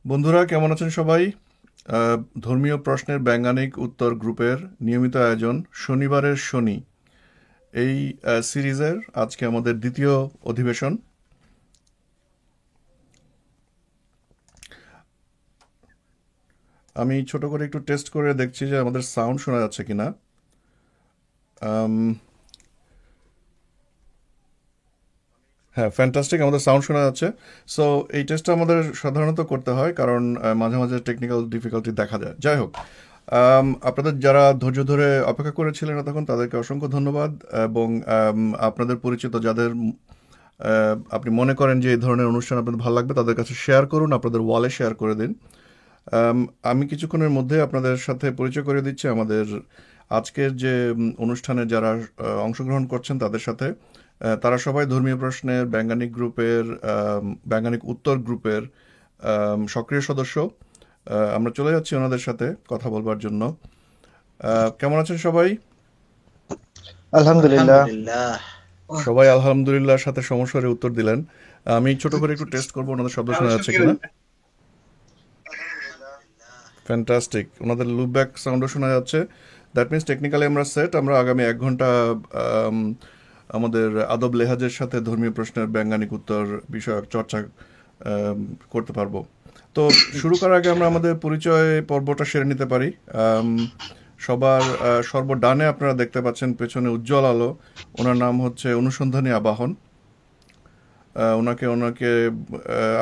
বন্ধুরা কেমন আছেন সবাই? ধর্মীয় প্রশ্নের বৈজ্ঞানিক উত্তর গ্রুপের নিয়মিত আয়োজন শনিবারের শনি এই সিরিজের আজকে আমাদের দ্বিতীয় অধিবেশন। আমি ছোট করে একটু টেস্ট করে দেখছি যে আমাদের সাউন্ড শোনা যাচ্ছে কিনা। আম, হ্যাঁ, ফ্যান্টাস্টিক, আমাদের সাউন্ড শোনা যাচ্ছে। সো এই টেস্টটা আমাদের সাধারণত করতে হয় কারণ মাঝে মাঝে টেকনিক্যাল ডিফিকাল্টি দেখা যায়। যাই হোক, আপনাদের যারা ধৈর্য ধরে অপেক্ষা করেছিলেন তখন তাদেরকে অসংখ্য ধন্যবাদ। এবং আপনাদের পরিচিত যাদের আপনি মনে করেন যে এই ধরনের অনুষ্ঠান আপনাদের ভালো লাগবে তাদের কাছে শেয়ার করুন, আপনাদের ওয়ালে শেয়ার করে দিন। আম, আমি কিছুক্ষণের মধ্যে আপনাদের সাথে পরিচয় করে দিচ্ছি আমাদের আজকের যে অনুষ্ঠানে যারা অংশগ্রহণ করছেন তাদের সাথে। তারা সবাই ধর্মীয় প্রশ্নের বৈজ্ঞানিক গ্রুপের বৈজ্ঞানিক উত্তর গ্রুপের সক্রিয় সদস্য। আমরা চলে যাচ্ছি ওনাদের সাথে কথা বলবার জন্য। কেমন আছেন সবাই? আলহামদুলিল্লাহ। আলহামদুলিল্লাহ। সবাই আলহামদুলিল্লাহর সাথে সমস্যারে উত্তর দিলেন। আমি ছোট করে একটু টেস্ট করবো ওনাদের শব্দ শোনা যাচ্ছে কিনা। ফ্যান্টাস্টিক, ওনাদের লুপব্যাক সাউন্ডও শোনা যাচ্ছে। দ্যাট মিনস টেকনিক্যালি আমরা সেট। আমরা আগামী 1 ঘন্টা আম, আমাদের আদব লেহাজের সাথে ধর্মীয় প্রশ্নের বৈজ্ঞানিক উত্তর বিষয়ক চর্চা আম, করতে পারবো। তো শুরু করার আগে আমরা আমাদের পরিচয় পর্বটা সেরে নিতে পারি। আম, সবার সর্বডানে আপনারা দেখতে পাচ্ছেন পেছনে উজ্জ্বল আলো। ওনার নাম হচ্ছে অনুসন্ধানী আবাহন। ওনাকে ওনাকে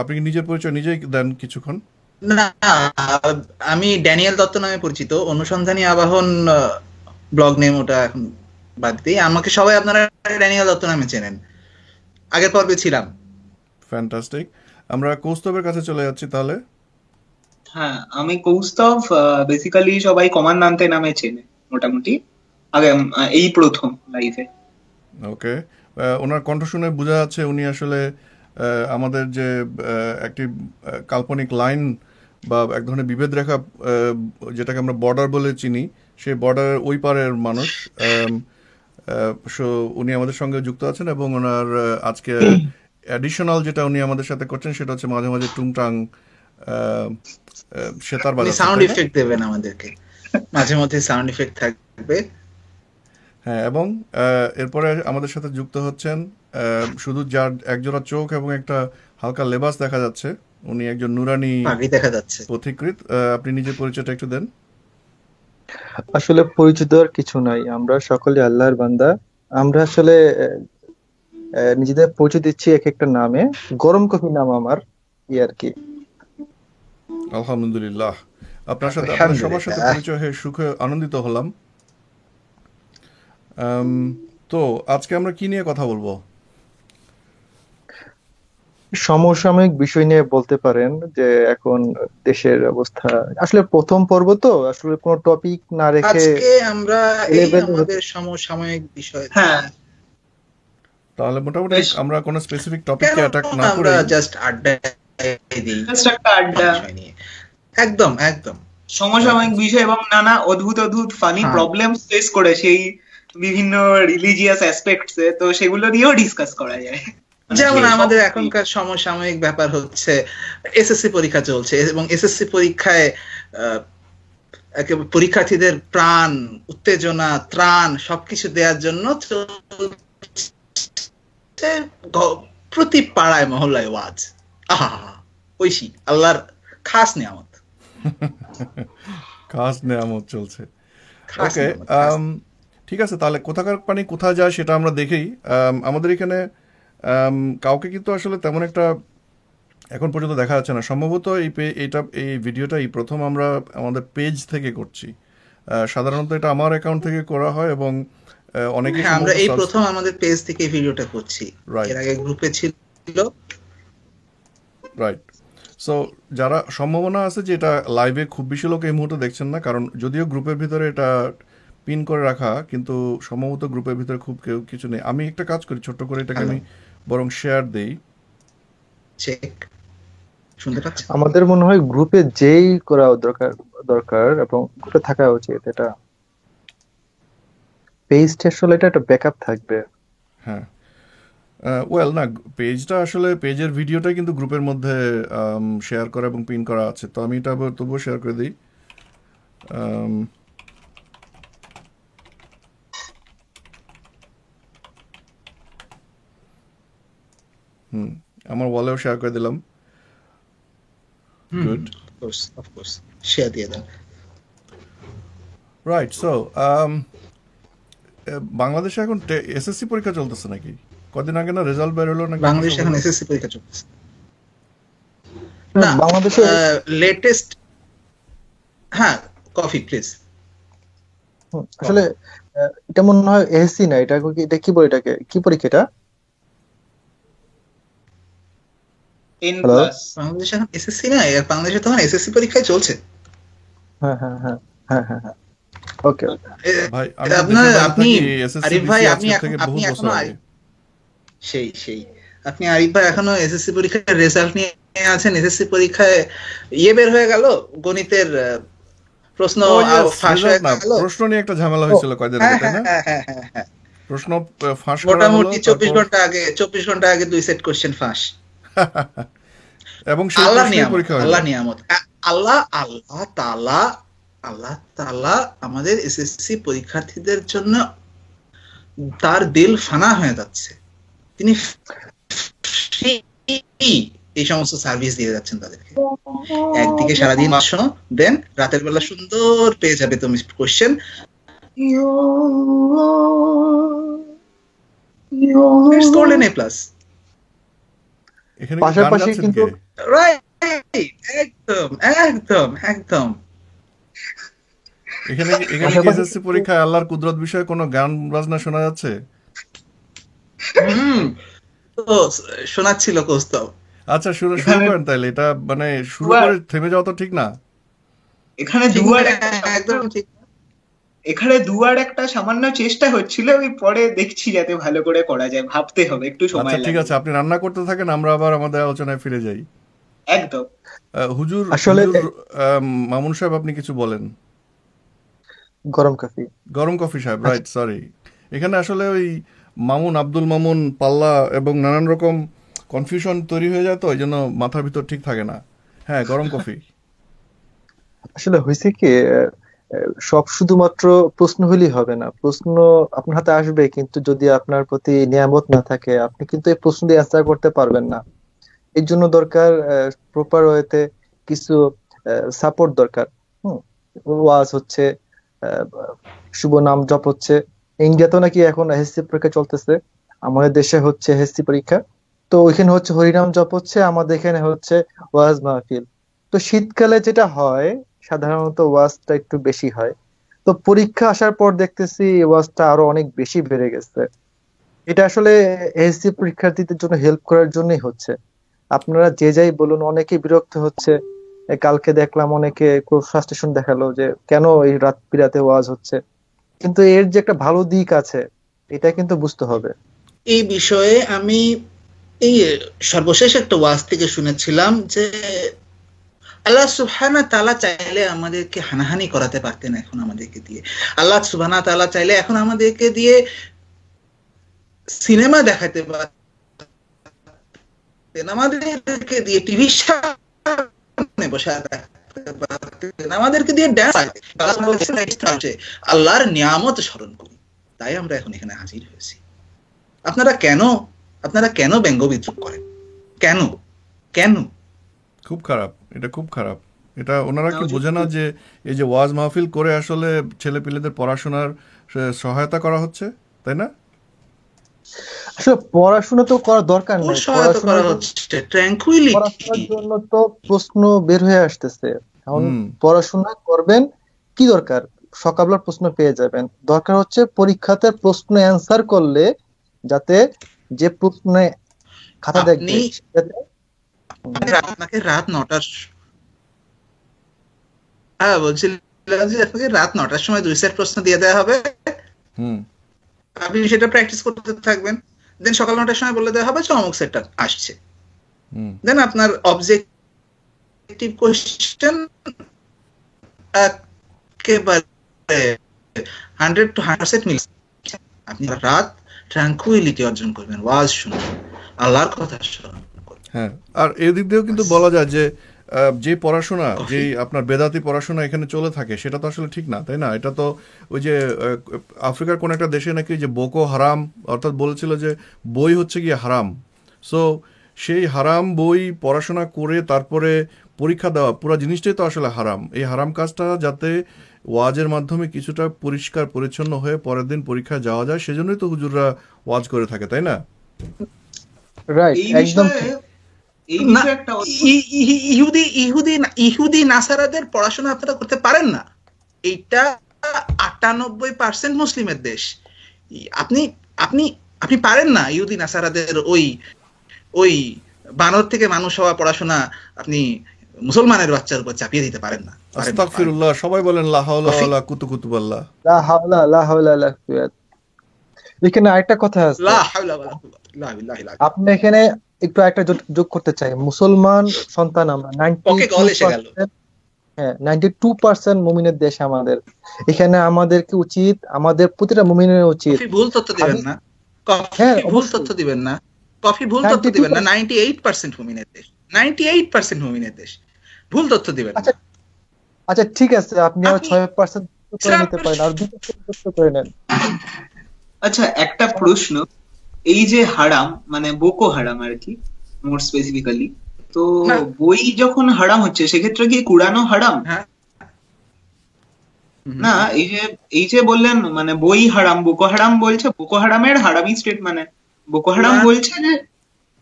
আপনি কি নিজের পরিচয় নিজেই দেন কিছুক্ষণ? না, আমি ড্যানিয়েল দত্ত নামে পরিচিত। অনুসন্ধানী আবাহন ব্লগ নেম, ওটা এখন বাদ দিই। আমাকে সবাই আপনারা ড্যানিয়েল দত্ত নামে চেনেন, আগের পর্বে ছিলাম। ফ্যান্টাস্টিক। আমরা কৌস্তবের কাছে চলে যাচ্ছি তাহলে। হ্যাঁ, আমি কৌস্তভ। বেসিক্যালি সবাই কমান্ডান্তে নামে চেনে মোটামুটি। আগে এই প্রথম লাইফে। ওকে। ওনার কণ্ঠ শুনে বোঝা যাচ্ছে উনি আসলে আমাদের যে একটি কাল্পনিক লাইন বা এক ধরনের বিভেদ রেখা, যেটাকে আমরা বর্ডার বলে চিনি, সেই বর্ডারের ওই পারের মানুষ। সো উনি আমাদের সঙ্গে যুক্ত আছেন এবং ওনার আজকে অ্যাডিশনাল যেটা উনি আমাদের সাথে করছেন সেটা হচ্ছে মাঝে মাঝে টুংটাং আহ, সেতার উনি বাজাচ্ছেন, সাউন্ড তাই না? ইফেক্ট দেবেন আমাদেরকে, মাঝে মধ্যে সাউন্ড ইফেক্ট থাকবে। হ্যাঁ, এবং এরপরে আমাদের সাথে যুক্ত হচ্ছেন শুধু যার একজোড়া চোখ এবং একটা হালকা লেবাস দেখা যাচ্ছে, উনি একজন নুরানি পাগড়ি দেখা যাচ্ছে। পথিকৃৎ। আপনি নিজের পরিচয়টা একটু দেন। আসলে পরিচিত আর কিছু নাই, আমরা সকলে আল্লাহর বান্দা। আমরা আসলে নিজেদের পরিচয় দিচ্ছি এক একটা নামে। গরম কফি নাম আমার, ই আর কি। আলহামদুলিল্লাহ, আপনার সাথে আপনাদের সবার সাথে আলহামদুলিল্লাহ। পরিচয় হয়ে সুখে আনন্দিত হলাম। আম, তো আজকে আমরা কি নিয়ে কথা বলবো? সমসাময়িক বিষয় নিয়ে বলতে পারেন যে এখন দেশের অবস্থা। আসলে প্রথম পর্ব তো আসলে কোনো টপিক না রেখে আজকে আমরা এই এলেভেল হতে। আমাদের সমসাময়িক বিষয়, হ্যাঁ, তাহলে মোটামুটি বেশ। আমরা কোনো স্পেসিফিক কেন টপিককে অ্যাটাক না আমরা করেই জাস্ট আড্ডা দিই জাস্ট একটা আড্ডা। বিষয় নিয়ে। একদম একদম। সমসাময়িক বিষয় এবং নানা অদ্ভুত অদ্ভুত ফানি হ্যাঁ, প্রবলেম ফেস করে সেই বিভিন্ন রিলিজিয়াস অ্যাসপেক্টস এ, তো সেগুলো নিয়েও ডিসকাস করা যায়। মানে যেমন যে সব আমাদের এখনকার সমসাময়িক ব্যাপার হচ্ছে এসএসসি পরীক্ষা চলছে এবং এসএসসি পরীক্ষায় আহ, একেবারে পরীক্ষার্থীদের প্রাণ, উত্তেজনা, ত্রাণ সবকিছু দেওয়ার জন্য চলছে প্রতি পাড়ায় মহল্লায় ওয়াজ। আহা, ঐশী আল্লাহর খাস নিয়ামত। কাজ নেয়ামত চলছে। খাস ওকে। নিয়ামত, খাস। ঠিক আছে, তাহলে কোথাকার পানি কোথায় যায় সেটা আমরা দেখেই। আমাদের এখানে কাউকে কিন্তু আসলে তেমন একটা এখন পর্যন্ত দেখা যাচ্ছে না। সম্ভবত এই ভিডিওটা এই প্রথম আমরা আমাদের পেজ থেকে করছি। সাধারণত এটা আমার অ্যাকাউন্ট থেকে করা হয় এবং অনেকেই হ্যাঁ, আমরা সম্ভবত এই প্রথম আমাদের পেজ থেকে এই ভিডিওটা করছি। এর রাইট, আগে গ্রুপে ছিল। রাইট। সো যারা সম্ভাবনা আছে যে এটা লাইভে খুব বেশি লোক এই মুহূর্তে দেখছেন না, কারণ যদিও গ্রুপের ভিতরে এটা পিন করে রাখা, কিন্তু সম্ভবত গ্রুপের ভিতরে খুব কেউ কিছু নেই। আমি একটা কাজ করি, ছোট্ট করে এটাকে হ্যালো, আমি বরং শেয়ার দেই। চেক, শুনতে পাচ্ছেন? আমাদের মনে হয় গ্রুপে যেই করা দরকার দরকার এবং গ্রুপে থাকা উচিত। এটা পেজটা আসলে এটা একটা ব্যাকআপ থাকবে। হ্যাঁ, ওয়েল না, পেজটা আসলে পেজের ভিডিওটা কিন্তু গ্রুপের মধ্যে শেয়ার করা এবং পিন করা আছে, তো আমি এটা আবার তবুও শেয়ার করে দিই। আম, হুম, আমার ওয়ালেও শেয়ার করে দিলাম। হুম, গুড। অফ কোর্স শেয়ার দিয়ে দেন। রাইট, সো বাংলাদেশে এখন এসএসসি পরীক্ষা চলতেছে নাকি? কদিন আগে না রেজাল্ট বের হলো নাকি, কি বাংলাদেশে সব এখন হলো? এসএসসি পরীক্ষা চলতেছে হ্যাঁ, না? বাংলাদেশে লেটেস্ট, হ্যাঁ, কফি প্লিজ। আসলে এটা মনে হয় এসএসসি না, এটা কি বলে, এটাকে কি পরীক্ষা এটা? 10 হ্যালো। প্লাস। বাংলাদেশে এখন এসএসসি না, বাংলাদেশে তখন এসএসসি পরীক্ষায় চলছে। হ্যাঁ হ্যাঁ হ্যাঁ হ্যাঁ হ্যাঁ হ্যাঁ, ওকে ওকে। ভাই আমি তো আপনার দেশের বাইরে আপনি থাকি, এসএসসি আরিফ ভাই, দিছি আপনি আজকের এখন থেকে আপনি বহুত এখনো বছর আগে। সেই আপনি আরিফ ভাই এখনো এসএসসি পরীক্ষার রেজাল্ট নিয়ে আছেন। এসএসসি পরীক্ষায় ইয়ে বের হয়ে গেল, গণিতের প্রশ্ন ও ইয়েস, ফাঁস হয়ে রেজাল্ট না, গেল। প্রশ্ন নিয়ে একটা ঝামেলা ও, হয়েছিল কয়দিন আগে, হ্যাঁ তাই হ্যাঁ না? হ্যাঁ হ্যাঁ হ্যাঁ হ্যাঁ, প্রশ্ন ফাঁস করা হলো, মোটামুটি 24 তারপর ঘন্টা আগে 24 ঘন্টা আগে 2 সেট কোশ্চেন ফাঁস। এবং সেই আল্লাহর প্রশ্নেই নিয়ামত, পরীক্ষা হলো। আল্লাহর নিয়ামত। আল্লাহ আল্লাহ তাআলা আল্লাহ তাআলা আমাদের এসএসসি পরীক্ষার্থীদের জন্য তার দিল ফানা হয়ে যাচ্ছে। তিনি free এই সমস্ত সার্ভিস দিয়ে যাচ্ছেন তাদেরকে। একদিকে সারাদিন শোনো, দেন রাতের বেলা সুন্দর পেয়ে যাবে তুমি কোশ্চেন, করলেন এ প্লাস। এখানে কি গান পাশাপাশি গাচ্ছেন কিন্তু কে? রাইট, একদম একদম একদম। এখানে কি পাশাপাশি এসএসসি পরীক্ষায় আল্লাহর কুদরত বিষয়ে কোনো গান বাজনা শোনা যাচ্ছে? হুম, তো শোনাচ্ছিল কৌস্তব। আচ্ছা, শুরু এখানে করেন তাইলে। এটা মানে শুরু দুয়ার করে থেমে যাওয়া তো ঠিক না। এখানে ঠিক দুয়ার না, একটা একদম ঠিক। এখানে দুয়ার একটা সামান্য চেষ্টা হচ্ছিল, আমি পরে দেখছি যাতে ভালো করে করা যায়, ভাবতে হবে, একটু আচ্ছা সময় ঠিক লাগবে। আছে, আপনি রান্না করতে থাকেন, আমরা আবার আমাদের আলোচনায় ফিরে যাই। একদম। হুজুর আসলে হুজুর মামুন সাহেব, আপনি কিছু বলেন। গরম কফি। গরম কফি সাহেব, আচ্ছা, রাইট, সরি। এখানে আসলে ওই মামুন, আব্দুল মামুন, পাল্লা এবং নানান রকম কনফিউশন তৈরি হয়ে যায়, তো এই জন্য মাথার ভিতর ঠিক থাকে না। হ্যাঁ, গরম কফি। আসলে হয়েছে কি, সব শুধুমাত্র প্রশ্ন হলেই হবে না। প্রশ্ন আপনার হাতে আসবে, কিন্তু যদি আপনার প্রতি নিয়ামত না থাকে, আপনি কিন্তু এই প্রশ্ন দিয়ে অ্যান্সার করতে পারবেন না। এর জন্য দরকার প্রপার ওয়েতে কিছু সাপোর্ট দরকার। হুম, ওয়াজ হচ্ছে, আহ, শুভ নাম জপ হচ্ছে। ইন্ডিয়াতেও নাকি এখন এসএসসি পরীক্ষা চলতেছে, আমাদের দেশে হচ্ছে এসএসসি পরীক্ষা। তো ওইখানে হচ্ছে হরিনাম জপ হচ্ছে, আমাদের এখানে হচ্ছে ওয়াজ মাহফিল। তো শীতকালে যেটা হয়, সাধারণত ওয়াজটা একটু বেশি হয়। তো পরীক্ষা আসার পর দেখতেছি ওয়াজটা আরো অনেক বেশি বেড়ে গেছে। এটা আসলে এসএসসি পরীক্ষার্থীদের জন্য হেল্প করার জন্যই হচ্ছে। আপনারা যে যাই বলুন, অনেকে বিরক্ত হচ্ছে। কালকে দেখলাম অনেকে খুব ফ্রাস্ট্রেশন দেখালো যে কেন এই রাত বিরাতে ওয়াজ হচ্ছে। কিন্তু এর যে একটা ভালো দিক আছে, এটা কিন্তু বুঝতে হবে। এই বিষয়ে আমি এই সর্বশেষ একটা ওয়াজ থেকে শুনেছিলাম যে আল্লাহ সুবহানাহু ওয়া তাআলা চাইলে আমাদেরকে হানাহানি করাতে পারতেন এখন আমাদেরকে দিয়ে। আল্লাহ সুবহানাহু ওয়া তাআলা চাইলে এখন আমাদেরকে দিয়ে সিনেমা দেখাতে পারতেন, আমাদেরকে দিয়ে টিভির সামনে বসে থাকতে পারতেন, আমাদেরকে দিয়ে ড্যান্স। আল্লাহর নিয়ামত স্মরণ করি, তাই আমরা এখন এখানে হাজির হয়েছি। আপনারা কেন ব্যঙ্গ বিদ্রুপ করেন? কেন কেন? খুব খারাপ, এটা খুব খারাপ। এটা ওনারা কি বোঝে না যে এই যে ওয়াজ মাহফিল করে আসলে ছেলে পিলেদের পড়াশোনার সহায়তা করা হচ্ছে, তাই না? আসলে পড়াশোনা তো করা দরকার ওর নেই, সহায়তা করা হচ্ছে ট্র্যাঙ্কুইলিটি। পড়াশোনার জন্য তো প্রশ্ন বের হয়ে আসতেছে এখন। হুম। পড়াশোনা করবেন, কি দরকার? সকালবেলা প্রশ্ন পেয়ে যাবেন। দরকার হচ্ছে পরীক্ষাতে প্রশ্ন অ্যান্সার করলে, যাতে যে প্রশ্নে খাতা দেখবে আপনি সেটাতে আপনাকে রাত 9টার, হ্যাঁ বলছিলাম যে আপনাকে রাত 9টার সময় 2 সেট প্রশ্ন দিয়ে দেওয়া হবে, হুম। আপনি সেটা প্র্যাকটিস করতে থাকবেন। দেন সকাল 9টার সময় বলে দেওয়া হবে যে অমুক সেটটা আসছে। হুম। দেন আপনার অবজেক্টিভ কোশ্চেন একেবারে 100 to 100% মিলছে। আপনি রাত ট্রাঙ্কুইলিটি অর্জন করবেন, ওয়াজ শুনবেন, আল্লাহর কথা শ্রবণ করবেন। হ্যাঁ, আর এদিক দিয়েও কিন্তু বলা যায় যে যে পড়াশোনা, কফি যে আপনার বেদাতি পড়াশোনা এখানে চলে থাকে সেটা তো আসলে ঠিক না, তাই না? এটা তো ওই যে আফ্রিকার কোন একটা দেশে নাকি যে বোকো হারাম, অর্থাৎ বলেছিল যে বই হচ্ছে গিয়ে হারাম। সো সেই হারাম বই পড়াশোনা করে তারপরে পরীক্ষা দেওয়া, পুরো জিনিসটাই তো আসলে হারাম। এই হারাম কাজটা যাতে ওয়াজের মাধ্যমে কিছুটা পরিষ্কার পরিচ্ছন্ন হয়ে পরের দিন পরীক্ষায় যাওয়া যায়, সেজন্যই তো হুজুররা ওয়াজ করে থাকে, তাই না? রাইট, এই একদম বিষয়ে ঠিক। এই না, বিষয়ে একটা অদ্ভুত ইহুদি ইহুদি ইহুদি নাসারাদের পড়াশোনা আপনারা করতে পারেন না। এইটা 98% মুসলিমের দেশ। আপনি আপনি আপনি পারেন না ইহুদি নাসারাদের ওই ওই বানর থেকে মানুষ হওয়া পড়াশোনা আপনি মুসলমানের বাচ্চার উপর চাপিয়ে দিতে পারেন না, পারেন না, পারেন না। আস্তাগফিরুল্লাহ, সবাই বলেন লা হাওলা কফি ওয়ালা কুতুকুতুবাল্লাহ। লা হাওলা লা হাওলা লা কুওয়াত। এখানে আরেকটা কথা আছে, লা হাওলা ওয়ালা কুওয়াতা ইল্লা বিল্লাহিল আযীম। আপনি এখানে একটু একটা যোগ করতে চাই। মুসলমান সন্তান আমরা, পকে গল এসে গেল। 92%, হ্যাঁ 92% মুমিনের দেশ আমাদের। এখানে আমাদেরকে উচিত, আমাদের প্রতিটা মুমিনের উচিত, কফি ভুল তথ্য দিবেন আমি না, কফি হ্যাঁ ভুল অবশ্যই তথ্য দিবেন না, কফি ভুল তথ্য দিবেন না। 92%। 98% মুমিনের দেশ, 98% মুমিনের দেশ, ভুল তথ্য দিবেন আচ্ছা না। আচ্ছা ঠিক আছে, আপনি আর আপনি 6% করে নিতে ইসলামের পারেন, আর 2% করে নেন। আচ্ছা, একটা প্রশ্ন। এই যে হারাম, মানে বোকো হারাম আর কি, মোর স্পেসিফিক্যালি, তো না, বই যখন হারাম হচ্ছে সেক্ষেত্রে কি কুরআনও হারাম? হ্যাঁ, না, এই যে বললেন মানে বই হারাম, বোকো হারাম বলছে, বোকো হারামের হারামি স্টেট মানে বোকো হারাম কোরআন বলছে যে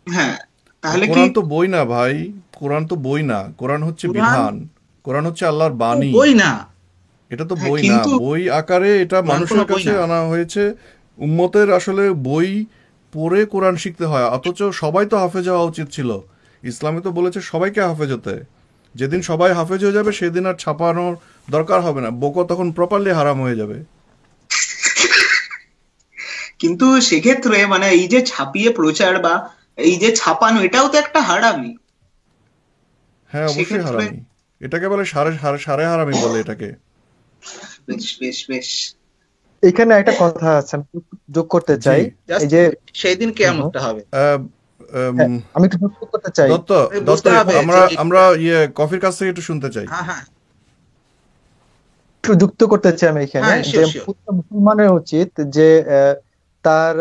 হ্যাঁ, তাহলে কি কোরআন তো বই না ভাই, কোরআন তো বই না, কোরআন হচ্ছে কোরআন বিধান, কোরআন হচ্ছে আল্লাহর তো বাণী। বই না, এটা তো হ্যাঁ বই না, কিন্তু বই আকারে এটা কোরআন কোনো মানুষের বই কাছে না। আনা হয়েছে। উম্মতের আসলে বই পড়ে কোরআন শিখতে হয়, অথচ সবাই তো হাফেজ হওয়া উচিত ছিল। ইসলামে তো বলেছে সবাইকে হাফেজ হতে। যেদিন সবাই হাফেজ হয়ে যাবে সেদিন আর ছাপানোর দরকার হবে না, বকো তখন প্রপারলি হারাম হয়ে যাবে। কিন্তু সেক্ষেত্রে মানে এই যে ছাপিয়ে প্রচার বা এই যে ছাপানো, এটাও তো একটা হারামি। হ্যাঁ, অবশ্যই সেক্ষেত্রে হারামি। এটাকে বলে সারে সারে সারে হারামি বলে এটাকে। বেশ বেশ বেশ। এখানে একটা কথা আছে, আমি যোগ করতে জি। চাই। জাস্ট এই যে সেই দিন কিয়ামতটা হবে। আহ, হ্যাঁ, উম, আমি একটু যোগ করতে চাই। দত্ত দত্ত বুঝতে হবে আমরা যে আমরা কফির কাছ থেকে একটু শুনতে চাই। হ্যাঁ হ্যাঁ একটু যুক্ত করতে চাই আমি এখানে, হ্যাঁ, যে শিওর শিওর। প্রত্যেক মুসলমানের উচিত যে তার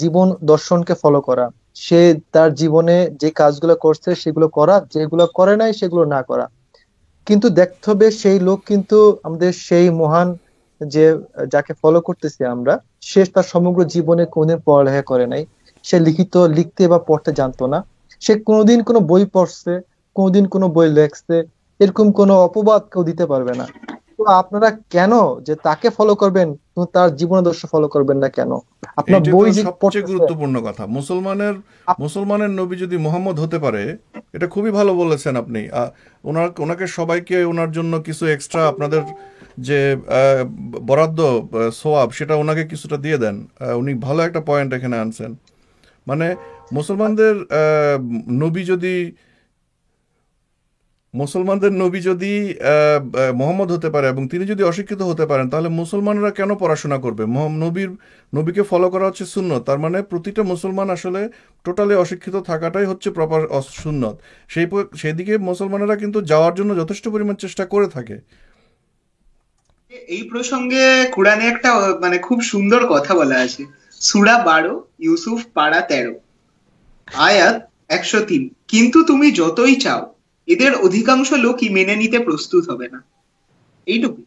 জীবন দর্শনকে ফলো করা। সে তার জীবনে যে কাজগুলো করছে সেগুলো করা, যেগুলো করে নাই সেগুলো না করা। কিন্তু দেখতে হবে সেই লোক কিন্তু আমাদের সেই মহান যে যাকে ফলো করতেছি আমরা, সে তার সমগ্র জীবনে কোনদিন পড়ালেখা করে নাই। সে লিখতে বা পড়তে জানতো না। সে কোনোদিন কোনো বই পড়ছে, কোনোদিন কোনো বই লেখছে, এরকম কোনো অপবাদ কেউ দিতে পারবে না। তো আপনারা কেন যে তাকে ফলো করবেন, কিন্তু তার জীবনাদর্শ ফলো করবেন না কেন? আপনার এইটাই তো বই যে সবচেয়ে পড়তেছে, গুরুত্বপূর্ণ কথা। মুসলমানের নবী যদি মোহাম্মদ হতে পারে, এটা খুবই ভালো বলেছেন আপনি। ওনাকে সবাইকে ওনার জন্য কিছু এক্সট্রা আপনাদের যে বরাদ্দ সোয়াব, সেটা ওনাকে কিছুটা দিয়ে দেন। উনি ভালো একটা পয়েন্ট এখানে আনছেন। মানে মুসলমানদের নবী যদি মোহাম্মদ হতে পারে এবং তিনি যদি অশিক্ষিত হতে পারেন, তাহলে মুসলমানরা কেন পড়াশোনা করবে? নবীকে ফলো করা হচ্ছে সুন্নত। তার মানে প্রতিটা মুসলমান আসলে টোটালি অশিক্ষিত থাকাটাই হচ্ছে প্রপার সুন্নত। সেদিকে মুসলমানেরা কিন্তু যাওয়ার জন্য যথেষ্ট পরিমাণ চেষ্টা করে থাকে। এই প্রসঙ্গে কোরআনে একটা মানে খুব সুন্দর কথা বলা আছে। সূরা 12, ইউসুফ পারা 13, আয়াত 103। কিন্তু তুমি যতই চাও, এদের অধিকাংশ লোকই মেনে নিতে প্রস্তুত হবে না। এইটুকু।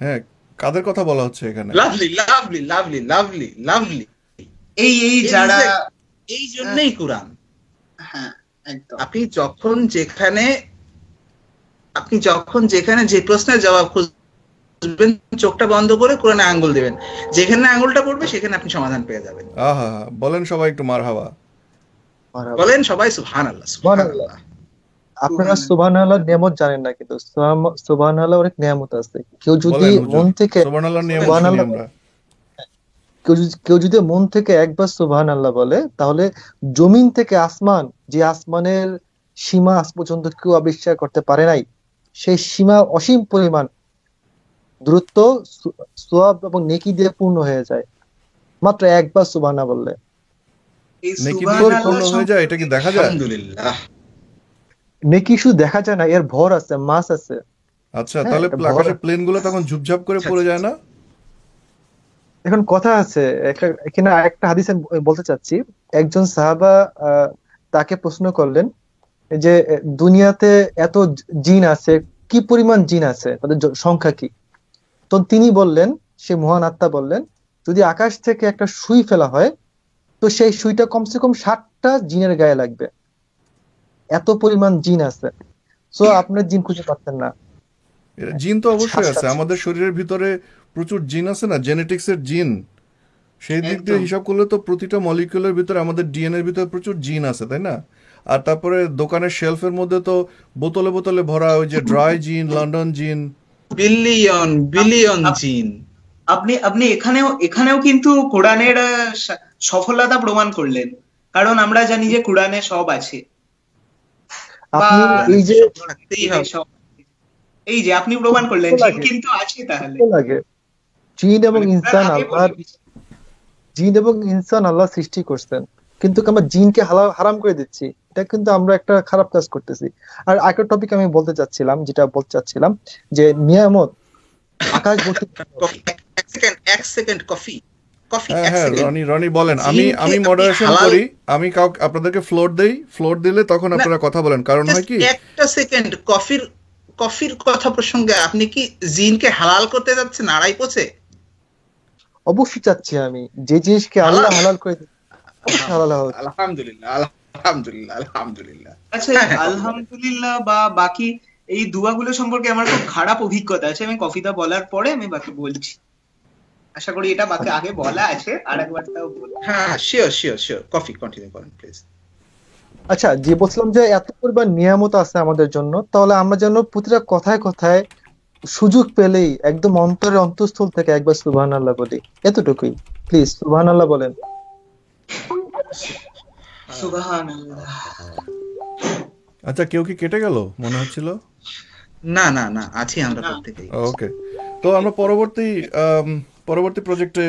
হ্যাঁ, কাদের কথা বলা হচ্ছে এখানে? Lovely lovely lovely lovely lovely. এই যারা এই জন্যই কোরআন। হ্যাঁ, একদম। আপনি যখন যেখানে যে প্রশ্নের জবাব খুঁজবেন, চোখটা বন্ধ করে কোরআনে আঙ্গুল দেবেন, যেখানে আঙ্গুলটা পড়বে সেখানে আপনি সমাধান পেয়ে যাবেন। আহা, বলেন সবাই একটু মারহাবা। বলেন সবাই সুবহানাল্লাহ সুবহানাল্লাহ। আপনারা সুবহানাল্লাহ নিয়ামত জানেন না, কিন্তু সুবহানাল্লাহ অনেক নিয়ামত আছে। কেউ যদি বলেন হুজুর, মন থেকে সুবহানাল্লাহর নিয়ামত শুনি সুবহানাল্লাহ আমরা। কেউ যদি মন থেকে একবার সুবহানাল্লাহ বলে, তাহলে জমিন থেকে আসমান, যে আসমানের সীমা আজ পর্যন্ত কেউ আবিষ্কার করতে পারে নাই, সেই সীমা অসীম পরিমাণ দূরত্ব সওয়াব এবং নেকি দিয়ে পূর্ণ হয়ে যায়। মাত্র একবার সুবহানাল্লাহ বললে। এই নেকি সুবহান দিয়ে আল্লাহ পূর্ণ হয়ে যায়, এটা কি দেখা যায়? আলহামদুলিল্লাহ। নেকি শুধু দেখা যায় না, এর ভর আছে, মাস আছে। আচ্ছা, হ্যাঁ, তাহলে এটা ভর আকাশে আছে। প্লেন গুলো তখন ঝুপঝাপ করে আচ্ছা, পড়ে আচ্ছা, যায় না? এখন কথা আছে, এখানে আরেকটা হাদিস আমি বলতে চাচ্ছি। একজন সাহাবা তাকে প্রশ্ন করলেন যে দুনিয়াতে এত জিন আছে, কি পরিমাণ জিন আছে, তাদের সংখ্যা কি? তো তিনি বললেন, সে মহান আত্মা বললেন, যদি আকাশ থেকে একটা সুই ফেলা হয়, তো সেই সুইটা কমসে কম 60টা জিনের গায়ে লাগবে। এত পরিমাণ জিন আছে। সো আপনার জিন খুঁজে পাচ্ছেন না। জিন তো অবশ্যই 7টা আছে, আমাদের শরীরের ভিতরে প্রচুর জিন আছে না, জেনেটিক্সের জিন। সেই দিক দিয়ে একদম। হিসাব করলে তো প্রতিটা মলিকিউলের ভিতরে, আমাদের ডিএনএ এর ভিতরে প্রচুর জিন আছে, তাই না? আর তারপরে দোকানের শেলফের মধ্যে তো বোতলে বোতলে ভরা ওই যে ড্রাই জিন, লন্ডন জিন। বিলিয়ন বিলিয়ন আপ- জিন। আপনি আপনি এখানেও কিন্তু কোরআনের সফলতা প্রমাণ করলেন, কারণ আমরা জানি যে কোরআনে সব আছে, বা আপনি কোরআনে এই তো যে সব থাকতেই হবে। সব, এই যে আপনি প্রমাণ করলেন বিরক্ত জিন লাগে, কিন্তু আছে তাহলে। বিরক্ত লাগে। জিন এবং মানে কোরআন ইনসান আগে বলে আল্লাহর, জিন এবং ইনসান আল্লাহ সৃষ্টি করছেন, কিন্তু আমরা জিনকে হারাম করে দিচ্ছি। এটা কিন্তু আমরা একটা খারাপ কাজ করতেছি। আর আরেকটা টপিক আমি বলতে চাচ্ছিলাম, যে নিয়ামত, আকাশ ভর্তি নিয়ামত। কফি, এক সেকেন্ড কফি, কফি হ্যাঁ এক হ্যাঁ, সেকেন্ড। রনি বলেন। আমি জিনকে আমি আপনি মডারেশন হালাল, করি, আমি কাউকে আপনাদেরকে ফ্লোর দেই, ফ্লোর দিলে তখন না আপনারা কথা বলেন। কারণ হয় জাস্ট কি, একটা সেকেন্ড, কফির কফির কথা প্রসঙ্গে আপনি কি জিনকে হালাল করতে যাচ্ছেন আড়াই পচে? অবশ্যই চাচ্ছি আমি, যে জিনিসকে হালাল, আল্লাহ হালাল করে দিচ্ছেন অবশ্যই হালাল হওয়া উচিত। আলহামদুলিল্লাহ, আলহামদুলিল্লাহ, আলহামদুলিল্লাহ। আচ্ছা, হ্যাঁ হ্যাঁ, কফি বলেন। আলহামদুলিল্লাহ বা বাকি এই দুয়াগুলো সম্পর্কে আমার খুব খারাপ অভিজ্ঞতা আছে। আমি কফিটা বলার পরে আমি বাকি বলছি। আশা করি এটা বাকি আগে বলা আছে, আর একবার তাও বলবো। হ্যাঁ, sure sure sure, coffee continue করেন প্লিজ। আচ্ছা, যে বলছিলাম যে এত পরিমাণ নিয়ামত আছে আমাদের জন্য, তাহলে আমরা যেন প্রতিটা কথায় কথায় সুযোগ পেলেই একদম অন্তরের অন্তঃস্থল থেকে একবার সুবহানাল্লাহ বলি, এতটুকুই। প্লিজ সুবহানাল্লাহ বলেন। সুবহানাল্লাহ। আচ্ছা কেউ কি কেটে গেল মনে হচ্ছিল? না না না, আছি আমরা না, প্রত্যেকেই। ওকে, তো আমরা পরবর্তী প্রজেক্টে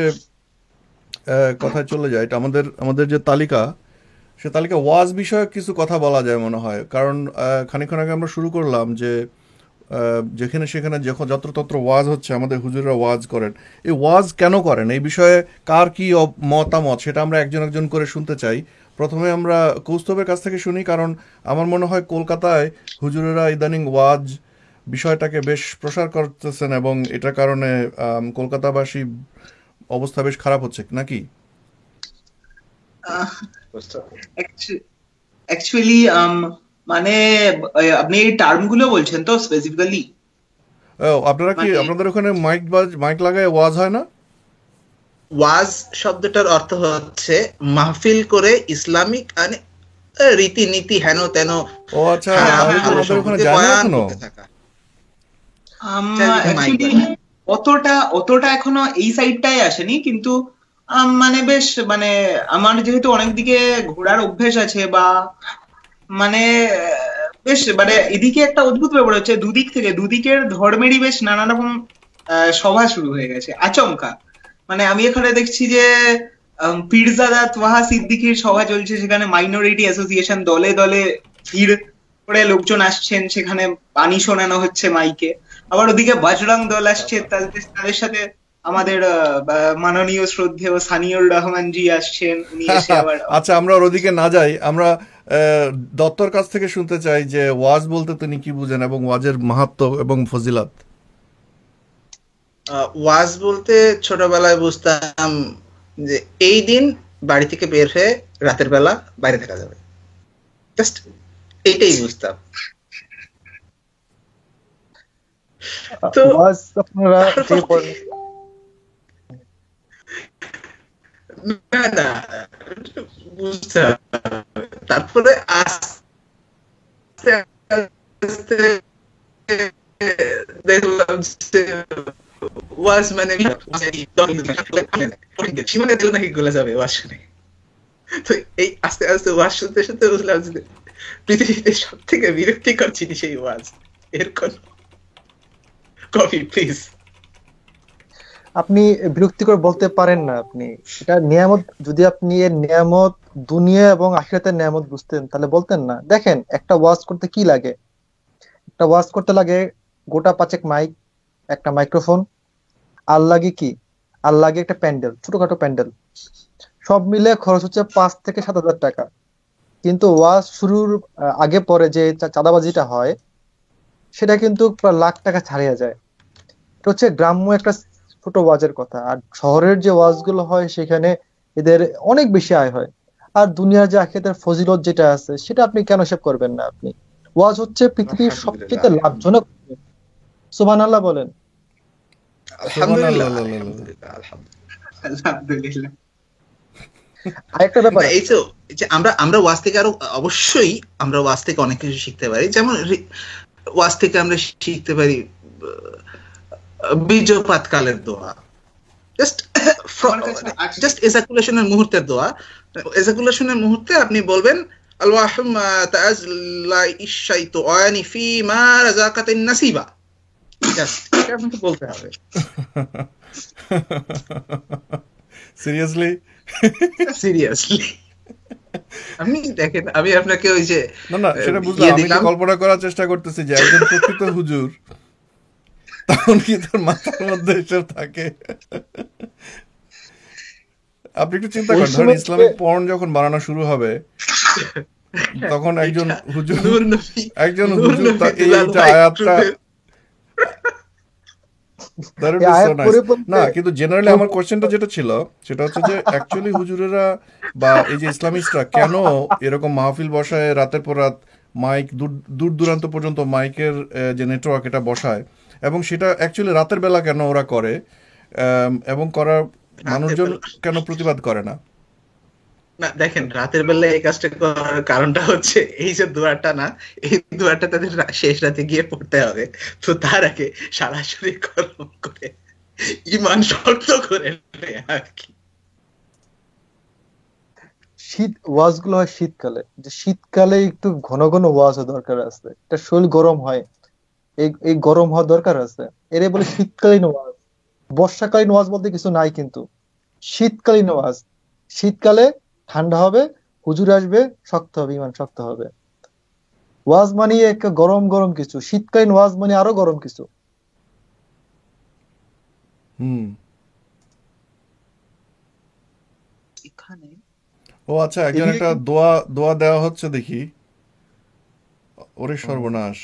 কথায় চলে যাই। এটা আমাদের আমাদের যে তালিকা, সে তালিকা ওয়াজ বিষয়ক কিছু কথা বলা যায় মনে হয়। কারণ খানিকক্ষণ আগে আমরা শুরু করলাম যে যেখানে সেখানে যখন যত্রতত্র ওয়াজ হচ্ছে, আমাদের হুজুররা ওয়াজ করেন। এই ওয়াজ কেন করেন, এই বিষয়ে কার কি মতামত, সেটা আমরা একজন একজন করে শুনতে চাই। প্রথমে আমরা কৌস্তবের কাছ থেকে শুনি, কারণ আমার মনে হয় কলকাতায় হুজুরেরা ইদানিং ওয়াজ বিষয়টাকে বেশ প্রসার করতেছেন, এবং এটার কারণে কলকাতাবাসী অবস্থা বেশ খারাপ হচ্ছে নাকি? অ্যাকচুয়ালি মানে আপনি এই টার্ম গুলো বলছেন তো স্পেসিফিক্যালি? আপনারা কি, মানে আপনাদের ওখানে মাইক লাগায় ওয়াজ হয় না? ওয়াজ শব্দটার অর্থ হচ্ছে মাহফিল করে ইসলামিক রীতিনীতি হেন তেন ও আচ্ছা, হ্যাঁ তাহলে কি হ্যাঁ ওনাদের ওখানে সম্পর্কে যায় না বয়ান এখনো? করতে থাকা। চারিদিকে মাইক অ্যাকচুয়ালি বাজে। অতটা এখনো এই সাইডটাই আসেনি, কিন্তু মানে বেশ মানে আমার যেহেতু অনেক দিকে ঘোরার অভ্যেস আছে, বা মানে বেশ মানে এদিকে একটা অদ্ভুত ব্যাপার হচ্ছে, দুদিকের ধর্মেরই বেশ নানা রকম সভা শুরু হয়ে গেছে আচমকা। মানে আমি এখানে দেখছি যে পীরজাদা তোহা সিদ্দিকীর সভা চলছে, সেখানে মাইনরিটি অ্যাসোসিয়েশন দলে দলে ভিড় করে লোকজন আসছেন, সেখানে বাণী শোনানো হচ্ছে মাইকে। আবার ওদিকে বজরং দল আসছে, তাদের সাথে আমাদের মাননীয় শ্রদ্ধেয় সানিউর রহমান জি আসছেন, উনি এসে আবার আচ্ছা, আমরা ওর ওদিকে না যাই, আমরা দত্তর কাছ থেকে শুনতে চাই যে ওয়াজ বলতে তিনি কি বুঝেন, এবং ওয়াজের মাহাত্ম্য এবং ফজিলত। ওয়াজ বলতে ছোটবেলায় বুঝতাম যে এই দিন বাড়ি থেকে বের হয়ে রাতের বেলা বাইরে থাকা যাবে, জাস্ট এইটাই বুঝতাম। তো ওয়াজ আপনারা যে পড়েন, না না, বুঝতে হবে। তারপরে আস্তে আস্তে দেখলাম যে ওয়াজ মানে সীমানা দিল নাকি গলে যাবে ওয়াজ শুনে। তো এই আস্তে আস্তে ওয়াজ শুনতে শুনতে বুঝলাম যে পৃথিবীতে সব থেকে বিরক্তিকর জিনিস এই ওয়াজ। এর কোন কফি প্লিজ। আপনি বিরক্তিকর বলতে পারেন না। আপনি এটা নিয়ামত, যদি আপনি এর নিয়ামত দুনিয়া এবং আখিরাতের নিয়ামত বুঝতেন তাহলে বলতেন না। দেখেন, একটা ওয়াজ করতে কি লাগে? একটা ওয়াজ করতে লাগে গোটা পাঁচেক মাইক, একটা মাইক্রোফোন, আর লাগে কি, আর লাগে একটা প্যান্ডেল, ছোটখাটো প্যান্ডেল। সব মিলে খরচ হচ্ছে 5 থেকে 7 হাজার টাকা। কিন্তু ওয়াজ শুরুর আগে পরে যে চাঁদাবাজিটা হয়, সেটা কিন্তু প্রায় লাখ টাকা ছাড়িয়ে যায়। এটা হচ্ছে গ্রাম্য একটা ছোট ওয়াজের কথা। আর শহরের যে ওয়াজগুলো হয় সেখানে এদের অনেক বেশি আয় হয়। আর দুনিয়ার যে আখিরাতের ফজিলত যেটা আছে সেটা আপনি কেন হিসাব করবেন না? আপনি ওয়াজ হচ্ছে পৃথিবীর আলহামদুলিল্লাহ, সবচেয়ে লাভজনক। সুবহানাল্লাহ বলেন। আলহামদুলিল্লাহ, সুবহানাল্লাহ। আলহামদুলিল্লাহ, আলহামদুলিল্লাহ। আলহামদুলিল্লাহ। আরেকটা ব্যাপার না, এই আছে। তো এই যে আমরা আমরা ওয়াজ থেকে আরো অবশ্যই আমরা ওয়াজ থেকে অনেক কিছু শিখতে পারি। যেমন ওয়াজ থেকে আমরা শিখতে পারি বীর্যপাতকালের দোয়া, জাস্ট আমার কাছে আছে। জাস্ট এজাকুলেশনের মুহূর্তের দোয়া। এজাকুলেশনের মুহূর্তে আপনি বলবেন আল্লাহুম্মা তাআজ্লা ইশ-শাইতানি ফীমা রাযাকাতিন নাসিবা। জাস্ট এটা আপনাকে বলতে হবে। সিরিয়াসলি? সিরিয়াসলি। আপনি দেখেন, আমি আপনাকে ওই যে না না, সেটা বুঝলাম। আমি তো কল্পনা করার চেষ্টা করতেছি যে একজন প্রকৃত হুজুর, তখন কি তার মাথার মধ্যে এসব থাকে? আপনি একটু চিন্তা ওই করেন, ধরেন সময় ইসলামিক পর্ন যখন বানানো শুরু হবে, তখন একজন এটা হুজুর নূর নবী, একজন নূর হুজুর নবী দুলাল এইটা ভাই আয়াতটা that would এই be so আয়াত nice. পড়ে বলতে না, কিন্তু জেনারেলি আমার কোশ্চেনটা যেটা ছিল সেটা হচ্ছে যে অ্যাকচুয়ালি হুজুরেরা বা এই যে ইসলামিস্টরা কেন এরকম মাহফিল বসায় রাতের পর রাত, মাইক দূর দূর দূরান্ত পর্যন্ত মাইকের যে নেটওয়ার্ক এটা বসায়, এবং সেটা অ্যাকচুয়ালি রাতের বেলা কেন ওরা করে, এবং করার মানুষজন কেন প্রতিবাদ করে না? না দেখেন, রাতের বেলা এই কাজটা করার কারণটা হচ্ছে এই যে দোয়াটা না, এই দোয়াটা তাদের শেষ রাতে গিয়ে পড়তে হবে। তো তার আগে সরাসরি কলম করে ইমান শক্ত করে নেয় আর কি। ওয়াজ গুলো হয় শীতকালে, যে শীতকালে একটু ঘন ঘন ওয়াজ দরকার আছে। এটা শরীর গরম হয়, এই এই গরম হওয়া দরকার আছে। এরে বলে শীতকালীন ওয়াজ। বর্ষাকালীন ওয়াজ বলতে কিছু নাই, কিন্তু শীতকালীন ওয়াজ। শীতকালে ঠান্ডা হবে, হুজুর আসবে, শক্ত হবে, ইমান শক্ত হবে। ওয়াজ মানে এক গরম গরম কিছু, শীতকালীন ওয়াজ মানে আরো গরম কিছু। হুম। এখানে ও আচ্ছা, একজন এদিকে একটা দোয়া দোয়া দেওয়া হচ্ছে দেখি। ওরে সর্বনাশ!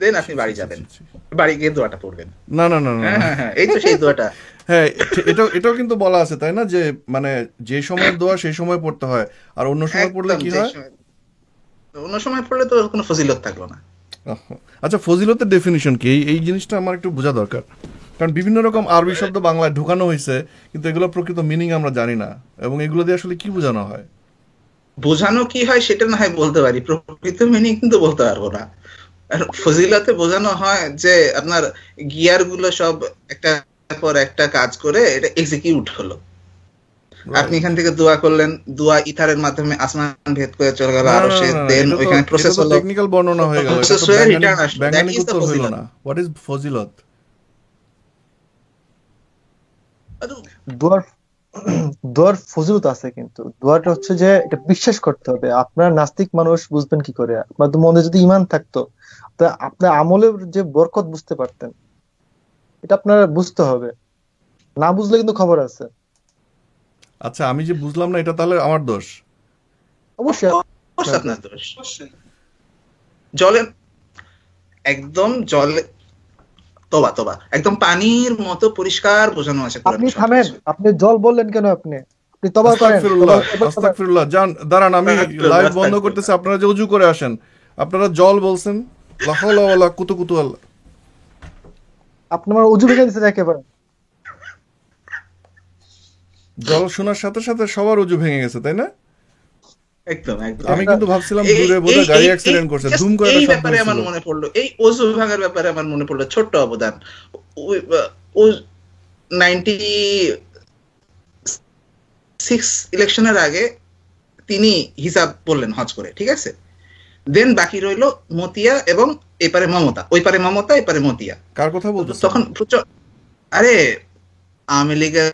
দেন আপনি ছি, ছি, বাড়ি ছি, যাবেন, ছি, ছি। বাড়ি গিয়ে দোয়াটা পড়বেন। না না না না হ্যাঁ না। হ্যাঁ হ্যাঁ, এই তো সেই দোয়াটা। হ্যাঁ, এটাও কিন্তু বলা আছে তাই না, যে মানে যে সময়ের দোয়া সেই সময় পড়তে হয়, আর অন্য সময় পড়লে একদম কি যে হয়? সময়, অন্য সময় পড়লে তো কোনো ফজিলত থাকলো না। আহ, আচ্ছা, ফজিলতের ডেফিনিশন কি? এই জিনিসটা আমার একটু বোঝা দরকার, কারণ বিভিন্ন রকম আরবি শব্দ বাংলায় ঢুকানো হয়েছে, কিন্তু এগুলো প্রকৃত মিনিং আমরা জানি না, এবং এগুলো দিয়ে আসলে কি বোঝানো হয়? বোঝানো কি হয় সেটা না হয় বলতে পারি, প্রকৃত মিনিং কিন্তু বলতে পারবো না। আর ফজিলতে বোঝানো হয় যে আপনার গিয়ার গুলো সব একটা পর একটা কাজ করে এটা এক্সিকিউট হলো। আপনি এখান থেকে দোয়া করলেন, দোয়া ইথারের মাধ্যমে আসমান ভেদ করে চলে গেল না আরো না সে, না না, দেন এটা তো ওইখানে প্রসেস হলো, টেকনিক্যাল বর্ণনা হয়ে গেল, এটা প্রসেস তো হয়ে বৈজ্ঞানিক রিটার্ন আসলো। দ্যাট বৈজ্ঞানিক ইজ দ্য উত্তর হইল ফজিলত। না। হোয়াট ইজ ফজিলত? দোয়ার দোয়ার ফজিলত আছে, কিন্তু দোয়াটা হচ্ছে যে এটা বিশ্বাস করতে হবে। আপনার নাস্তিক মানুষ বুঝবেন কি করে? আপনার মনে যদি ইমান থাকতো তা আপনার আমলের যে বরকত বুঝতে পারতেন। এটা আপনার বুঝতে হবে, না বুঝলে কিন্তু খবর আছে। আচ্ছা, আমি যে বুঝলাম না, এটা তাহলে আমার দোষ? অবশ্যই অফকোর্স আপনার আপনার দোষ। দোষ। অবশ্যই। জলে একদম জলে তোবা তোবা একদম পানির মতো পরিষ্কার বোঝানো আছে আপনি কোরআনে থামেন, সবকিছু। আপনি জল বললেন কেন? আপনি আপনি তবা করেন, আস্তাগফিরুল্লাহ, তবা আস্তাগফিরুল্লাহ। যান, দাঁড়ান, আমি লাইভ বন্ধ করতেছি, আপনারা যে উজু করে আসেন। আপনারা জল বলছেন, লা হাওলা ওয়ালা কুতু কুতু আল্লাহ। আপনি আমার উজু ভেঙে দিচ্ছেন একেবারে। জল শোনার সাথে সাথে সবার উজু ভেঙে গেছে, তাই না? একদম একদম। আমি কিন্তু ভাবছিলাম এই দূরে এই বোধহয় গাড়ি এই অ্যাক্সিডেন্ট করছে, just ধুম করে এই একটা শব্দ ব্যাপারে আমার হয়েছিল। মনে পড়লো, এই ওযু ভাঙার ব্যাপারে আমার মনে পড়লো ছোট্ট অবদান। ও 96 ইলেকশনের আগে তিনি হিসাব বললেন হজ করে, ঠিক আছে? দেন বাকি রইলো মতিয়া এবং এপারে মমতা, ওই পারে মমতা, এপারে মতিয়া। কার কথা বলতেছেন? তখন আরে আওয়ামী লীগের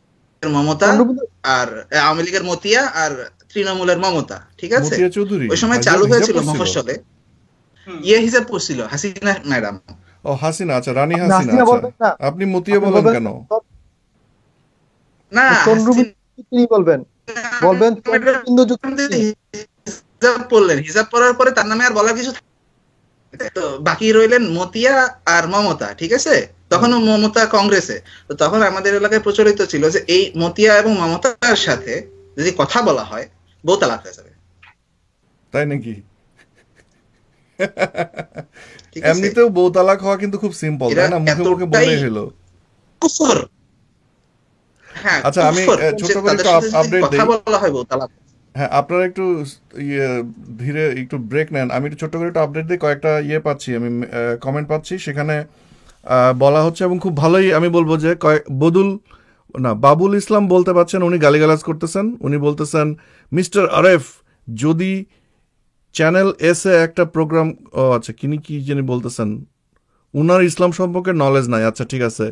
মমতা চন্দ্রবিন্দু আর আওয়ামী লীগের মতিয়া আর তৃণমূলের মমতা, ঠিক আছে? মতিয়া চৌধুরী ওই সময় চালু হিজাব হয়েছিল পড়ছিল। মফস্বলে, হুম। হিসাব পড়ছিল হাসিনা ম্যাডাম। ও হাসিনা, আচ্ছা রানী আপনি হাসিনা, হাসিনা আচ্ছা বলবেন না, আপনি মতিয়া আপনি বলেন বলবেন কেন? না, চন্দ্রবিন্দু তিনি বলবেন, বলবেন চন্দ্রবিন্দু যুক্ত তিনি। হিজাব পড়লেন, হিজাব পড়ার পরে তার নামে আর বলার কিছু তো বাকি রইলেন মতিয়া আর মমতা, ঠিক আছে? তখন মমতা কংগ্রেসে, তো তখন আমাদের এলাকায় প্রচলিত ছিল যে এই মতিয়া এবং মমতার সাথে যদি কথা বলা হয় বউ তালাক হয়ে যাবে, তাই নাকি? ঠিক আছে? এমনিতেও বউ তালাক হওয়া কিন্তু খুব সিম্পল, এরা তাই না? মুখে মুখে এতটাই বলেই হলো। কুফর। হ্যাঁ, আচ্ছা, আমি কুফর ছোট যে করে তাদের একটু সাথে যদি আপডেট কথা দিই। বলা হয় বউ তালাক। হ্যাঁ, আপনারা একটু ইয়ে ধীরে একটু ব্রেক নেন, আমি একটু ছোট্ট করে একটু আপডেট দিই। কয়েকটা ইয়ে পাচ্ছি আমি, কমেন্ট পাচ্ছি, সেখানে বলা হচ্ছে এবং খুব ভালোই আমি বলবো যে বাবুল ইসলাম বলতে পারছেন, উনি গালিগালাজ করতেছেন। উনি বলতেছেন মিস্টার আরেফ যদি চ্যানেল এসে একটা প্রোগ্রাম, ও আচ্ছা কিনি কি জানি বলতেছেন, উনার ইসলাম সম্পর্কে নলেজ নাই। আচ্ছা ঠিক আছে,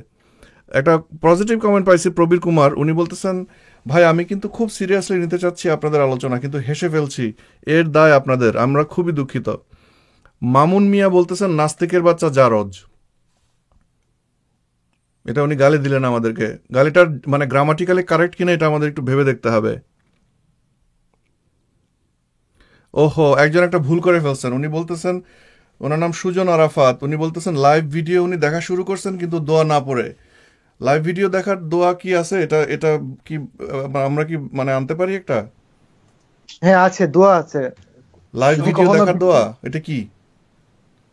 একটা পজিটিভ কমেন্ট পাইছি প্রবীর কুমার, উনি বলতেছেন ভাই আমি কিন্তু খুব সিরিয়াসলি নিতে চাচ্ছি আপনাদের আলোচনা, কিন্তু হেসে ফেলছি, এর দায় আপনাদের, আমরা খুবই দুঃখিত। মামুন মিয়া বলতেছেন নাস্তিকের বাচ্চা জারজ, এটা উনি গালি দিলেন আমাদেরকে। গালিটার মানে গ্রামাটিক্যালি কারেক্ট কিনা এটা আমাদের একটু ভেবে দেখতে হবে। ওহো, একজন একটা ভুল করে ফেলছেন, উনি বলতেছেন ওনার নাম সুজন আরাফাত, উনি বলতেছেন লাইভ ভিডিও উনি দেখা শুরু করছেন কিন্তু দোয়া না পড়ে। লাইভ ভিডিও দেখার দোয়া কি আছে? এটা এটা কি আমরা কি মানে আনতে পারি একটা হ্যাঁ আছে, দোয়া আছে। লাইভ যদি ভিডিও কখনো দেখার দোয়া? এটা কি?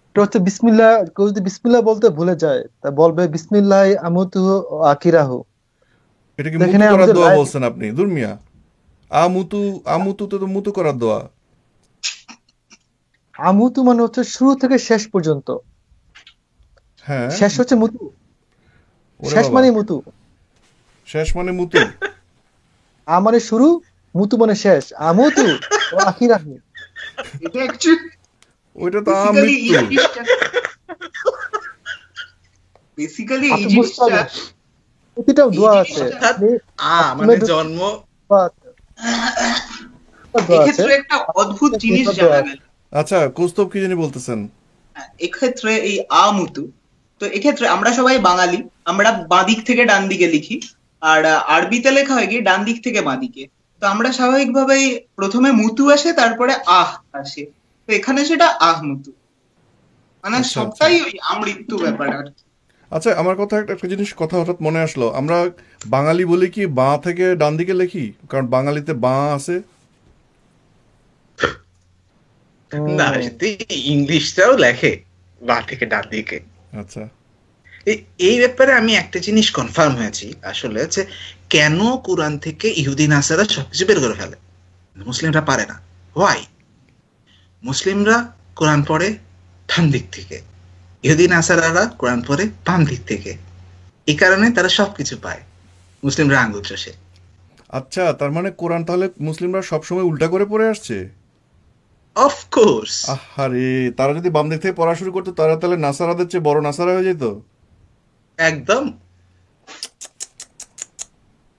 এটা হচ্ছে বিসমিল্লাহ, কেউ যদি বিসমিল্লাহ বলতে ভুলে যায় তা বলবে বিসমিল্লাহ আমুতুহু ও আখিরাহু। এটা কি দেখেন মুতু করার আমাদের দোয়া লাইভ, বলছেন আপনি? দুর্মিয়া আমুতু, আমুতু তো মুতু করার দোয়া। আমুতু মানে হচ্ছে শুরু থেকে শেষ পর্যন্ত, হ্যাঁ, শেষ হচ্ছে মুতু, ওরে শেষ বাবা, মানে মুতু। শেষ মানে মুতু? আ মানে শুরু, মুতু মানে শেষ, আমুতু ও আখিরাহু। এটা অ্যাকচুয়ালি ওইটা তো বেসিক্যালি এই আমৃত্যু। জিনিসটা বেসিক্যালি এই আপনি বুঝতে জিনিসটা হবে প্রতিটাও এই দোয়া আছে। জিনিসটা অর্থাৎ আপনি মানে জন্ম, দোয়া আছে, এক্ষেত্রে একটা অদ্ভুত জিনিস দোয়া জানা আছে। গেল। আচ্ছা, কৌস্তব কি জানি বলতেছেন? এক্ষেত্রে এই আমুতু, তো এক্ষেত্রে আমরা সবাই বাঙালি, আমরা বাঁ দিক থেকে ডান দিকে লিখি, আর আরবিতে লেখা হয় কি ডান দিক থেকে বাঁ দিকে। তো আমরা স্বাভাবিকভাবেই প্রথমে মুতু আসে, তারপরে আহ আসে, তো এখানে সেটা আহ মুতু, মানে আচ্ছা আচ্ছা সবটাই ওই আমৃত্যু ব্যাপার আর কি। আচ্ছা, আমার কথা একটা জিনিস কথা হঠাৎ মনে আসলো, আমরা বাঙালি বলি কি বাঁ থেকে ডান দিকে লিখি? কারণ বাঙালিতে বাঁ আছে। না ইংলিশটাও লেখে বা থেকে ডান দিকে। আচ্ছা, এই ব্যাপারে আমি একটা জিনিস কনফার্ম হয়েছি আসলে, যে কেন কোরআন থেকে ইহুদি নাসারা সবকিছু বের করে ফেলে, মুসলিমরা পারে না। হোয়াই? মুসলিমরা কোরআন পড়ে ডান দিক থেকে, ইহুদি নাসারারা কোরআন পড়ে বাম দিক থেকে, এই কারণে তারা সবকিছু পায়, মুসলিমরা আঙ্গুল চষে। আচ্ছা, তার মানে কোরআন তাহলে মুসলিমরা সবসময় উল্টা করে পড়ে আসছে? অফকোর্স। আহারে, তারা যদি বাম দিক থেকে পড়া শুরু করতো তারা তাহলে নাসারাদের চেয়ে বড় নাসারা হয়ে যেত। একদম।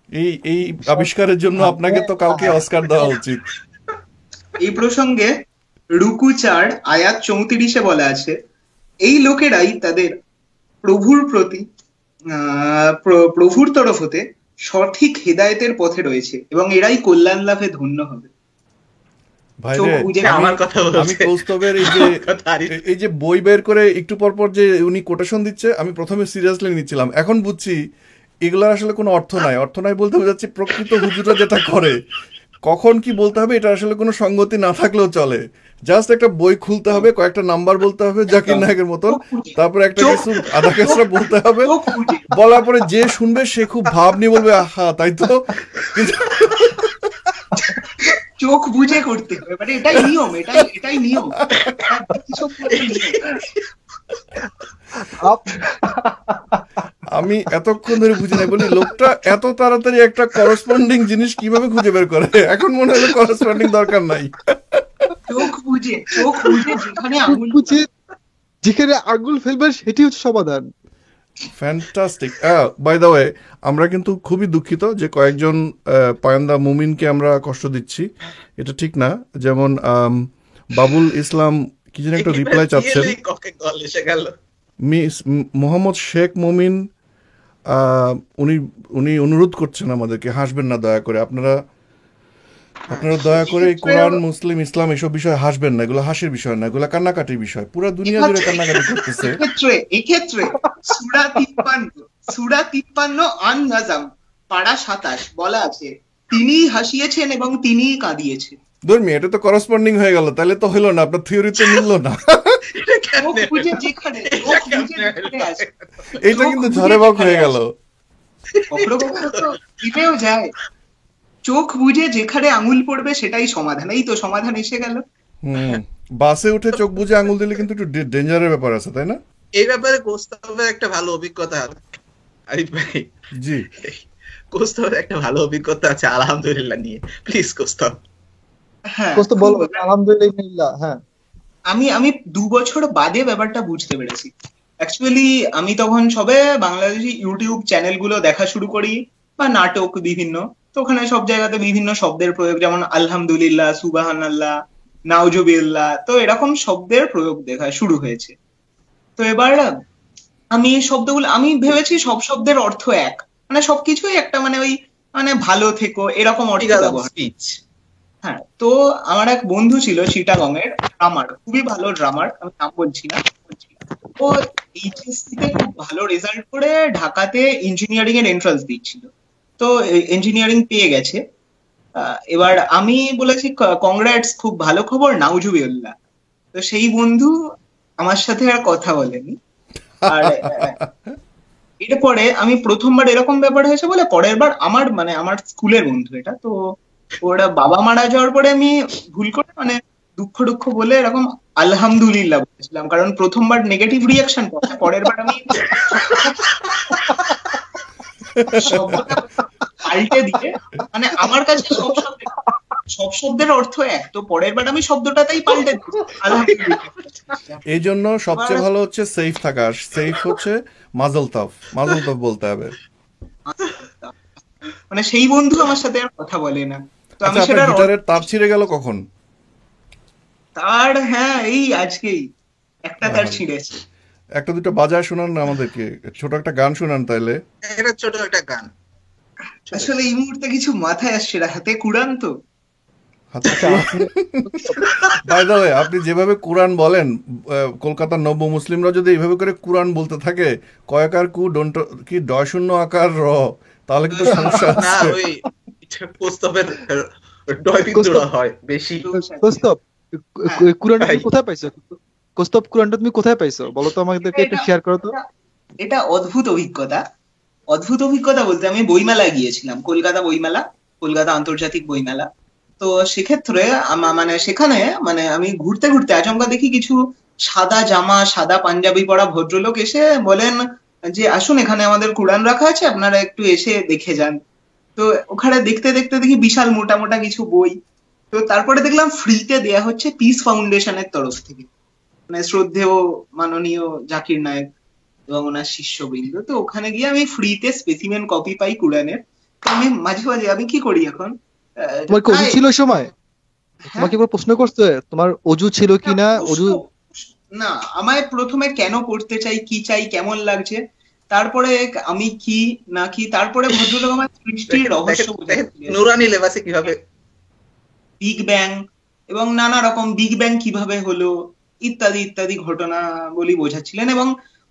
এই এই আবিষ্কারের জন্য আপনাকে তো কাউকে অস্কার দেওয়া উচিত। এই প্রসঙ্গে রুকু 4 আয়াত 34-এ বলা আছে, এই লোকেরাই তাদের প্রভুর প্রতি প্রভুর তরফ হতে সঠিক হেদায়েতের পথে রয়েছে এবং এরাই কল্যাণ লাভে ধন্য হবে। ভাই চোখ রে, বুজে আমার কথা বলছে। আমি কৌস্তবের এই যে বই বের করে একটু পর পর যে উনি কোটেশন দিচ্ছে, আমি প্রথমে সিরিয়াসলি নিচ্ছিলাম, এখন বুঝছি এগুলোর আসলে কোনো অর্থ নাই। অর্থ নাই বলতে বোঝাচ্ছি প্রকৃত হুজুরা যেটা করে, কখন কি বলতে হবে এটা আসলে কোনো সঙ্গতি না থাকলেও চলে। জাস্ট একটা বই খুলতে হবে, কয়েকটা নাম্বার বলতে হবে জাকির নায়কের মতন, তারপর একটা কিছু আধা কেসরা বলতে হবে, চোখ বুজে বলার পরে যে শুনবে সে খুব ভাব নিয়ে বলবে আহা তাই তো, কিন্তু চোখ বুজে করতে হবে, মানে এটাই নিয়ম, এটাই নিয়ম, কিছু নিয়ম। আমি এতক্ষণ ধরে বুঝি নাই, বলি লোকটা এত তাড়াতাড়ি একটা করসপন্ডিং জিনিস কিভাবে খুঁজে বের করে, এখন মনে হলো করসপন্ডিং দরকার নাই। চোখ বুজে যেখানে আঙুল যেখানে আঙ্গুল ফেলবেন সেটি হচ্ছে সমাধান। ফ্যান্টাস্টিক। বাই দ্য ওয়ে, আমরা কিন্তু খুবই দুঃখিত যে কয়েকজন পায়ন্দা মুমিনকে আমরা কষ্ট দিচ্ছি, এটা ঠিক না। যেমন বাবুল ইসলাম কি যেন একটা রিপ্লাই চাচ্ছেন। কল এসে গেল। মোহাম্মদ শেখ মুমিন উনি উনি অনুরোধ করছেন আমাদেরকে, হাসবেন না দয়া করে, আপনারা দয়া করে এই কোরআন, মুসলিম, ইসলাম এসব বিষয়ে হাসবেন না, এগুলো হাসির বিষয় না, এগুলো কান্নাকাটির বিষয়। পুরো দুনিয়া জুড়ে কান্নাকাটি করতেছে। এক্ষেত্রে সূরা 53 আন নাজম পারা 27 বলা আছে, তিনিই হাসিয়েছেন এবং তিনিই কাঁদিয়েছেন। ধর্মী, এটা তো করসপন্ডিং হয়ে গেল, তাহলে তো হলো না, আপনার থিওরিতে মিলল না। এটা কিন্তু ঝড়ে বক হয়ে গেল। যায় চোখ বুঝে যেখানে আঙুল পড়বে সেটাই সমাধান। এই তো সমাধান এসে গেল। বাসে উঠে চোখ বুঝে আঙুল দিলে কিন্তু একটু ডেঞ্জারের ব্যাপার আছে, তাই না? এই ব্যাপারে কোস্তাবের একটা ভালো অভিজ্ঞতা আরিফ ভাই। জি, কোস্তাবের একটা ভালো অভিজ্ঞতা আছে আলহামদুলিল্লাহ নিয়ে। প্লিজ কোস্তাব। হ্যাঁ কোস্তাব বলো। আলহামদুলিল্লাহ। হ্যাঁ, আমি 2 বছর বাদে ব্যাপারটা বুঝতে পেরেছি। অ্যাকচুয়ালি আমি তখন সবে বাংলাদেশি ইউটিউব চ্যানেলগুলো দেখা শুরু করি, বা নাটক বিভিন্ন, তো ওখানে সব জায়গাতে বিভিন্ন শব্দের প্রয়োগ, যেমন আলহামদুলিল্লাহ, সুবহানাল্লাহ, নাউজুবিল্লাহ, তো এরকম শব্দের প্রয়োগ দেখা শুরু হয়েছে। তো এবার আমি শব্দগুলো, আমি ভেবেছি সব শব্দের অর্থ এক, মানে সবকিছুই একটা মানে ওই মানে ভালো থেকো এরকম অর্থ ব্যবহার। হ্যাঁ, তো আমার এক বন্ধু ছিল চিটাগং এর, ড্রামার, খুবই ভালো ড্রামার, আমি নাম বলছি না। ও এইচএসসি তে খুব ভালো রেজাল্ট করে ঢাকাতে ইঞ্জিনিয়ারিং এর এন্ট্রান্স দিচ্ছিল, তো ইঞ্জিনিয়ারিং পেয়ে গেছে। এবার আমি বলেছি কংগ্রাটস, খুব ভালো খবর, নাউজুবিল্লাহ। তো সেই বন্ধু আমার সাথে আর কথা বলেনি। আর এরপরে আমি প্রথমবার এরকম ব্যাপার হয়েছে বলে, পরের বার আমার স্কুলের বন্ধু এটা, তো ওরা বাবা মারা যাওয়ার পরে আমি ভুল করে মানে দুঃখ বলে এরকম আলহামদুলিল্লাহ বলেছিলাম, কারণ প্রথমবার নেগেটিভ রিয়াকশন, পরের বার আমি শব্দটা পাল্টে দিয়ে, মানে আমার কাছে সব শব্দের অর্থ এক, তো পরের বার আমি শব্দটাতেই পাল্টে দিই আলহামদুলিল্লাহ। এই জন্য সবচেয়ে ভালো হচ্ছে সেফ থাকা। সেফ হচ্ছে মাজল তফ বলতে হবে। মানে সেই বন্ধু আমার সাথে আর কথা বলে না। তো আমি আচ্ছা, সেটা আপনার গিটারের তার ছিঁড়ে গেল কখন? তার, হ্যাঁ এই আজকেই একটা তার ছিঁড়েছে। একটা দুটো বাজায় শোনান না আমাদেরকে, ছোট একটা গান শোনান তাইলে। এটা ছোট একটা গান। আসলে এই মুহূর্তে কিছু মাথায় আসছে না, হাতে কুরআন তো। বাই দ্য ওয়ে, আপনি যেভাবে কুরআন বলেন, কলকাতার নব্য মুসলিমরা যদি এইভাবে করে কুরআন বলতে থাকে, কয়াকার কু ডন্ট কি ডয় শূন্য আকার র, তাহলে কিন্তু সমস্যা না, আছে। ওই কোস্তাবের ডয় বিন্দুরা হয় বেশি। কোস্তাব, কুরআনটা তুমি কোথায় পাইছো? কোস্তাব, কুরআনটা তুমি কোথায় পাইছো বলো তো, আমাদেরকে একটু শেয়ার করো তো। এটা অদ্ভুত অভিজ্ঞতা বলতে, আমি বইমেলা গিয়েছিলাম, কলকাতা আন্তর্জাতিক বইমেলা। তো সেক্ষেত্রে মানে সেখানে মানে আমি ঘুরতে ঘুরতে আচমকা দেখি কিছু সাদা জামা, সাদা পাঞ্জাবি পরা ভদ্রলোক এসে বলেন যে আসুন, এখানে আমাদের কুরআন রাখা আছে, আপনারা একটু এসে দেখে যান। তো ওখানে দেখতে দেখতে দেখি বিশাল মোটা মোটা কিছু বই। তো তারপরে দেখলাম ফ্রিতে দেয়া হচ্ছে পিস ফাউন্ডেশনের তরফ থেকে, মানে শ্রদ্ধেয় মাননীয় জাকির নায়েক এবং ওনার শিষ্যবৃন্দ। তো ওখানে গিয়ে আমি ফ্রিতে স্পেসিমেন কপি পাই কুরআনের। তো আমি মাঝে মাঝে আমি কি করি এখন, তোমার কি অজু ছিল ওই সময়? তোমাকে একবার প্রশ্ন করছে তোমার অজু ছিল কিনা? অজু না, আমায় প্রথমে কেন পড়তে চাই, কি চাই, কেমন লাগছে, তারপরে আমি কি না কি, তারপরে ভদ্রলোক আমার সৃষ্টির রহস্য নুরানি লেবাসে কিভাবে বিগ ব্যাং এবং নানা রকম বিগ ব্যাং কিভাবে হলো ইত্যাদি ইত্যাদি ঘটনা বলি বোঝাচ্ছিলেন। এবং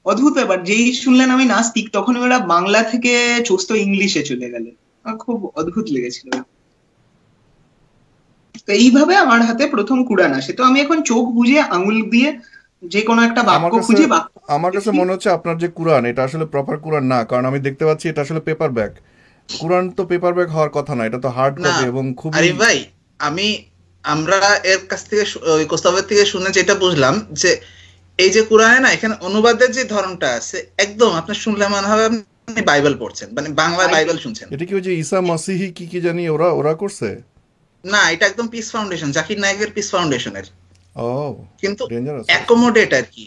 অদ্ভুত ব্যাপার, যেই শুনলেন আমি নাস্তিক, তখন ওরা বাংলা থেকে চোস্ত ইংলিশে চলে গেলেন। খুব অদ্ভুত লেগেছিল। তো এইভাবে আমার হাতে প্রথম কুরআন আসে। তো আমি এখন চোখ বুঝে আঙুল দিয়ে যে কোনো একটা বাক্য খুঁজে আমার কাছে মনে হচ্ছে আপনার যে কুরআন, এটা আসলে প্রপার কুরআন না, কারণ আমি দেখতে পাচ্ছি এটা আসলে পেপার ব্যাগ। কুরআন তো পেপার ব্যাগ হওয়ার কথা না, এটা তো হার্ড কপি এবং খুব। আরে ভাই, আমরা এর কাছ থেকে ওই কোস্তাবের থেকে শুনে যেটা বুঝলাম, যে এই যে কুরআনে না, এখানে অনুবাদের যে ধরনটা আছে, একদম আপনার শুনলে মনে হবে আপনি বাইবেল পড়ছেন, মানে বাংলা বাইবেল শুনছেন। এটা কি ওই যে ঈসা মসিহি কি জানি ওরা করছে? না, এটা একদম পিস ফাউন্ডেশন, জাকির নায়েকের পিস ফাউন্ডেশনের। ও, কিন্তু অ্যাকোমোডেট আর কি।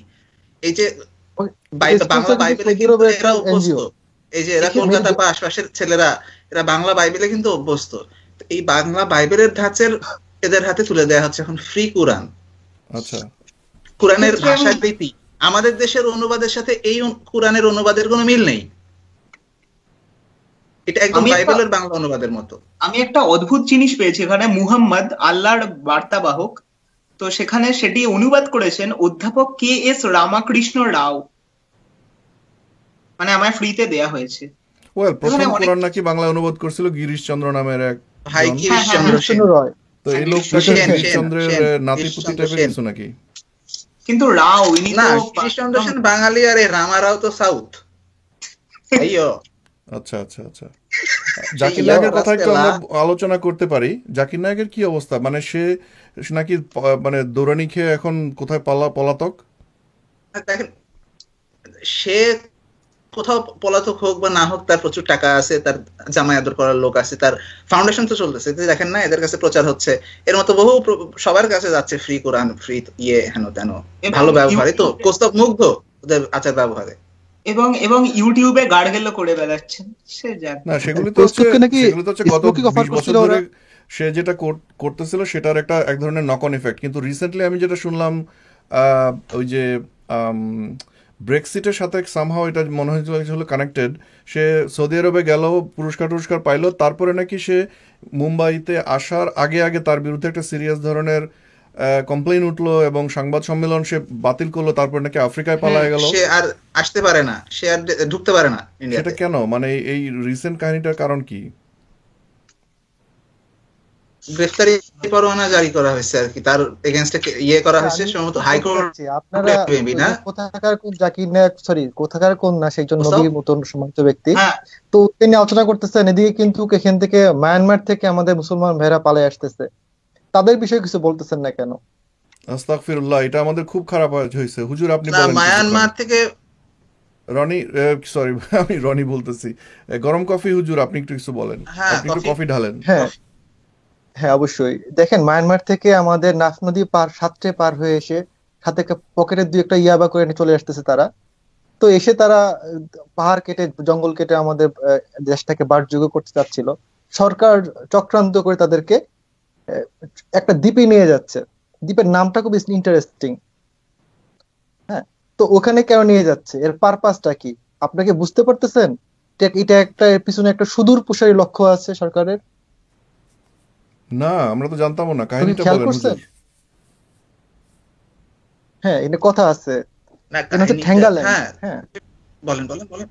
এই যে বাংলা বাইবেলে সৌদি কিন্তু আরবের একটা এরা অভ্যস্ত। এনজিও। এই যে এরা কলকাতা বা আশপাশের ছেলেরা, এরা বাংলা বাইবেলে কিন্তু অভ্যস্ত। এই বাংলা বাইবেলের ধাঁচের এদের হাতে তুলে দেওয়া হচ্ছে এখন ফ্রি কোরআন। আচ্ছা, কোরআনের এক্ষেত্রে ভাষা রীতি আমাদের দেশের অনুবাদের সাথে এই কোরআনের অনুবাদের কোনো মিল নেই। এটা একদম বাইবেলের বাংলা অনুবাদের মতো। আমি একটা অদ্ভুত জিনিস পেয়েছি এখানে, মুহাম্মদ আল্লাহর বার্তাবাহক, তো সেখানে সেটি অনুবাদ করেছেন অধ্যাপক KS রামাকৃষ্ণ রাও, মানে আমায় ফ্রিতে দেয়া হয়েছে। ওয়েল প্রথম এখানে অনেক কোরআন নাকি বাংলা অনুবাদ করেছিল গিরিশচন্দ্র নামের এক ভাই জন। গিরিশচন্দ্র সেন। রয়। তো এই হ্যাঁ, লোকটা কি সেন, গিরিশচন্দ্রের সেন, নাতিপুতি গিরিশচন্দ্র টাইপের সেন। কিছু নাকি? কিন্তু রাও ইনি না, তো গিরিশচন্দ্র সেন বাঙালি, আর এই রামারাও তো সাউথ। আইয়ো আচ্ছা আচ্ছা আচ্ছা। জাকির নায়কের কথা একটু আমরা আলোচনা করতে পারি। জাকির নায়কের কি অবস্থা? মানে সে নাকি মানে দৌড়ানি খেয়ে এখন কোথায় পলাতক? দেখেন, সে কোথাও পলাতক হোক বা না হোক, তার প্রচুর টাকা আছে, তার জামাই আদর করার লোক আছে, তার ফাউন্ডেশন তো চলতেছে। দেখেন না, এদের কাছে প্রচার হচ্ছে, এর মতো বহু সবার কাছে যাচ্ছে ফ্রি কোরআন, ফ্রি হেন তেন, ভালো ব্যবহারে তো কোস্তব মুগ্ধ ওদের আচার ব্যবহারে। এবং ইউটিউবে গার্গেলও করে বেড়াচ্ছেন। সে যাক না, সেগুলি তো হচ্ছে গত 20 বছর ধরে সে যেটা করতেছিল সেটার এক ধরনের নক অন এফেক্ট। কিন্তু রিসেন্টলি আমি যেটা শুনলাম, ওই যে ব্রেক্সিটের সাথে সামহাও এটা মনে হয়েছিল কানেক্টেড। সে সৌদি আরবে গেল, পুরস্কার পাইলো, তারপরে নাকি সে মুম্বাইতে আসার আগে আগে তার বিরুদ্ধে একটা সিরিয়াস ধরনের কমপ্লেইন উঠলো এবং সংবাদ সম্মেলন সে বাতিল করলো। তারপর নাকি আফ্রিকায় পালায় গেল। সে আর আসতে পারে না, সে আর ঢুকতে পারে না ইন্ডিয়াতে। সেটা কেন? মানে এই রিসেন্ট কাহিনীটার কারণ কি? গ্রেফতারি পরোয়ানা জারি করা হয়েছে আর কি, তার এগেইনস্টে করা হয়েছে সম্ভবত হাইকোর্ট। আপনারা কোথাকার কোন জাকির নায়ক, সরি কোথাকার কোন না, সেই জন্য নবীর মতন সম্মানিত ব্যক্তি, তো তিনি আলোচনা করতেছেন এদিকে কিন্তু এখান থেকে মায়ানমার থেকে আমাদের মুসলমান ভাইরা পালিয়ে আসতেছে, তাদের বিষয়ে কিছু বলতেছেন না কেন? আস্তাগফিরুল্লাহ, এটা আমাদের খুব খারাপ হয়েছে। হুজুর আপনি বলেন। মায়ানমার থেকে রনি, সরি আমি রনি বলতেছি, গরম কফি হুজুর আপনি একটু কিছু বলেন, আপনি একটু কফি ঢালেন। হ্যাঁ হ্যাঁ অবশ্যই। দেখেন, মায়ানমার থেকে আমাদের নাফ নদী সাতটে পার হয়ে এসে সাথে পকেটে দুই একটা ইয়াবা করে নিয়ে চলে আসতেছে তারা। তো এসে তারা পাহাড় কেটে জঙ্গল কেটে আমাদের দেশটাকে বাসযোগ্য করতে চাচ্ছিল। সরকার চক্রান্ত করে তাদেরকে একটা দ্বীপে নিয়ে যাচ্ছে। দ্বীপের নামটা খুব ইন্টারেস্টিং। হ্যাঁ, তো ওখানে কেন নিয়ে যাচ্ছে, এর পারপাসটা কি আপনাকে বুঝতে পারতেছেন? এটা একটা, এর পিছনে একটা সুদূর প্রসারী লক্ষ্য আছে সরকারের। না, আমরা তো জানতাম না, কাহিনীটা খেয়াল বলেন করছেন? হুজুর। হ্যাঁ, এটা কথা আছে। না, ঠ্যাঙ্গাল্যান্ড। হ্যাঁ হ্যাঁ বলেন।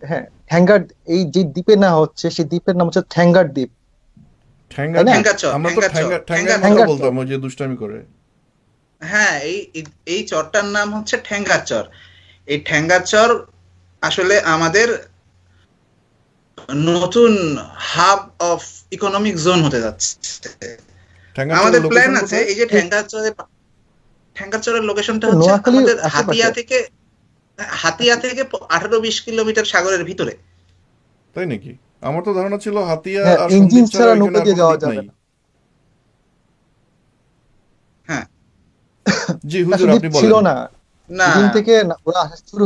হ্যাঁ, ঠ্যাঙ্গার, এই যে দ্বীপে না হচ্ছে সেই দ্বীপের নাম হচ্ছে ঠ্যাঙ্গার দ্বীপ। আমরা তো ঠ্যাঙ্গার বলতাম ওই যে দুষ্টামি করে। হ্যাঁ, এই চরটার নাম হচ্ছে ঠ্যাঙ্গার চর। এই ঠ্যাঙ্গার চর আসলে আমাদের নতুন হাব অফ ইকোনমিক জোন হতে যাচ্ছে। আমাদের প্ল্যান আছে এই যে ঠ্যাঙ্গার চরের লোকেশনটা হচ্ছে আমাদের হাতিয়া থেকে 18-20 কিলোমিটার সাগরের ভিতরে। তাই নাকি? আমার তো ধারণা ছিল হাতিয়া আর ইঞ্জিন ছাড়া নৌকা দিয়ে যাওয়া যাবে না। হ্যাঁ জি হুজুর আপনি বলেন। ছিল না, না দিন থেকে ওরা শুরু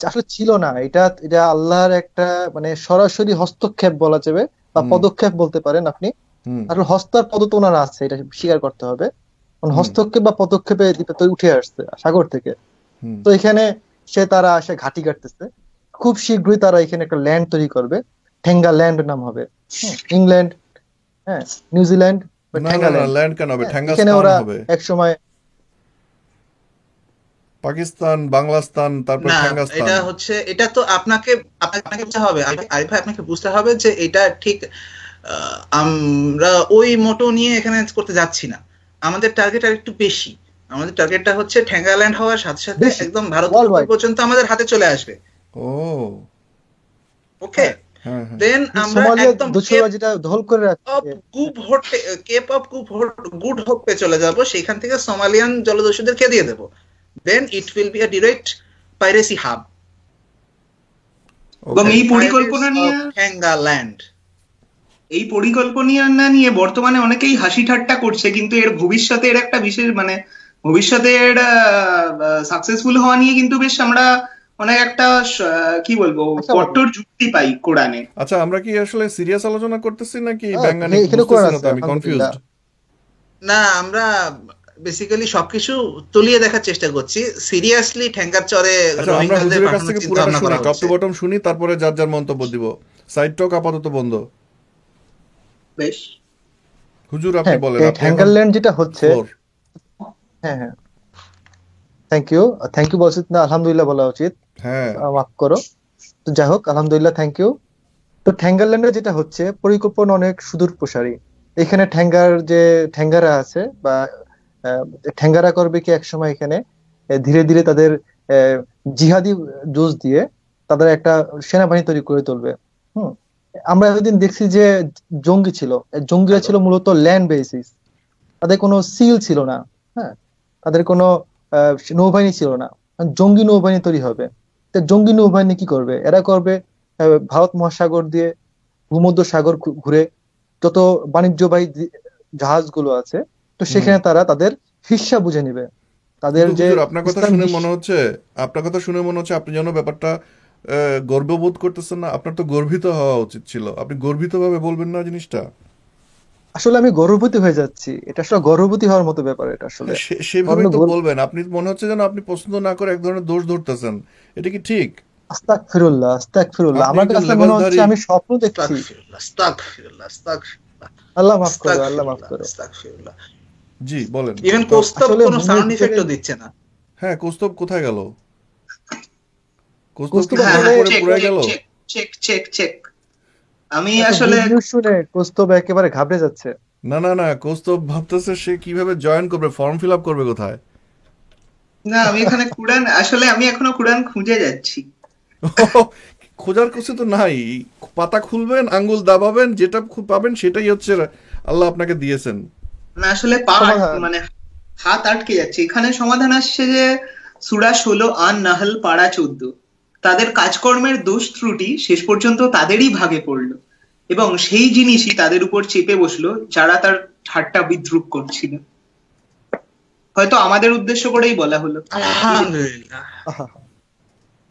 আসলে ছিল না। এটা আল্লাহর একটা মানে সরাসরি হস্তক্ষেপ বলা যাবে, বা পদক্ষেপ বলতে পারেন আপনি। আর হস্তার পদ তো ওনার আছে, এটা স্বীকার করতে হবে। হস্তক্ষেপ বা পদক্ষেপে দ্বীপে তো উঠে আসছে সাগর থেকে। তো এখানে তারা এসে ঘাঁটি কাটতেছে। খুব শীঘ্রই তারা এখানে একটা ল্যান্ড তৈরি করবে, ঠ্যাঙ্গাল্যান্ড নাম হবে। ইংল্যান্ড, হ্যাঁ নিউজিল্যান্ড, এখানে ওরা একসময় পাকিস্তান, বাংলাস্তান, তারপর ঠ্যাঙ্গাস্তান। এটা তো আপনাকে বুঝতে হবে, আরিফ ভাই আপনাকে বুঝতে হবে যে এটা ঠিক আমরা ওই মোটো নিয়ে এখানে করতে যাচ্ছি না। আমাদের টার্গেট আর একটু বেশি। আমাদের টার্গেটটা হচ্ছে ঠ্যাঙ্গাল্যান্ড হওয়ার সাথে সাথে একদম ভারত পর্যন্ত আমাদের হাতে চলে আসবে। ওকে, দেন আমরা একদম কেপ অফ গুড হোপে চলে যাব, সেখান থেকে সোমালিয়ান জলদস্যুদেরকে দিয়ে দেব। Then it will be a direct piracy hub. এবং এই পরিকল্পনা নিয়ে বর্তমানে অনেকেই হাসি ঠাট্টা করছে, কিন্তু এর ভবিষ্যতে এর একটা বিশেষ মানে ভবিষ্যতে এর সাকসেসফুল হওয়া নিয়ে কিন্তু বেশ আমরা অনেক একটা কি বলবো আশাবাদী। কট্টর যুক্তি পাই কোরআনে। আচ্ছা, আমরা কি আসলে সিরিয়াস আলোচনা করতেছি নাকি হ্যাঁ, ব্যঙ্গানিক এখানে বুঝতেছি কোরআন না তো, আছে আমি আলহামদুলিল্লাহ। কনফিউজড। না, আমরা বেসিক্যালি সবকিছু তলিয়ে দেখার চেষ্টা করছি। সিরিয়াসলি ঠ্যাঙ্গার চরে আচ্ছা, আমরা রোহিঙ্গাদের হুজুরের কাছ পাঠানোর থেকে চিন্তা পুরাটা ভাবনা শুনি, করা টপ টু হচ্ছে। বটম শুনি, তারপরে যার যার মন্তব্য দিব। সাইড টক আপাতত বন্ধ। বেশ। হুজুর আপনি হ্যাঁ, বলেন, আপনি এখন ঠ্যাঙ্গারল্যান্ড যেটা হচ্ছে, ফ্লোর। হ্যাঁ হ্যাঁ, থ্যাংক ইউ। থ্যাংক ইউ বলা উচিত না, আলহামদুলিল্লাহ বলা উচিত। হ্যাঁ, মাফ করো। তো যাই হোক, আলহামদুলিল্লাহ, থ্যাংক ইউ। তো ঠ্যাঙ্গারল্যান্ডে যেটা হচ্ছে, পরিকল্পনা অনেক সুদূর প্রসারী। এখানে ঠ্যাঙ্গারা আছে বা ঠ্যাঙ্গারা করবে কি একসময় এখানে ধীরে ধীরে তাদের আহ, জিহাদি জোশ দিয়ে তাদের একটা সেনাবাহিনী তৈরি করে তুলবে। হুম। আমরা এতদিন দেখছি যে জঙ্গি ছিল, জঙ্গিরা হ্যালো। ছিল মূলত ল্যান্ড বেসিস। তাদের কোনো সিল ছিল না। হ্যাঁ, তাদের কোনো নৌবাহিনী ছিল না। জঙ্গি নৌবাহিনী তৈরি হবে। তো জঙ্গি নৌবাহিনী কি করবে? এরা করবে ভারত মহাসাগর দিয়ে ভূমধ্য সাগর ঘুরে যত বাণিজ্যবাহী জাহাজগুলো আছে, তো হুম। সেখানে তারা তাদের হিস্সা বুঝে নিবে। তাদের কিন্তু যে হুজুর আপনার কথা ইসলাম শুনে মনে হচ্ছে, আপনার কথা শুনে মনে হচ্ছে আপনি যেন ব্যাপারটা গর্ববোধ করতেছেন না। আপনার তো গর্বিত হওয়া উচিত ছিল, আপনি গর্বিত ভাবে বলবেন না জিনিসটা। আসলে আমি গর্ভবতী হয়ে যাচ্ছি। এটা আসলে গর্ভবতী হওয়ার মতো ব্যাপার। এটা আসলে হ্যাঁ, আমার সেভাবেই জন্য তো বলবেন। আপনি মনে হচ্ছে যেন আপনি পছন্দ না করে এক ধরনের দোষ ধরতেছেন। এটা কি ঠিক? আস্তাগফিরুল্লাহ, আস্তাগফিরুল্লাহ। আপনি আমার একজন কাছে মনে হচ্ছে লেবাসধারী। আমি স্বপ্ন দেখছি। আস্তাগফিরুল্লাহ, আস্তাগফিরুল্লাহ, আস্তাগফিরুল্লাহ, আল্লাহ মাফ করো, আল্লাহ মাফ আস্তাগফিরুল্লাহ, করো। আস্তাগফিরুল্লাহ। জি বলেন। ইভেন তো কৌস্তব আসলে কোনো মনের সাউন্ড ভিতরে ইফেক্টও দিচ্ছে না। হ্যাঁ, কৌস্তব কোথায় গেল? কৌস্তব কি কৌস্তুভ হ্যাঁ ধরা আসলে হ্যাঁ, পড়ে চেক পুড়ে চেক গেল? Check check check check. আমি এত আসলে গুড নিউজ শুনে কৌস্তুভ একেবারে ঘাবড়ে যাচ্ছে। না না না, কৌস্তব ভাবতেছে সে কিভাবে জয়েন করবে, ফর্ম ফিল আপ করবে কোথায়। না, আমি এখানে কুরআন, আসলে আমি এখনো কুরআন খুঁজে যাচ্ছি। খোঁজার কিছু তো নাই। পাতা খুলবেন, আঙ্গুল দাবাবেন, যেটা পাবেন সেটাই হচ্ছে আল্লাহ আপনাকে দিয়েছেন। না আসলে পা সমাধান। মানে হাত আটকে যাচ্ছে। এখানে সমাধান আসছে যে সূরা 16 আন নাহল পারা 14, তাদের কাজকর্মের দোষ ত্রুটি শেষ পর্যন্ত তাদেরই ভাগে পড়লো এবং সেই জিনিসই তাদের উপর চেপে বসলো যারা তার ঠাট্টা বিদ্রুপ করছিল। হয়তো আমাদের উদ্দেশ্য করেই বলা হলো। কি জানি। আলহামদুলিল্লাহ। আহা,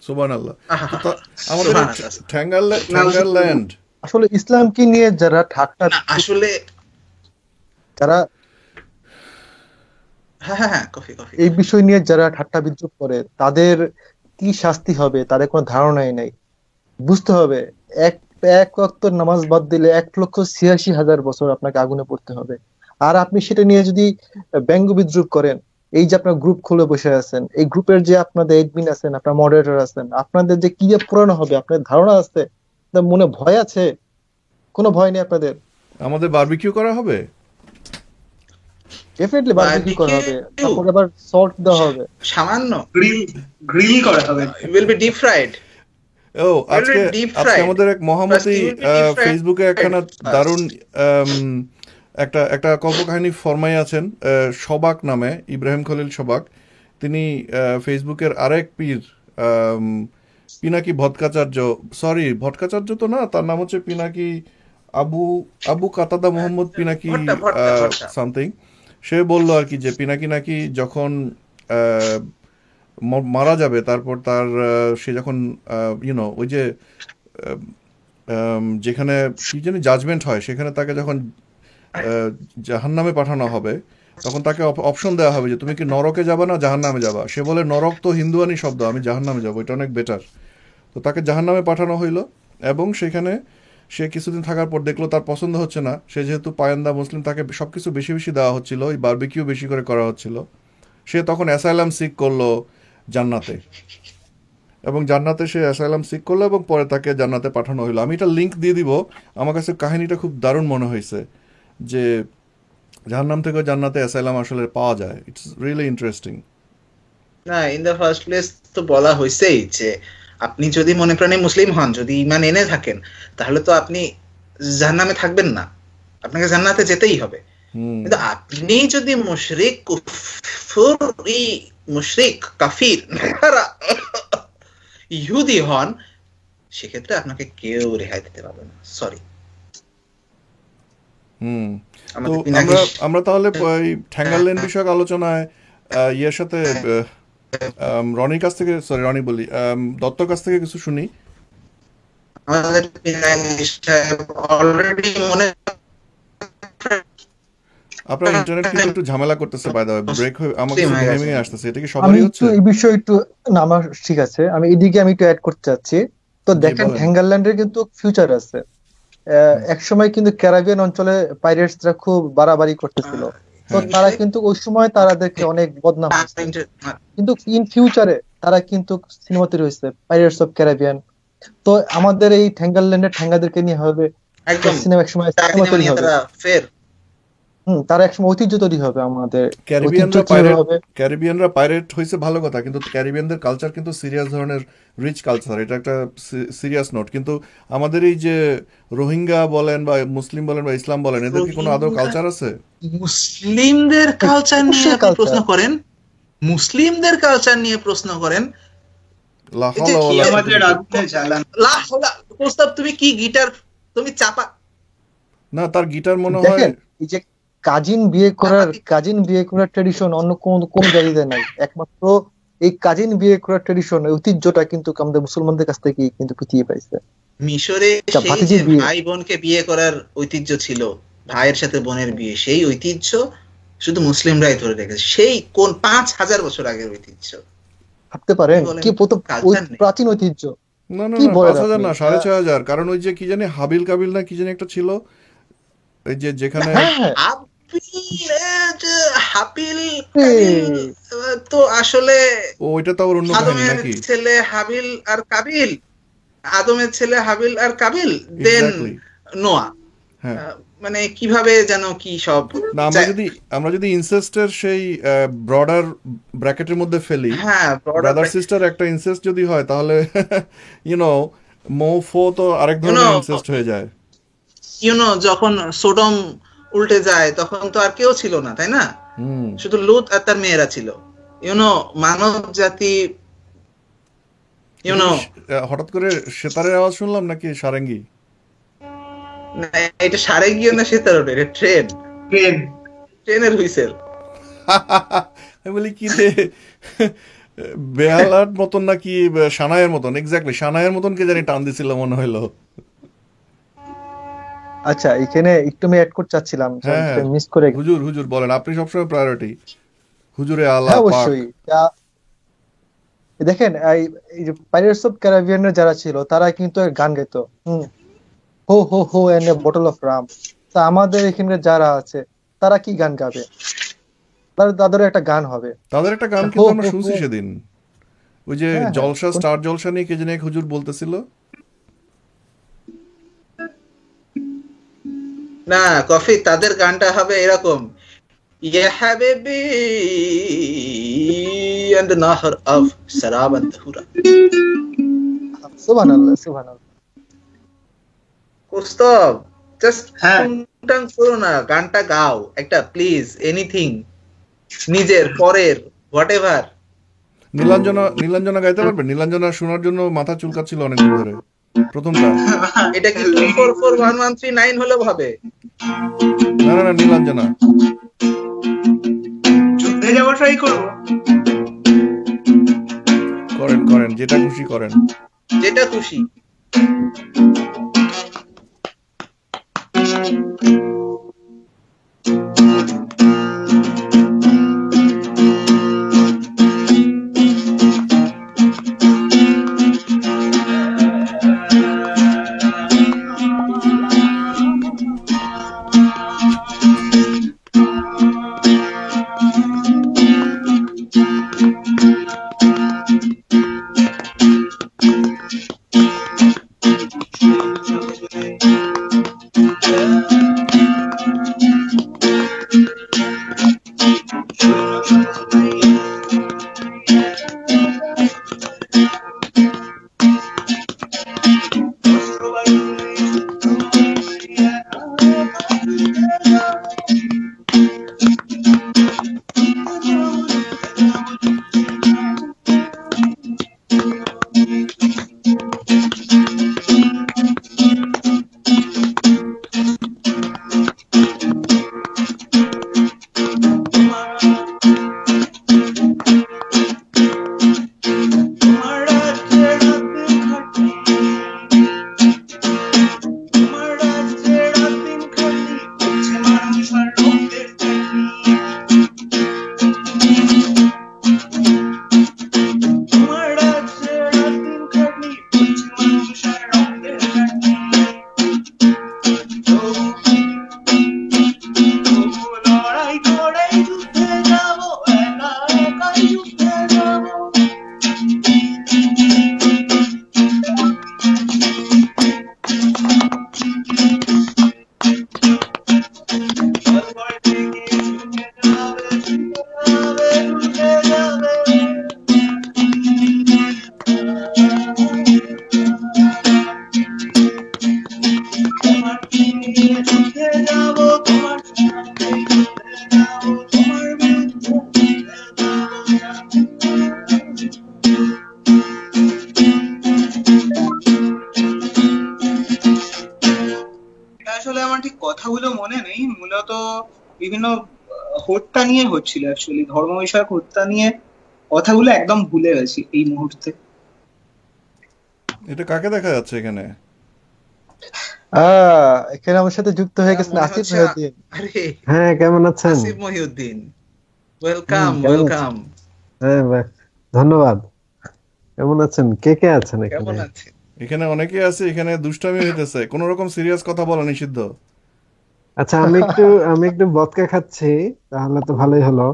সুবহানাল্লাহ। তো আহা, আমাদের এই সুবহানাল্লাহ। নাউজুবিল্লাহ। ঠ্যাঙ্গারল্যান্ড। আসলে ইসলামকে নিয়ে যারা ঠাট্টা না আসলে, যারা হ্যাঁ হ্যাঁ হ্যাঁ, কফি কফি এই কফি। বিষয় নিয়ে যারা ঠাট্টা বিদ্রুপ করে তাদের কি শাস্তি হবে তাদের কোনো ধারণাই নাই। বুঝতে হবে, এক এক ওয়াক্ত নামাজ বাদ দিলে 1,86,000 বছর আপনাকে আগুনে পড়তে হবে। আর আপনি সেটা নিয়ে যদি ব্যঙ্গ বিদ্রুপ করেন, এই যে আপনার গ্রুপ খুলে বসে আছেন, এই গ্রুপের যে আপনাদের এডমিন আছেন, আপনার মডারেটর আছেন, আপনাদের যে কি যে পুরানো হবে আপনার ধারণা আছে? আপনার মনে ভয় আছে? কোনো ভয় নেই আপনাদের? আমাদের বারবিকিউ করা হবে। ডেফিনেটলি বারবিকিউ করা হবে, বারবিকিউ তারপরে আবার সল্ট দেওয়া হবে। সামান্য, গ্রিল গ্রিল করা হবে। উইল বি ডিপ ফ্রাইড, ও উইল আজকে বি ডিপ আজকে ফ্রাইড, আমাদের এক ফার্স্ট মহামতি you will be deep fried ফেসবুকে একখানা ফার্স্ট। দারুণ আম, একটা একটা কল্পকাহিনী ফরমাই আছেন, সবাক নামে, ইব্রাহিম খলিল সবাক। তিনি ফেসবুকের আরেক পীর, আম, পিনাকি ভট্টাচার্য, সরি ভট্টাচার্য তো না, তার নাম হচ্ছে পিনাকি আবু আবু কাতাদা মোহাম্মদ পিনাকি ভট্টা ভট্টা ভট্টা। সামথিং। সে বলল আর কি যে পিনাকি নাকি যখন আহ, মারা যাবে, তারপর তার সে যখন ওই যে যেখানে কি জানি জাজমেন্ট হয়, সেখানে তাকে যখন জাহান্নামে পাঠানো হবে, তখন তাকে অপশন দেওয়া হবে যে তুমি কি নরকে যাবা না জাহান্নামে যাবা। সে বলে নরক তো হিন্দুয়ানি শব্দ, আমি জাহান্নামে যাবো, এটা অনেক বেটার। তো তাকে জাহান্নামে পাঠানো হইলো, এবং সেখানে সে কিছুদিন থাকার পর দেখলো তার পছন্দ হচ্ছে না। সে যেহেতু পায়েন্দা মুসলিম, তাকে সবকিছু বেশি বেশি দেওয়া হচ্ছিল, ওই বারবিকিউ বেশি করে করা হচ্ছিল। সে তখন অ্যাসাইলাম সিক করলো জান্নাতে, এবং জান্নাতে সে অ্যাসাইলাম সিক করলো, এবং পরে তাকে জান্নাতে পাঠানো হলো। আমি এটা লিঙ্ক দিয়ে দিব। আমার কাছে কাহিনীটা খুব দারুণ মনে হয়েছে যে জাহান্নাম থেকে জান্নাতে অ্যাসাইলাম আসলে পাওয়া যায়। It's really interesting. না, ইন দ্য ফার্স্ট প্লেস তো বলা হয়েছেই যে আপনি যদি মনে প্রাণে মুসলিম হন, যদি ঈমান এনে থাকেন, তাহলে তো আপনি জাহান্নামে থাকবেন না, আপনাকে জান্নাতে যেতেই হবে। হুম। কিন্তু আপনি যদি মুশরিক কুফরি মুশরিক কাফির ইহুদি হন, সেক্ষেত্রে আপনাকে কেউ রেহাই দিতে পারবে না। সরি। হুম। তো আমাদের পিনাকি আমরা আমরা তাহলে এই ঠ্যাঙ্গারল্যান্ড বিষয়ক আলোচনায় ইয়ের সাথে রনির কাছ থেকে, সরি রনি বলি, দত্তর কাছ থেকে কিছু শুনি। আমাদের অলরেডি মনে আপনার ইন্টারনেট কিন্তু একটু ঝামেলা করতেছে, বাই দ্য ওয়ে, ব্রেক হয়ে আমার কাছে হয়ে ভেঙে গেছে। আসতেছে। এটা কি আমি সবারই একটু হচ্ছে? এই বিষয়ে একটু, না আমার ঠিক আছে, আমি এদিকে আমি একটু অ্যাড করতে চাচ্ছি। তো জি দেখেন বলেন। হ্যাঙ্গারল্যান্ডের কিন্তু ফিউচার আছে। এক সময় কিন্তু ক্যারিবিয়ান অঞ্চলে পাইরেটসরা খুব বাড়াবাড়ি করতেছিল। তো হ্যাঁ। তারা কিন্তু ওই সময় তাদেরকে অনেক বদনাম হয়েছে, কিন্তু ইন ফিউচারে তারা কিন্তু সিনেমা তৈরি হয়েছে পাইরেটস অফ ক্যারিবিয়ান। তো আমাদের এই হ্যাঙ্গারল্যান্ডের ঠ্যাঙ্গাদেরকে নিয়ে হবে একদম সিনেমা, এক সময় সিনেমা সিনেমা তৈরি নিয়ে হবে। তারা ফের তারা একসময় ঐতিহ্য তৈরি হবে, আমাদের ঐতিহ্য ক্যারিবিয়ানরা কিভাবে হবে। ক্যারিবিয়ানরা পাইরেট হয়েছে ভালো কথা, কিন্তু ক্যারিবিয়ানদের কালচার কিন্তু সিরিয়াস ধরনের রিচ কালচার, এটা একটা সিরিয়াস নোট। কিন্তু আমাদের এই যে রোহিঙ্গা বলেন বা মুসলিম বলেন বা ইসলাম বলেন, এদের কি কোনো আদৌ কালচার আছে? মুসলিমদের কালচার নিয়ে অবশ্যই আপনি প্রশ্ন কালচার। করেন, মুসলিমদের কালচার নিয়ে প্রশ্ন করেন, লা এই যে হাওলা কি ওয়ালা আমাদের কুওয়াতা। আগুনে জ্বালানো। প্রস্তাব, তুমি কি গিটার তুমি চাপা না, তার গিটার মনে হয় দেখেন এই যে কাজিন বিয়ে করার ট্রেডিশন অন্য কোন কোন জাতিতে নাই, একমাত্র এই কাজিন বিয়ে করার ট্রেডিশন, ঐতিহ্যটা কিন্তু আমাদের মুসলমানদের কাছ থেকে কিন্তু পিছিয়ে পাইছে। মিশরে এটা সেই যে ভাতিজির বিয়ে। ভাই বোনকে বিয়ে করার ঐতিহ্য ছিল, ভাইয়ের সাথে বোনের বিয়ে, সেই ঐতিহ্য শুধু মুসলিমরাই ধরে রেখেছে। সেই কোন 5000 বছর আগের ঐতিহ্য। ভাবতে পারেন কি বলেন? কি কালচার নেই। প্রাচীন ঐতিহ্য। না না কি না, বলেন 5,000 আপনি? না, 6,500। কারণ ওই যে কি জানি হাবিল কাবিল না কি জানি একটা ছিল, এই যে যেখানে হ্যাঁ হ্যাঁ। হাবিল এই, কাবিল তো আসলে ওইটা তো আবার অন্য কাহিনী আদমের নাকি? ছেলে হাবিল আর কাবিল, আদমের ছেলে হাবিল আর কাবিল, দেন এক্স্যাক্টলি। নোয়া। হ্যাঁ। মানে কিভাবে যেন কি সব না, আমরা যদি ইনসেস্টের সেই ব্রডার ব্র্যাকেটের মধ্যে ফেলি, হ্যাঁ ব্রাদার সিস্টার একটা ইনসেস্ট যদি হয়, তাহলে ইউনো ফো তো আরেক ধরনের ইনসেস্ট হয়ে যায়। যখন সোডম উল্টে যায় তখন তো আর কেউ ছিল না, তাই না? হুম। শুধু লুত আর তার মেয়েরা ছিল। মানব জাতি হঠাৎ করে সেতারের আওয়াজ শুনলাম, নাকি সারেঙ্গি? এটা সারে গিয়ে না সেতার ওঠে, এটা ট্রেন, ট্রেন। ট্রেনের হুইসেল। আমি বলি কি রে, বেহালার মতন নাকি সানায়ের মতন? এক্স্যাক্টলি সানায়ের মতন কে জানি টান দিছিল মনে হইলো। আচ্ছা এখানে একটু আমি অ্যাড করতে চাচ্ছিলাম, হ্যাঁ মিস করে গেছি। হুজুর বলেন, আপনি সবসময় প্রায়োরিটি, হুজুরে আলা হ্যাঁ পাক। অবশ্যই। দেখেন এই যে পাইরেটস অফ ক্যারিবিয়ানের যারা ছিল তারা কিন্তু এক গান গাইতো, ho ho ho and a bottle of rum. তা আমাদের এখানে যারা আছে তারা কি গান গাবে? তাদের একটা গান হবে, তাদের একটা গান হো কিন্তু আমরা হো শুনছি হো। সেদিন, ওই যে হ্যাঁ হ্যাঁ। জলসা, স্টার জলসা নিয়ে কে জানি এক হুজুর বলতেছিল। না কফি, তাদের গানটা হবে এরকম, ইয়া হাবিবি এন্ড নাহর অফ সারাবান তাহুরা। সুবহানাল্লাহ সুবহানাল্লাহ। প্রস্তাব জাস্ট হ্যাঁ। টুংটাং করো না, গানটা গাও একটা প্লিজ, এনিথিং, নিজের পরের হোয়াটএভার। নীলাঞ্জনা গাইতে পারবে? নীলাঞ্জনা শোনার জন্য মাথা চুলকাচ্ছিল অনেকদিন ধরে, প্রথমটা। এটা কি 2441139 হলেও হবে? না না না, নীলাঞ্জনা। যুদ্ধে যাবো, ট্রাই করবো। করেন যেটা খুশি করেন। যেটা খুশি। প্রধানত বিভিন্ন হত্যা নিয়ে হচ্ছিল, অ্যাকচুয়ালি ধর্ম বিষয়ক হত্যা নিয়ে কথাগুলো একদম ভুলে গেছি এই মুহূর্তে। এটা কাকে দেখা যাচ্ছে এখানে? এখানে আমার সাথে যুক্ত হয়ে গেছেন মনে আসিফ হচ্ছে মহিউদ্দিন। আরে হ্যাঁ, কেমন আছেন? আসিফ মহিউদ্দিন, ওয়েলকাম কেমন আছেন? ওয়েলকাম। হ্যাঁ ভাই, ধন্যবাদ। কেমন আছেন? কে কে আছেন এখানে? কেমন আছেন? এখানে অনেকেই আছে, এখানে দুষ্টামি হইতেছে, কোন রকম সিরিয়াস কথা বলা নিষিদ্ধ। আচ্ছা, আমি একটু ভদকা খাচ্ছি, তাহলে তো ভালোই হলো।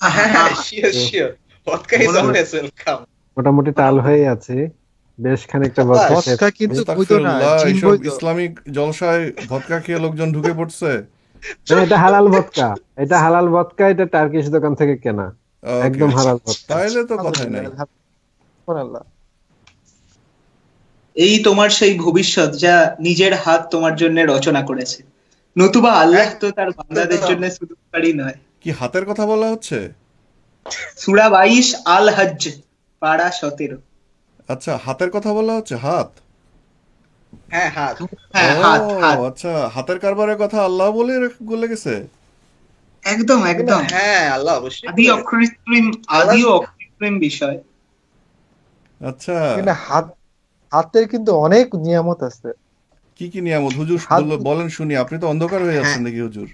হ্যাঁ, sure sure, vodka is always welcome. মোটামুটি টাল হয়ে আছে, বেশ খানিকটা ভদকা সাবাস। খেয়ে ভদকা কিন্তু বৈধ না, আস্তাগফিরুল্লাহ, জিন এইসব বৈধ। ইসলামিক জলসায় ভদকা খেয়ে লোকজন ঢুকে পড়ছে। না, এটা হালাল ভদকা, এটা হালাল ভদকা, এটা টার্কিশ দোকান থেকে কেনা, Okay, একদম হালাল ভদকা। তাইলে তো কথাই নাই। সুবহানাল্লাহ। এই তোমার সেই ভবিষ্যৎ যা নিজের হাত তোমার জন্য রচনা করেছে, নতুবা আল্লাহ তো তার বান্দাদের জন্য সুযোগকারী নয়। কি হাতের কথা বলা হচ্ছে? সূরা 22 আল হজ্জ পারা 17। আচ্ছা, হাতের কথা বলা হচ্ছে, হাত। হ্যাঁ, হাত। হ্যাঁ, ও, হাত হাত আচ্ছা, হাতের কারবারের কথা আল্লাহ বলে গেছে। একদম একদম হ্যাঁ, আল্লাহ অবশ্যই আদি অকৃত্রিম, আদি ও অকৃত্রিম বিষয়। আচ্ছা, কিন্তু হাতের কিন্তু অনেক নিয়ামত আছে। কি কি নিয়ামত হুজুর হাত বলেন শুনি, আপনি তো অন্ধকার হয়ে যাচ্ছেন দেখি হুজুর।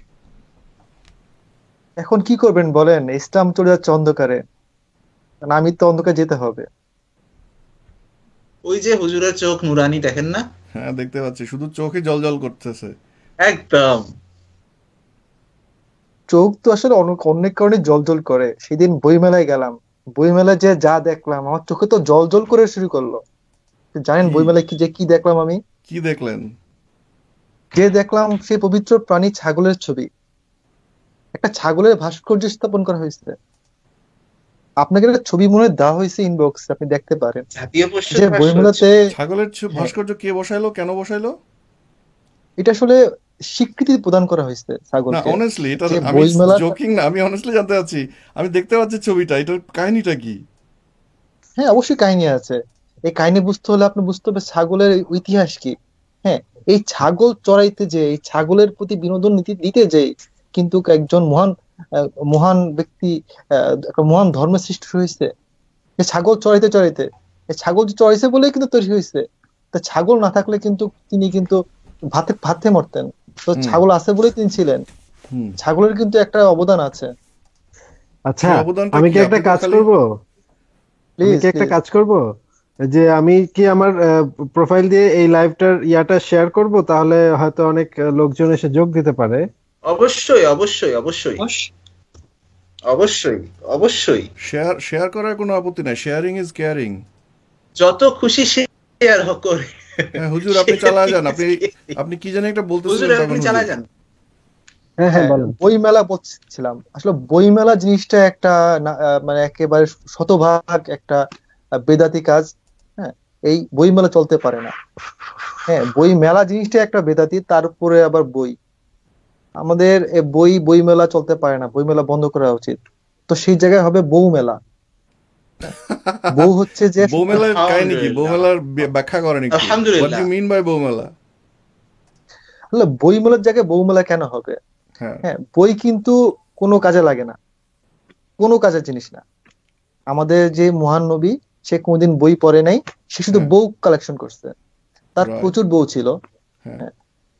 এখন কি করবেন বলেন, ইসলাম চলে যাচ্ছে অন্ধকারে, কারণ আমি তো অন্ধকারে যেতে হবে। ওই যে হুজুরের চোখ নুরানি, দেখেন না? হ্যাঁ, দেখতে পাচ্ছি, শুধু চোখে জল করতেছে। একদম। চোখ তো আসলে অনেক কারণে জল করে। সেদিন বইমেলায় গেলাম, বইমেলায় যে যা দেখলাম, আমার চোখে তো জল করে শুরু করলো। জানেন কি? বইমেলায় কি দেখলাম আমি? কি দেখলেন? দেখলাম সেই পবিত্র প্রাণী ছাগলের ছবি, একটা ছাগলের ভাস্কর্য স্থাপন করা হয়েছে। আপনাকে একটা ছবি মনে হয় দেওয়া হয়েছে ইনবক্স, আপনি দেখতে পারেন। জাতীয় পশুর যে ভাস্কর্য। বইমেলাতে ছাগলের হ্যাঁ, ভাস্কর্য কে বসাইলো, কেন বসাইলো? এটা আসলে স্বীকৃতি প্রদান করা হয়েছে না, ছাগলকে। অনেস্টলি এটা যে আমি বইমেলা, জোকিং না, আমি অনেস্টলি জানতে চাচ্ছি। আমি দেখতে পাচ্ছি ছবিটা, এটার কাহিনীটা কি? হ্যাঁ অবশ্যই কাহিনী আছে। এই কাহিনী বুঝতে হলে আপনি বুঝতে হবে ছাগলের ইতিহাস কি। হ্যাঁ, এই ছাগল চড়াইতে যে, এই ছাগলের প্রতি বিনোদন দিতে যে কিন্তু একজন মহান ব্যক্তি, একটা মহান ধর্মের সৃষ্টি হয়েছে। এই ছাগল চড়াইতে এই ছাগল যে চড়াইছে বলেই কিন্তু তৈরি হয়েছে। তা ছাগল না থাকলে কিন্তু তিনি কিন্তু ভাতে মরতেন। তো হুম। ছাগল আছে বলেই তিনি ছিলেন। হুম। ছাগলের কিন্তু একটা অবদান আছে। আচ্ছা, সেই অবদানটা আমি কি? কি একটা আপনি তো কাজ খালি করব? আমি কি একটা কাজ করব, যে আমি কি আমার প্রোফাইল দিয়ে এই লাইভটার ইয়াটা শেয়ার করব, তাহলে হয়তো অনেক লোকজন এসে যোগ দিতে পারে। অবশ্যই অবশ্যই অবশ্যই অবশ্যই অবশ্যই। শেয়ার করার কোনো আপত্তি নাই, শেয়ারিং ইজ কেয়ারিং। যত খুশি শেয়ার করে। হ্যাঁ হুজুর, আপনি চালায় যান। আপনি কি জানি একটা হুজুর বলতেছিলেন তখন আপনি হুজুর। চালায় যান। হ্যাঁ হ্যাঁ, বলেন। বইমেলা বলছিলাম, আসলে বইমেলা জিনিসটা একটা মানে একেবারে শতভাগ একটা বেদাতি কাজ। হ্যাঁ, এই বইমেলা চলতে পারে না। হ্যাঁ, বইমেলা জিনিসটা একটা বেদাতি, তার উপরে আবার বই। আমাদের বইমেলা চলতে পারে না, বইমেলা বন্ধ করা উচিত। তো সেই জায়গায় হবে বউ মেলা। বউ হচ্ছে যে বৌমেলার কাহিনী কি? আলহামদুলিল্লাহ। বৌমেলার ব্যাখ্যা করেন একটু। আলহামদুলিল্লাহ। হোয়াট ইউ মিন বাই বৌমেলা? আসলে বইমেলার জায়গায় বউ মেলা কেন হবে? হ্যাঁ, হ্যাঁ, বই কিন্তু কোনো কাজে লাগে না, কোনো কাজের জিনিস না। আমাদের যে মহান নবী, সে কোনোদিন বই পড়ে নাই, সে শুধু হ্যাঁ। বউ কালেকশন করছে। তার Right. প্রচুর বউ ছিল, হ্যাঁ।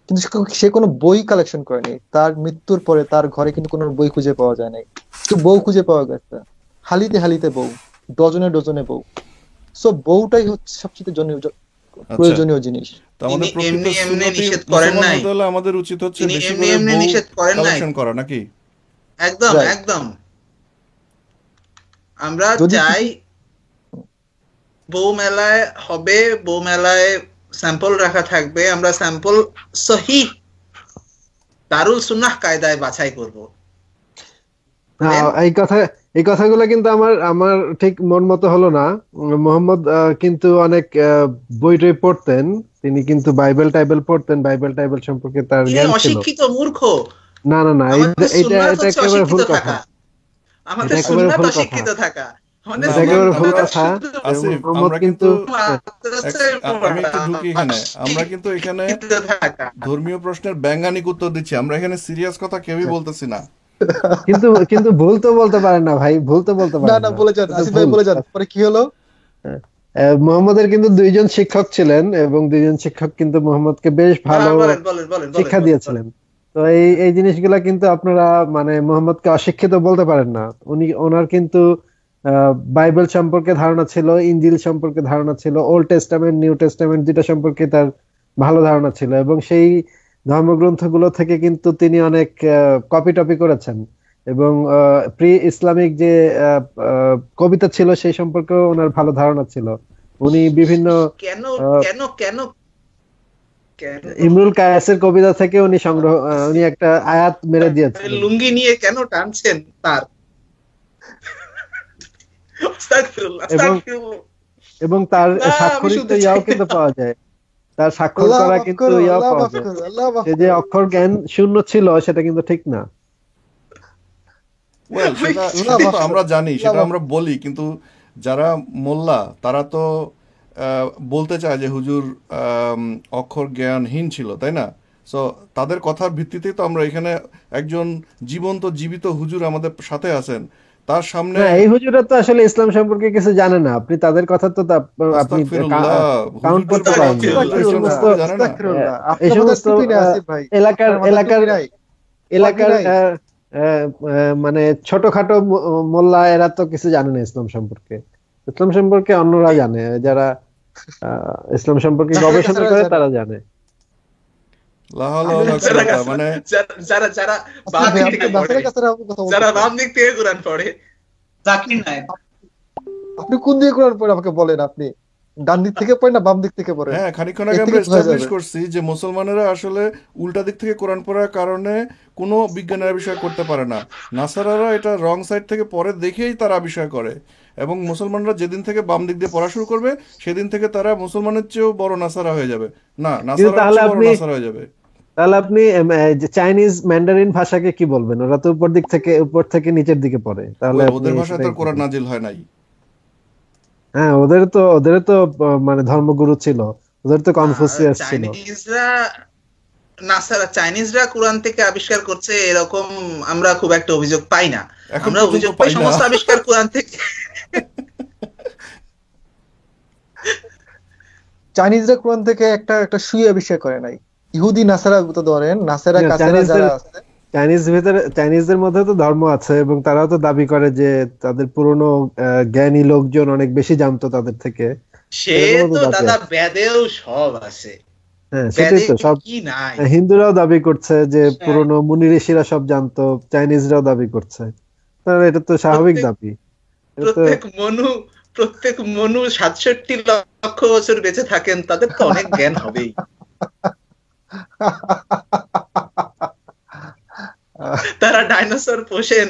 কিন্তু সে কোনো বই কালেকশন করেনি। তার মৃত্যুর পরে তার ঘরে কিন্তু কোনো বই খুঁজে পাওয়া যায় নাই, শুধু বউ খুঁজে পাওয়া গেছে, হালিতে বউ, ডজনে বউ। সো বউটাই হচ্ছে সবচেয়ে প্রয়োজনীয় জিনিস। তো আমাদের তিনি প্রকৃত এমনি সুন্নতি নিষেধ করেন মুসলমান নাই। হতে হলে আমাদের উচিত হচ্ছে তিনি বেশি এমনি করে বউ নিষেধ করেন নাই। কালেকশন করা, নাকি? একদম Right. একদম। আমরা যদি চাই বউ মেলায় হবে, বউ মেলায় স্যাম্পল রাখা থাকবে, আমরা স্যাম্পল সহিহ দারুল সুন্নাহ কায়দায় বাছাই করব। এই কথাগুলো কিন্তু আমার ঠিক মন মতো হলো না। মোহাম্মদ কিন্তু অনেক বই টই পড়তেন, তিনি কিন্তু বাইবেল টাইবেল পড়তেন, বাইবেল টাইবেল সম্পর্কে তার জ্ঞান ছিল। অশিক্ষিত মূর্খ। না, আমাদের এটা সুন্নাত হচ্ছে একেবারে ভুল অশিক্ষিত কথা। থাকা। আমাদের এটা একেবারে সুন্নাত ভুল কথা। অশিক্ষিত থাকা। মানে না, এটা একেবারে ভুল আমরা কথা। আসিফ, মোহাম্মদ আমরা কিন্তু আমি একটু ঢুকি এখানে। আমরা কিন্তু এখানে ধর্মীয় প্রশ্নের ব্যঙ্গানিক উত্তর দিচ্ছি, আমরা এখানে সিরিয়াস কথা কেউই বলতেছি না। কিন্তু কিন্তু ভুল তো বলতে পারেন না ভাই, ভুল তো বলতে না পারেন না, না, বলে যান এটা তো আসিফ ভাই, ভুল। বলে যান, পরে কি হলো? মোহাম্মদের কিন্তু দুইজন শিক্ষক ছিলেন এবং দুইজন শিক্ষক কিন্তু মোহাম্মদকে বেশ ভালো বলেন বলেন বলেন বলেন শিক্ষা বলেন। দিয়েছিলেন। তো এই জিনিসগুলা কিন্তু আপনারা মানে মোহাম্মদকে অশিক্ষিত বলতে পারেন না। ওনার কিন্তু বাইবেল সম্পর্কে ধারণা ছিল, ইনজিল সম্পর্কে ধারণা ছিল, ওল্ড টেস্টামেন্ট নিউ টেস্টামেন্ট দুইটা সম্পর্কে তার ভালো ধারণা ছিল, এবং সেই ধর্মগ্রন্থগুলো থেকে কিন্তু তিনি অনেক কপি টপি করেছেন, এবং প্রি ইসলামিক যে আহ, কবিতা ছিল সেই সম্পর্কেও ওনার ভালো ধারণা ছিল। উনি বিভিন্ন কেন আহ, কেন কেন কেন ইমরুল কায়েসের কবিতা থেকে উনি উনি একটা আয়াত মেরে দিয়েছিলেন। লুঙ্গি নিয়ে কেন টানছেন তার? আস্তাগফিরুল্লাহ, এবং আস্তাগফিরুল্লাহ। এবং তার না, আমি স্বাক্ষরিত শুনতে ইয়াও চাই কিন্তু না। পাওয়া যায়, তার স্বাক্ষর আল্লাহ করা মাফ কিন্তু করো, ইয়াও আল্লাহ পাওয়া মাফ যায়। করো, আল্লাহ মাফ সে যে করো। অক্ষর জ্ঞান শূন্য ছিল সেটা কিন্তু ঠিক না। ওয়েল, সেটা আল্লাহ সেটা তো মাফ আমরা করো, জানি, আল্লাহ সেটা মাফ আমরা বলি, কিন্তু যারা মোল্লা তারা তো বলতে চায় যে হুজুর অক্ষর জ্ঞানহীন ছিল, তাই না? সো তাদের কথার ভিত্তিতেই তো আমরা এখানে একজন জীবিত হুজুর আমাদের সাথে আছেন, তার সামনে। না, এই হুজুরা তো আসলে ইসলাম সম্পর্কে কিছু জানে না, আপনি তাদের কথা তো আপনি আস্তাগফিরুল্লাহ, কাউন্ট হুজুরদের করতে তো পারেন না। হুজুররা তো ইসলাম আস্তাগফিরুল্লাহ, সম্পর্কে জানে না। আস্তাগফিরুল্লাহ। এই আপনার মাথার সমস্ত টুপি নাই আসিফ ভাই, এলাকার আপনার মাথার এলাকার টুপি নাই, পাগড়ি এলাকার নাই। মানে ছোটখাটো মোল্লা এরা তো কিছু জানে না ইসলাম সম্পর্কে। ইসলাম সম্পর্কে অন্যরা জানে, যারা ইসলাম সম্পর্কে নাসারের গবেষণা কাছেরা করে জানে। তারা জানে। লা হাওলা আপনি ওয়ালা যারা কুওয়াতা, মানে যারা যারা বাম আসিফ ভাই, দিক আপনি থেকে পড়ে, নাসারের কাছেরা কথা যারা বলতেছেন। বাম দিক থেকে কোরআন পড়ে, জাকির নায়েক। আপনি কোন দিকে কোরআন পড়ে আমাকে বলেন? আপনি ডান দিক থেকে পড়েন না বাম দিক থেকে পড়েন? হ্যাঁ, খানিকক্ষণ এর আগে থেকে আমরা বোঝা এস্টাবলিশ যাবে। করছি যে মুসলমানেরা আসলে উল্টা দিক থেকে কোরআন পড়ার কারণে কোনো বিজ্ঞানের আবিষ্কার করতে পারে না। নাসারারা এটা রং সাইড থেকে পরে দেখেই তারা আবিষ্কার করে, এবং মুসলমানরা যেদিন থেকে বাম দিক দিয়ে পড়া শুরু করবে সেদিন থেকে তারা মুসলমানের চেয়েও বড় নাসারা হয়ে যাবে, না কিন্তু নাসারার তাহলে চেয়ে বড় আপনি নাসারা হয়ে যাবে। যে চাইনিজ ম্যান্ডারিন ভাষাকে কি বলবেন? ওরা তো উপর থেকে নিচের দিকে পড়ে, তাহলে ওদের আপনি ভাষায় সেটাই তার কি কোরআন বলবেন? নাজিল হয় নাই। হ্যাঁ, ওদের তো মানে ধর্মগুরু ছিল, ওদের তো কনফুসিয়াস ছিল। চাইনিজরা কোরআন থেকে আবিষ্কার করছে এরকম আমরা খুব একটা অভিযোগ পাই না। এখন আমরা পর্যন্ত অভিযোগ পাই পাই না। সমস্ত আবিষ্কার কোরআন থেকে। চাইনিজরা কোরআন থেকে একটা একটা সুই আবিষ্কার করে নাই। ইহুদি নাসারা তো ধরেন, নাসারা না, কাছেরা যারা আছে, চাইনিজদের মধ্যে তো ধর্ম আছে, এবং তারাও তো দাবি করে যে তাদের পুরনো জ্ঞানী লোকজন অনেক বেশি জানতো তাদের থেকে, সে এরকমও তো তো দাবি দাদা আছে। বেদেও সব আছে, হ্যাঁ, সেটাই বেদে তো সব। কি নাই। হিন্দুরাও দাবি করছে যে হ্যাঁ, পুরনো মুনি ঋষিরা সব জানতো, চাইনিজরাও দাবি করছে। তাহলে এটা তো স্বাভাবিক প্রত্যেক দাবি। এটা তো প্রত্যেক মনু 67 লক্ষ বছর বেঁচে থাকেন, তাদের তো অনেক জ্ঞান হবেই। তারা ডাইনোসর পোষেন,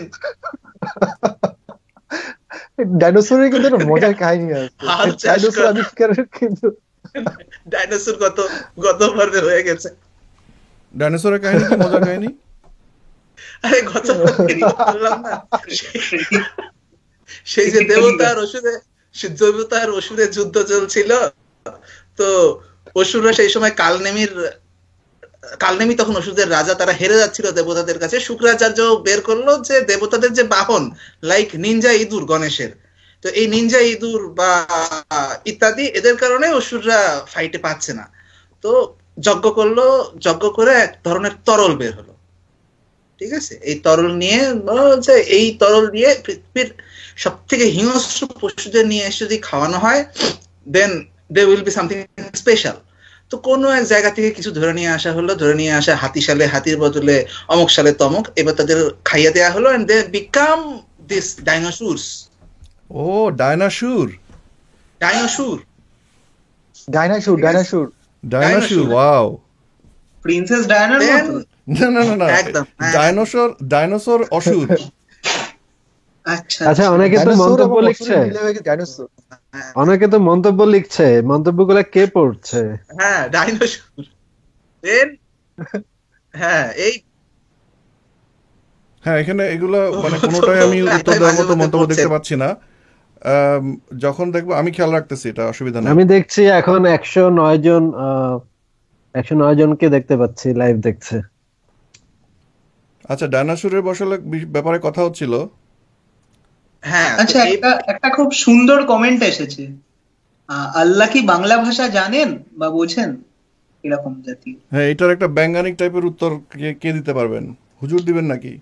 ডাইনোসরের কিন্তু একটা মজার কাহিনী আছে। হাল চাষ ডাইনোসর করে। আবিষ্কারের কিন্তু ডাইনোসর গত পর্বে হয়ে গেছে। ডাইনোসরের কাহিনী কি মজার কাহিনী? আরে গত পর্বে বললাম না, সেই যে দেবতার অসুরে যুদ্ধ চলছিল, তো অসুররা সেই সময় কালনেমি তখন অসুরদের রাজা, তারা হেরে যাচ্ছিল দেবতাদের কাছে। শুক্রাচার্য বের করলো যে দেবতাদের যে বাহন, লাইক নিনজা ইঁদুর গণেশের, তো এই নিনজা ইঁদুর বা ইত্যাদি, এদের কারণে অসুররা ফাইটে পাচ্ছে না। তো যজ্ঞ করে এক ধরনের তরল বের হলো। ঠিক আছে, এই তরল নিয়ে পৃথিবীর সব থেকে হিংস্র পশুদের নিয়ে এসে যদি খাওয়ানো হয়, then they will be something special. তো কোনো এক জায়গা থেকে কিছু ধরে নিয়ে আসা হাতির বদলে অমুক সালে তমক, এবার তাদের খাইয়ে দেওয়া হলো, and they become this dinosaurs. ও, ডাইনোসর। ডাইনোসর। ওয়াও। প্রিন্সেস ডায়ানার Then মতো। না, একদম ডাইনোসর অসুর। আচ্ছা আচ্ছা, অনেকে তো ডাইনোসর মন্তব্য এবং লিখছে, অসুরের মিলে হয়ে গেছে ডাইনোসর। মন্তব্যগুলো কে পড়ছে? হ্যাঁ, ডাইনোসর। দেন হ্যাঁ, হ্যাঁ, এখানে এগুলো মানে কোনোটাই আমি উত্তর দেওয়ার মতো মন্তব্য দেখতে পাচ্ছি না। যখন দেখবো আমি খেয়াল রাখতেছি, এটা অসুবিধা নেই। আমি দেখছি এখন 109 জন 109 জনকে দেখতে পাচ্ছি লাইভ দেখছে। আচ্ছা, ডায়নাসুরের বসালে ব্যাপারে কথা হচ্ছিল। হ্যাঁ, তো আচ্ছা, এই একটা খুব সুন্দর কমেন্ট এসেছে। আল্লাহ কি বাংলা ভাষা জানেন বা বোঝেন? এরকম জাতীয়। হ্যাঁ, এটার একটা ব্যঙ্গানিক টাইপের উত্তর কে দিতে পারবেন? হুজুর দিবেন নাকি?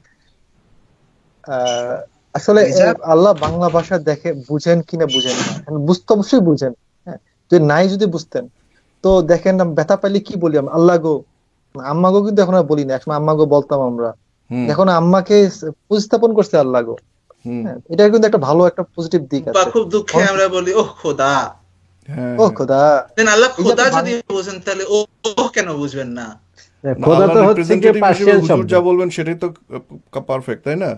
আসলে রেজা? আল্লাহ বাংলা ভাষা দেখে বুঝেন কিনা বুঝেন না, এখন বুঝতে অবশ্যই বুঝেন। হ্যাঁ, যদি বুঝতেন তো দেখেন না, ব্যথা পাইলে কি বলি আমরা, আল্লাহ গো, আম্মা গো কিন্তু এখন আর বলি না, একসময় আম্মা গো বলতাম আমরা। হুম এখন আম্মাকে প্রতিস্থাপন করছে আল্লাহ গো। হুম। হ্যাঁ, এটার কিন্তু একটা ভালো একটা পজিটিভ দিক বা আছে। খুব দুঃখে আমরা বলি ওহ খোদা। হ্যাঁ ও হ্যাঁ। খোদা, দেন আল্লাহ এই যে খোদা আপনি যদি বোঝেন তাহলে ও কেন বুঝবেন না? না, খোদা আল্লাহ তো হচ্ছে কি রিপ্রেজেন্টেটিভ হিসেবে পার্সিয়ান হুজুর শব্দ। যা বলবেন সেটাই তো পারফেক্ট, তাই না?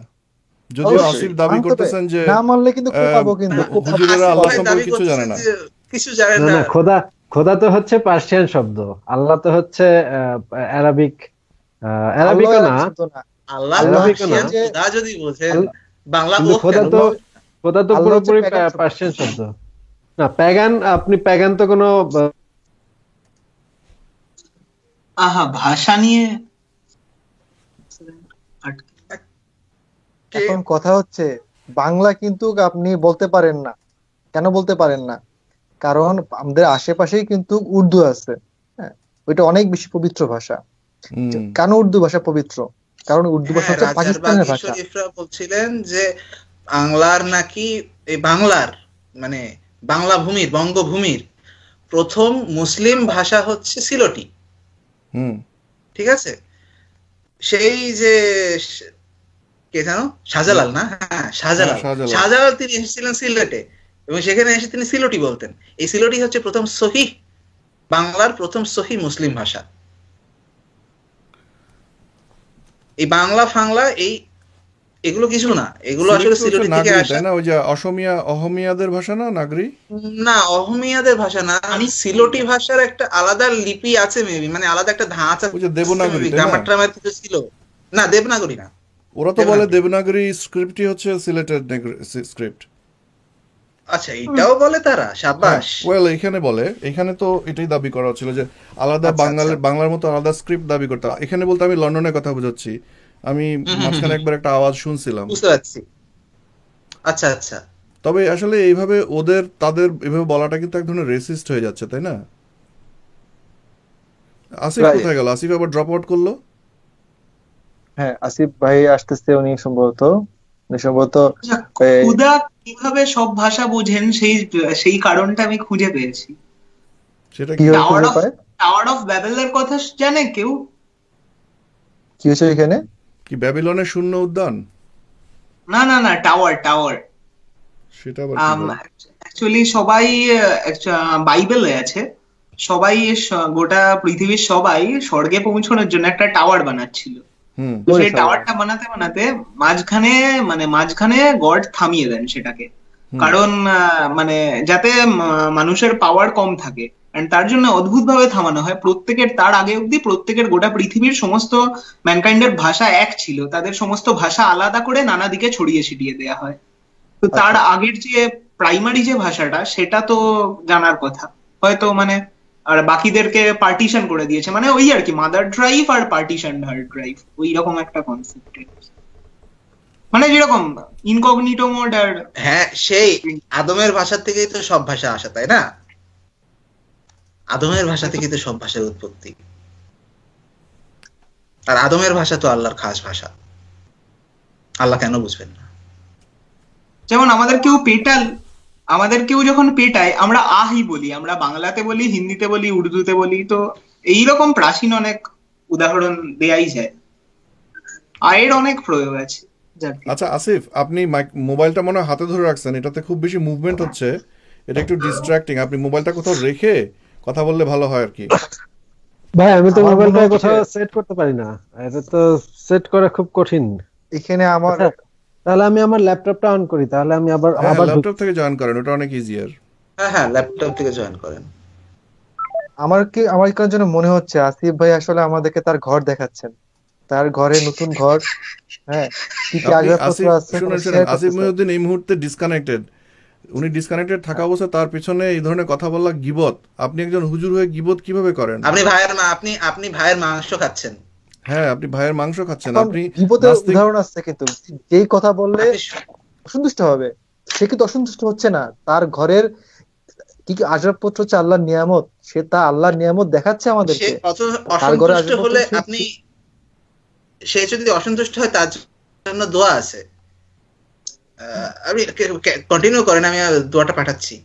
যদিও অবশ্যই আসিফ দাবি মানতে হবে, করতেছেন যে না মানলে কিন্তু কোপাবো, কিন্তু কোপাবো। হুজুরেরা আসিফ আল্লাহ ভাই সম্পর্কে দাবি কিছু জানে করতেছেন না। যে কিছু জানেন না না। না, খোদা খোদা তো হচ্ছে পার্সিয়ান শব্দ, আল্লাহ তো হচ্ছে অ্যারাবিক, অ্যারাবিকও আল্লাহ না, শব্দ না, আল্লাহ আল্লাহ অ্যারাবিকও না, পার্সিয়ান, হচ্ছে খোদা যদি বোঝেন আল্লাহ, বাংলা কিন্তু ও কেন খোদা বুঝবেন? তো আল্লাহ হচ্ছে পুরোপুরি প্যাগান শব্দ। পার্সিয়ান শব্দ। না প্যাগান, আপনি প্যাগান তো কোনো আহা, ভাষা নিয়ে আটকে। কে এখন কথা হচ্ছে বাংলা কিন্তু আপনি বলতে পারেন না। কেন বলতে পারেন না? কারণ আমাদের আশেপাশেই কিন্তু উর্দু আছে। হ্যাঁ, ওইটা অনেক বেশি পবিত্র ভাষা। হুম কেন উর্দু ভাষা পবিত্র? কারণ উর্দু ভাষা হ্যাঁ, হচ্ছে রাজার পাকিস্তানের বাগী ভাষা। শরীফরা বলছিলেন যে বাংলার নাকি, এই বাংলার মানে বাংলা ভূমির, বঙ্গভূমির প্রথম মুসলিম ভাষা হচ্ছে সিলটি। হুম। ঠিক আছে, সেই যে কে জানো, শাহজালাল না, হ্যাঁ হ্যাঁ, শাহজালাল। শাহজালাল। শাহজালাল তিনি এসেছিলেন সিলেটে এবং সেখানে এসে তিনি সিলটি বলতেন। এই সিলটি হচ্ছে প্রথম সহিহ, বাংলার প্রথম সহিহ মুসলিম ভাষা। এই বাংলা ফাংলা এগুলো কিছু না, এগুলো আসলে সিলেক্ট হচ্ছে সিলটি থেকে নাগরি, আসা। তাই না? ওই যে অহমিয়াদের ভাষা না, নাগরি? না, অহমিয়াদের ভাষা না, সিলটি ভাষার একটা আলাদা লিপি আছে মেবি, মানে আলাদা একটা ধাঁচ ওই যে আছে দেবনাগরী, মেবি, তাই না? গ্রামার ট্রামার কিছু ছিল। না, দেবনাগরী না, ওরা তো বলে দেবনাগরী। দেবনাগরী স্ক্রিপ্টই হচ্ছে সিলেটের স্ক্রিপ্ট। আচ্ছা, এটাও বলে তারা, হ্যাঁ, সাবাস। ওয়েল এখানে বলে, এখানে তো এটাই দাবি করা হচ্ছিল যে আলাদা আচ্ছা আচ্ছা, বাংলার মতো আলাদা স্ক্রিপ্ট দাবি করতে। এখানে বলতে আমি লন্ডনের কথা বোঝাচ্ছি। আমি মাঝখানে একবার একটা আওয়াজ শুনছিলাম। বুঝতে পারছি। আচ্ছা আচ্ছা, তবে আসলে এইভাবে তাদের এভাবে বলাটা কিন্তু এক ধরনের রেসিস্ট হয়ে যাচ্ছে, তাই না? আসিফ Right. কোথায় গেল? আসিফ আবার ড্রপ আউট করলো। হ্যাঁ, আসিফ ভাই আসতেছে, উনি সম্ভবত আচ্ছা, এই, ক্ষুধা কিভাবে সব ভাষা বোঝেন সেই কারণটা আমি খুঁজে পেয়েছি। সেটা কি? কিভাবে টাওয়ার খুঁজে অফ পায়? টাওয়ার অফ ব্যাবেলের কথা জানে কেউ? কি হয়েছে এখানে? কি ব্যাবিলনের শূন্য উদ্যান? না না না, টাওয়ার টাওয়ার। সেটা আবার কি ভাই? অ্যাকচুয়ালি সবাই বাইবেলে আছে, সবাই গোটা পৃথিবীর সবাই স্বর্গে পৌঁছানোর জন্য একটা টাওয়ার বানাচ্ছিল। হুম তো সেই বলেছে টাওয়ারটা বানাতে বানাতে মাঝখানে গড থামিয়ে দেন সেটাকে। হুম কারণ মানে যাতে মানুষের পাওয়ার কম থাকে, and তার জন্য অদ্ভুত ভাবে থামানো হয়। তার আগে অব্দি প্রত্যেকের গোটা পৃথিবীর সমস্ত ম্যানকাইন্ডের ভাষা এক ছিল, তাদের সমস্ত ভাষা আলাদা করে নানা দিকে ছড়িয়ে ছিটিয়ে দেওয়া হয়। তো তার আচ্ছা, আগের যে প্রাইমারি যে ভাষাটা, সেটা তো জানার কথা হয়তো, মানে আর বাকিদেরকে পার্টিশন করে দিয়েছে, মানে ওই আর কি, মাদার ড্রাইভ আর পার্টিশন হার্ড ড্রাইভ, ওই রকম একটা কনসেপ্ট। মানে যেরকম ইনকগনিটো মোড আর হ্যাঁ, সেই আদমের ভাষা থেকেই তো সব ভাষা আসা, তাই না? আদমের ভাষা থেকেই তো সব ভাষার উৎপত্তি, আর আদমের ভাষা তো আল্লাহর খাস ভাষা। আল্লাহ কেন বুঝবেন না? যেমন আমাদের কেউ যখন পেটায় আমরা আহি বলি, আমরা বাংলাতে বলি, হিন্দিতে বলি, উর্দুতে বলি। তো এইরকম প্রাচীন অনেক উদাহরণ দেয়াই যায়। আয়ের অনেক প্রয়োগ আছে। যাকে আচ্ছা আসিফ, আপনি মোবাইলটা মনে হয় হাতে ধরে রাখছেন, এটাতে খুব বেশি মুভমেন্ট হচ্ছে, এটা একটু ডিস্ট্রাক্টিং। আপনি মোবাইলটা কোথাও রেখে কথা বললে ভালো হয় আর কি। ভাই আমি তো আমার মনে মোবাইলটা হচ্ছে কোথাও সেট করতে পারি না, এটা তো সেট করা খুব কঠিন। এখানে আমার আচ্ছা, তাহলে আমি আমার ল্যাপটপটা অন করি, তাহলে আমি আবার হ্যাঁ, আবার ল্যাপটপ থেকে জয়েন করেন, ওটা অনেক ইজিয়ার। হ্যাঁ হ্যাঁ, ল্যাপটপ থেকে জয়েন করেন। আমার কেন যেন মনে হচ্ছে আসিফ ভাই আসলে আমাদেরকে তার ঘর দেখাচ্ছেন, তার ঘরে নতুন ঘর। হ্যাঁ, কি কি আপনি আসবাবপত্র আসিফ আছে শুনেন শেয়ার আসিফ করতেছে। মহিউদ্দিন এই মুহূর্তে ডিসকানেক্টেড। উনি ডিসকানেক্টেড থাকা অবস্থায় তার পিছনে এই ধরনের কথা বলা গিবত। আপনি একজন হুজুর হয়ে গিবত কিভাবে করেন? আপনি ভাইয়ের মাংস খাচ্ছেন। হ্যাঁ, আপনি ভাইয়ের মাংস খাচ্ছেন। এখন আপনি বিপদের নাস্তিক। উদাহরণ আছে, কিন্তু যেই কথা বললে আপনি অসন্তুষ্ট হবে, সে কিন্তু অসন্তুষ্ট হচ্ছে না। তার ঘরের কি কি আসবাবপত্র হচ্ছে আল্লাহর নিয়ামত, সে তা আল্লাহর নিয়ামত দেখাচ্ছে সে আমাদেরকে। তার ঘরে অসন্তুষ্ট আসবাবপত্র হলে সে যদি অসন্তুষ্ট হয় তার জন্য দোয়া আছে। আপনি কন্টিনিউ করেন, আমি দোয়াটা পাঠাচ্ছি।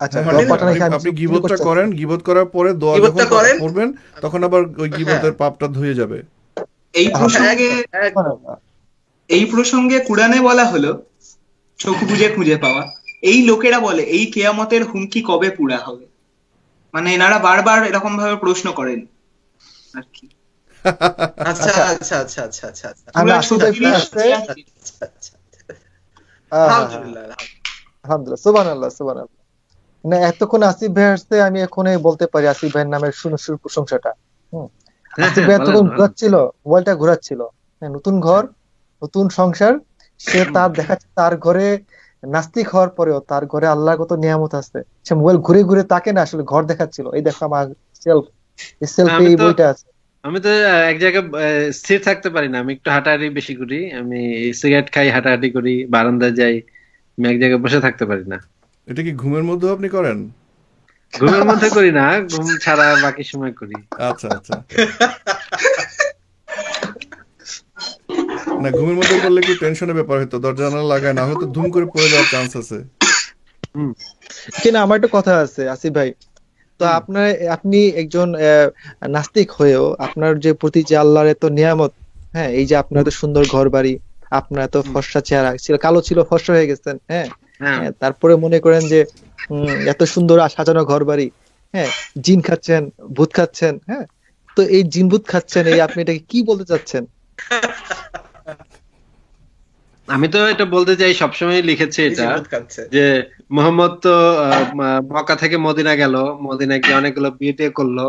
আচ্ছা, হ্যাঁ, দোয়া হ্যাঁ, পাঠানো কি আমি আপনি continue গিবতটা করতে করেন, চাচ্ছি। গিবত করার পরে দোয়া যখন গীবতটা করেন। পড়বেন তখন আবার ওই গিবতের পাপটা ধুয়ে যাবে। এই প্রসঙ্গে এই প্রসঙ্গে কুরআনে বলা হলো চোখ বুজে খুঁজে পাওয়া। এই লোকেরা বলে এই কেয়ামতের হুমকি কবে পুরা হবে, মানে এনারা বারবার এরকম ভাবে প্রশ্ন করেন আর কি। আচ্ছা আচ্ছা। আচ্ছা আচ্ছা আচ্ছা আচ্ছা আচ্ছা আমি পুরা আসিফ ভাই সত্যি আসছে। আলহামদুলিল্লাহ। আলহামদুলিল্লাহ, সুবহানাল্লাহ সুবহানাল্লাহ। না, এতক্ষণ আসিফ ভাই আসছে, আমি এখনই বলতে পারি আসিফ ভাইয়ের নামের সুর প্রশংসাটা। আসিফ ভাই এতক্ষণ ঘোরাচ্ছিল, মোবাইলটা ঘোরাচ্ছিল। হ্যাঁ, নতুন ঘর, নতুন সংসার, সে তার দেখাচ্ছে তার ঘরে নাস্তিক হওয়ার পরেও তার ঘরে আল্লাহর কত নিয়ামত আছে। সে মোবাইল ঘুরে ঘুরে তাকে না, আসলে ঘর দেখাচ্ছিল। এই দেখো আমার সেলফ, এই সেলফে এই বইটা আছে। আমি তো এক জায়গায় স্থির থাকতে পারি না, আমি একটু হাঁটাহাঁটি বেশি করি, আমি সিগারেট খাই, হাঁটাহাঁটি করি, বারান্দায় যাই, আমি এক জায়গায় বসে থাকতে পারি না। এটা কি ঘুমের মধ্যেও আপনি করেন? ঘুমের মধ্যে করি না, ঘুম ছাড়া বাকি সময় করি। আচ্ছা আচ্ছা। না, ঘুমের মধ্যে করলে একটু টেনশনের ব্যাপার হতো, দরজা জানালা লাগায় না হয়তো ধুম করে পড়ে যাওয়ার চান্স আছে। কিনা আমার একটা কথা আছে আসিফ ভাই, তো আপনি একজন নাস্তিক হয়েও আপনার যে প্রতি যে আল্লাহর এত নিয়ামত, হ্যাঁ, এই যে আপনার এত সুন্দর ঘর বাড়ি, আপনার এত ফর্সা চেহারা ছিল, কালো ছিল ফর্সা হয়ে গেছেন, হ্যাঁ, তারপরে মনে করেন যে এত সুন্দর সাজানো ঘর বাড়ি, হ্যাঁ, জিন খাচ্ছেন, ভূত খাচ্ছেন, হ্যাঁ, তো এই জিন ভূত খাচ্ছেন, এই আপনি এটাকে কি বলতে চাচ্ছেন? আমি তো এটা বলতে চাই, সবসময় লিখেছে এটা যে মোহাম্মদ তো মক্কা থেকে মদিনা গেল, মদিনা গিয়ে অনেকগুলো বিয়ে করলো,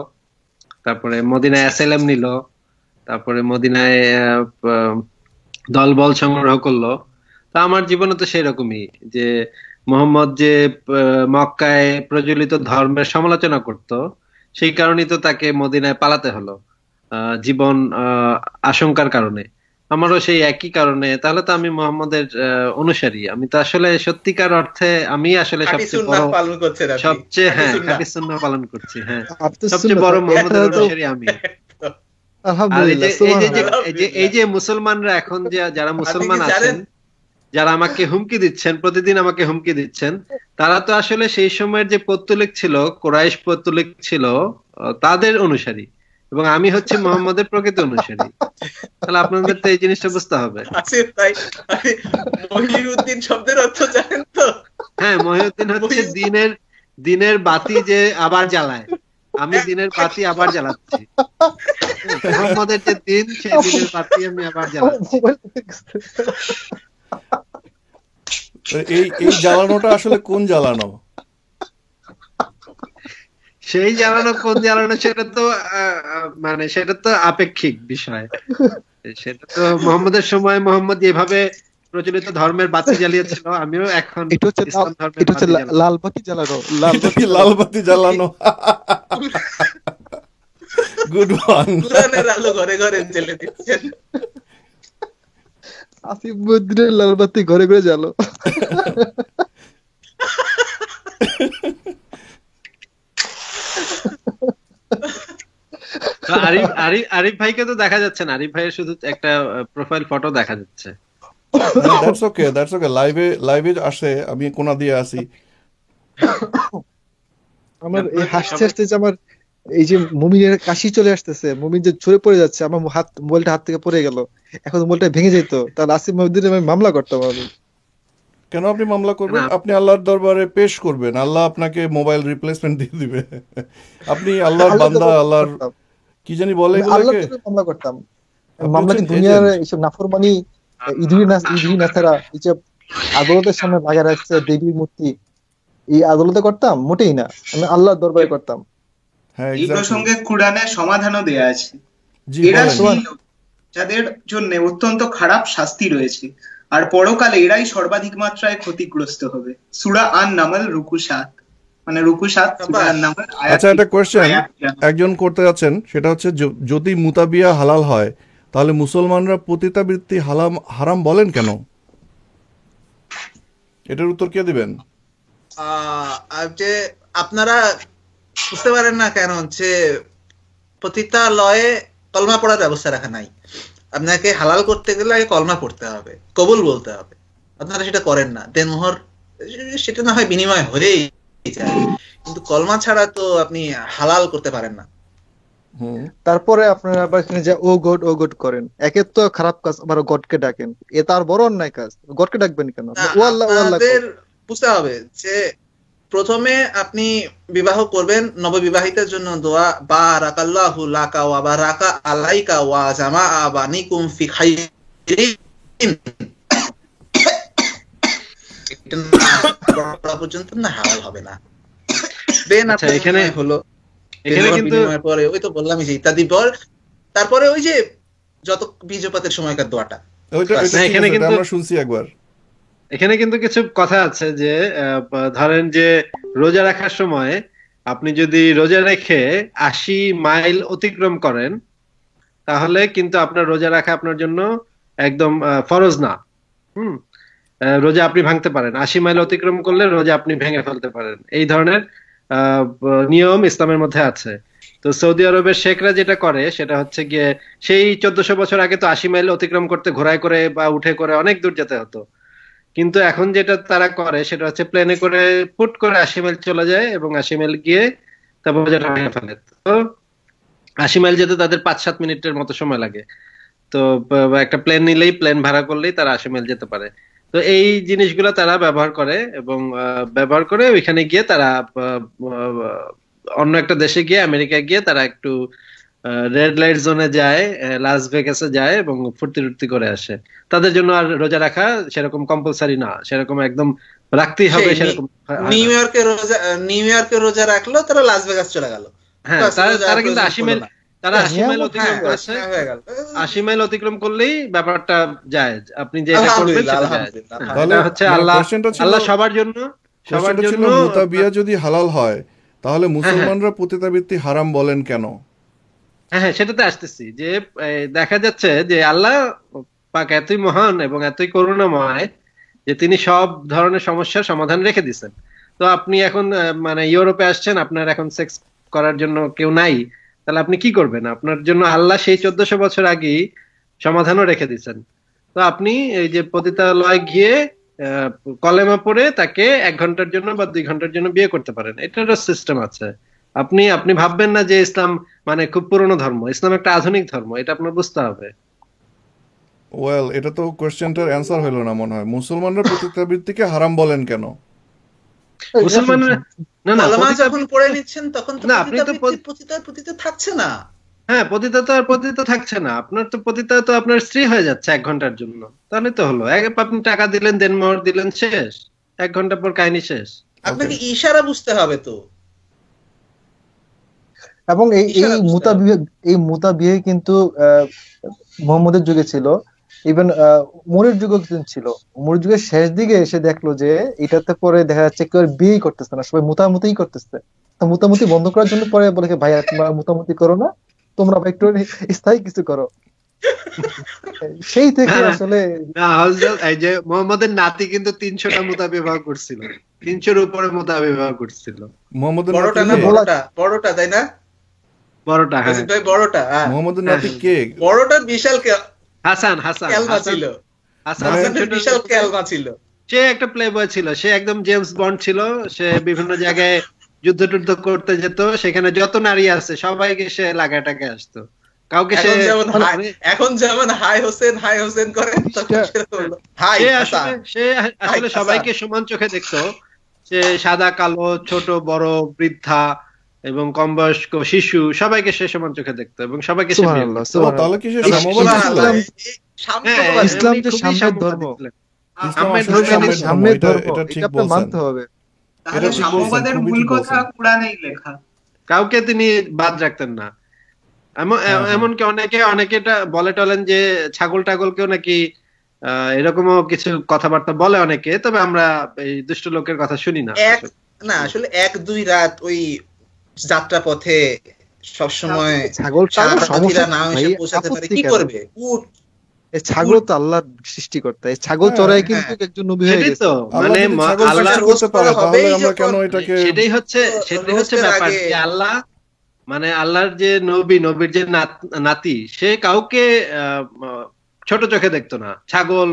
তারপরে মদিনায় অ্যাসাইলাম নিল, তারপরে মদিনায় দলবল সংগ্রহ করলো। তা আমার জীবনে তো সেই রকমই, যে মোহাম্মদ যে মক্কায় প্রচলিত ধর্মের সমালোচনা করত, সেই কারণেই তো তাকে মদিনায় পালাতে হলো, জীবন আশঙ্কার কারণে। আমারও সেই একই কারণে। তাহলে তো আমি মোহাম্মদের অনুসারী। আমি তো আসলে সত্যিকার অর্থে আমি আসলে সবচেয়ে বড় সবচেয়ে হ্যাঁ খাঁটি সুন্নাহ পালন করছি। হ্যাঁ, সবচেয়ে বড় মোহাম্মদের অনুসারী আমি। আর এই যে মুসলমানরা এখন যারা মুসলমান আছেন, যারা আমাকে হুমকি দিচ্ছেন, প্রতিদিন আমাকে হুমকি দিচ্ছেন, তারা তো আসলে সেই সময়ের যে পৌত্তলিক ছিল, কোরাইশ পৌত্তলিক ছিল, তাদের অনুসারী, এবং আমি হচ্ছে মোহাম্মদের প্রকৃত অনুসারী। তাহলে আপনাদের তো এই জিনিসটা বুঝতে হবে। মহিউদ্দিন শব্দের অর্থ জানেন তো? হ্যাঁ, মহিউদ্দিন হচ্ছে দিনের বাতি যে আবার জ্বালায়, আমি দিনের বাতি আবার জ্বালাচ্ছি। মোহাম্মদের যে দিন, সেই দিনের বাতি আমি আবার জ্বালাচ্ছি। এই জ্বালানোটা আসলে কোন জ্বালানো? সেই জ্বালানো কোন জ্বালানো সেটা তো মানে সেটা তো আপেক্ষিক বিষয়। সেটা তো মোহাম্মদের সময় মোহাম্মদ যেভাবে প্রচলিত ধর্মের বাতি জ্বালিয়েছিল, আমিও এখন ইসলাম ধর্মের লাল বাতি জ্বালানো। লাল বাতি জ্বালানো। Good one. কুরআনের আলো ঘরে ঘরে জ্বেলে দিচ্ছেন। আসিফ মদিনের লাল বাতি ঘরে ঘরে জ্বালো। আরিফ ভাইকে তো দেখা যাচ্ছে না, আরিফ ভাইয়ের শুধু একটা প্রোফাইল ফটো দেখা যাচ্ছে। That's okay, that's okay. লাইভে আসে, আমি কোনা দিয়ে আসি। আমার এই হাসতে হাসতে আমার এই যে মুমিনের কাশি চলে আসতেছে, মুমিন যে ঝরে পড়ে যাচ্ছে, আমার মোবাইলটা হাত থেকে পড়ে গেল, এখন মোবাইলটা ভেঙে যেত, তাহলে আসিফ মদিনের আমি মামলা করতাম। আমি কেন আপনি মামলা করবেন? আপনি আল্লাহর দরবারে পেশ করবেন, আল্লাহ আপনাকে মোবাইল রিপ্লেসমেন্ট দিয়ে দিবে। আপনি আল্লাহর বান্দা, আল্লাহর কি জানি বলে এগুলোকে, মামলা করতাম। মামলা কি দুনিয়ার এইসব নাফরমানি ইদরি নাসারা এইসব আদালতের সামনে লাগা রাখছে দেবীর মূর্তি, এই আদালতে করতাম? মোটেই না, আমি আল্লাহর দরবারে করতাম। এই প্রসঙ্গে কুরআনে সমাধানও দেয়া আছে। এরা সেই লোক যাদের জন্য অত্যন্ত খারাপ শাস্তি রয়েছে। আর পরকালে এরাই সর্বাধিক মাত্রায় ক্ষতিগ্রস্ত হবে। সূরা আন-নামল রুকু 7, মানে রুকু 7 সূরা আন-নামল আয়াত। আচ্ছা, একটা কোয়েশ্চেন একজন করতে যাচ্ছেন, সেটা হচ্ছে যদি মুতাবিয়া হালাল হয় তাহলে মুসলমানরা পতিতাবৃত্তি হারাম বলেন কেন? এটার উত্তর কে দিবেন? যে আপনারা বুঝতে পারেন না কেন যে পতিতালয়ে কলমা পড়ার ব্যবস্থা রাখা নাই। আপনাকে হালাল করতে গেলে আগে কলমা পড়তে হবে, কবুল বলতে হবে। আপনারা সেটা করেন না, দেনমোহর সেটা না হয় বিনিময় হয়েই যায়, কিন্তু কলমা ছাড়া তো আপনি হালাল করতে পারেন না। তারপরে আপনারা আবার এখানে যে ও গড করেন, একের তো খারাপ কাজ, আবার গডকে ডাকেন, এ তার বড় অন্যায় কাজ। গডকে ডাকবেন কেন? ও আল্লাহ ও আল্লাহ। আপনাদের বুঝতে হবে যে প্রথমে আপনি বিবাহ করবেন, নববিবাহিতের জন্য দোয়া বারাকাল্লাহু লাকা ওয়া বারাকা আলাইকা ওয়া জামাআ বানিকুম ফি খাইরিন, এটা না পর্যন্ত না হালাল হবে না। দেন আচ্ছা, এখানে হলো এখানে কিন্তু পরে ওই তো বললামই যে ইত্যাদি পর, তারপরে ওই যে যত বীজপাতের সময়কার দোয়াটা, এখানে কিন্তু আমরা শুনছি একবার। এখানে কিন্তু কিছু কথা আছে যে ধরেন যে রোজা রাখার সময় আপনি যদি রোজা রেখে 80 মাইল অতিক্রম করেন, তাহলে কিন্তু আপনার রোজা রাখা আপনার জন্য একদম ফরজ না। রোজা আপনি ভাঙতে পারেন, 80 মাইল অতিক্রম করলে রোজা আপনি ভেঙে ফেলতে পারেন। এই ধরনের নিয়ম ইসলামের মধ্যে আছে। তো সৌদি আরবের শেখরা যেটা করে সেটা হচ্ছে গিয়ে, সেই 1400 বছর আগে তো 80 মাইল অতিক্রম করতে ঘোড়ায় করে বা উঠে করে অনেক দূর যেতে হতো, কিন্তু এখন যেটা তারা করে সেটা হচ্ছে প্লেনে করে পুট করে 80 মাইল চলে যায় এবং 80 মাইল গিয়ে তারপর যেটা ভেঙে ফেলে। তো 80 মাইল যেতে তাদের 5-7 মিনিটের মতো সময় লাগে। তো একটা প্লেন নিলেই, প্লেন ভাড়া করলেই তারা 80 মাইল যেতে পারে। তো এই জিনিসগুলো তারা ব্যবহার করে এবং ব্যবহার করে ওইখানে গিয়ে তারা অন্য একটা দেশে গিয়ে, আমেরিকা গিয়ে তারা একটু রেড লাইট জোনে যায়, লাস ভেগাসে যায় এবং ফুর্তি টুর্তি করে আসে। তাদের জন্য আর রোজা রাখা সেরকম কম্পালসারি না, সেরকম একদম রাখতেই হবে সেরকম। নিউ ইয়র্কে রোজা রাখলো, তারা লাস ভেগাস চলে গেল। হ্যাঁ, তারা কিন্তু 80 মাইল, তারা 80 মাইল অতিক্রম করেছে। 80 মাইল অতিক্রম করলেই ব্যাপারটা জায়েজ। আপনি যে এটা করবেন সেটা জায়েজ। এটা হচ্ছে আল্লাহ সবার জন্য মুতাবিয়া যদি হালাল হয় তাহলে মুসলমানরা পতিতাবৃত্তি হারাম বলেন কেন? হ্যাঁ, সেটাতে আসতেছি যে দেখা যাচ্ছে যে আল্লাহ পাক এতই মহান এবং এতই করুণাময় যে তিনি সব ধরনের সমস্যার সমাধান রেখে দিচ্ছেন। তো আপনি এখন মানে ইউরোপে আসছেন, আপনার এখন সেক্স করার জন্য কেউ নাই, তাহলে আপনি কি করবেন? আপনার জন্য আল্লাহ সেই 1400 বছর আগেই সমাধানও রেখে দিচ্ছেন। তো আপনি এই যে পতিতালয়ে গিয়ে কলেমা পড়ে তাকে 1 ঘন্টার জন্য বা 2 ঘন্টার জন্য বিয়ে করতে পারেন। এটারও সিস্টেম আছে। আপনি ভাববেন না যে ইসলাম মানে খুব পুরনো ধর্ম। ইসলাম একটা আধুনিক ধর্ম, এটা আপনার বুঝতে হবে। ওয়েল, এটা তো কোশ্চেনটার অ্যান্সার হলো না মনে হয়। মুসলমানরা পতিতাবৃত্তিকে হারাম বলেন কেন? মুসলমানরা যখন পড়ে নিচ্ছেন তখন তো পতিতা থাকছে না। হ্যাঁ, পতিতা তো আর পতিতা থাকছে না। আপনার তো পতিতা তো আপনার স্ত্রী হয়ে যাচ্ছে 1 ঘন্টার জন্য, তাহলে তো হলো। আপনি টাকা দিলেন, দেনমোহর দিলেন, শেষ। 1 ঘন্টা পর কাহিনী শেষ। আপনাকে ইশারা বুঝতে হবে তো। এবং এই মুতাবিয়ে কিন্তু মুহাম্মদের যুগে ছিল, ইভেন উমরের যুগেও ছিল। উমরের যুগের শেষ দিকে এসে দেখলো যে এটাতে পরে দেখা যাচ্ছে কেউ বিয়েই করতেছে না, সবাই মুতামুতিই করতেছে। তো মুতামুতি বন্ধ করার জন্য পরে বলে ভাই তোমরা মুতামুতি করো না, তোমরা একটু স্থায়ী কিছু করো। সেই থেকে আসলে এই যে মুহাম্মদের নাতি কিন্তু 300টা মুতা ব্যবহার করছিল, 300-এর উপরে মুতা ব্যবহার করছিল। মুহাম্মদের বড়টা তাই না? বড়টা, হ্যাঁ ভাই বড়টা। মুহাম্মদের নাতি কে? বড়টা বিশাল হাসান ক্যালমা ছিল। হাসানের বিশাল ক্যালমা ছিল। সে একটা প্লে বয় ছিল, সে একদম জেমস বন্ড ছিল। সে বিভিন্ন জায়গায় যুদ্ধ টুদ্ধ করতে যেত, সেখানে যত নারী আছে সবাইকে সে লাগাটাকে আসতো। কাউকে সে এখন যেমন হাই হোসেন করে, সে আসলে সবাইকে সমান চোখে দেখতো। সে সাদা কালো, ছোট বড়, বৃদ্ধা এবং কম বয়স্ক, শিশু সবাইকে সে সমান চোখে দেখতো এবং সবাইকে সে তাহলে কি সে সাম্যবাদী ছিল? ইসলাম যে সাম্যের ধর্ম, সাম্যের ধর্ম, এটা আপনি মানতে হবে। তাহলে সাম্যবাদের মূল কথা কুরআনেই লেখা। কাউকে তিনি বাদ রাখতেন না। এমনকি অনেকে এটা বলে টলেন যে ছাগল টাগলকেও নাকি এরকমও কিছু কথাবার্তা বলে অনেকে, তবে আমরা এই দুষ্ট লোকের কথা শুনি না। আসলে 1-2 রাত ওই যাত্রা পথে সবসময় ছাগলটাও সাথীরা সমস্যা নাও ভাই, এসে পৌঁছাতে পারে, আপত্তি কি কেন? করবে? উট এই ছাগল তো আল্লাহর সৃষ্টিকর্তা, এই ছাগল হ্যাঁ, চড়াই কিন্তু একজন নবী হয়ে সেটাই গেছে। তো, আল্লাহ মানে যদি ছাগল আল্লাহ সৃষ্টি রোস্ট করতে পারে করা তাহলে হবেই আমরা কেন যখন এটাকে সেটাই হচ্ছে রোস্টের ব্যাপার, আগে। যে আল্লাহ মানে আল্লাহর যে নবীর যে নাতি, সে কাউকে ছোট চোখে দেখতো না। ছাগল,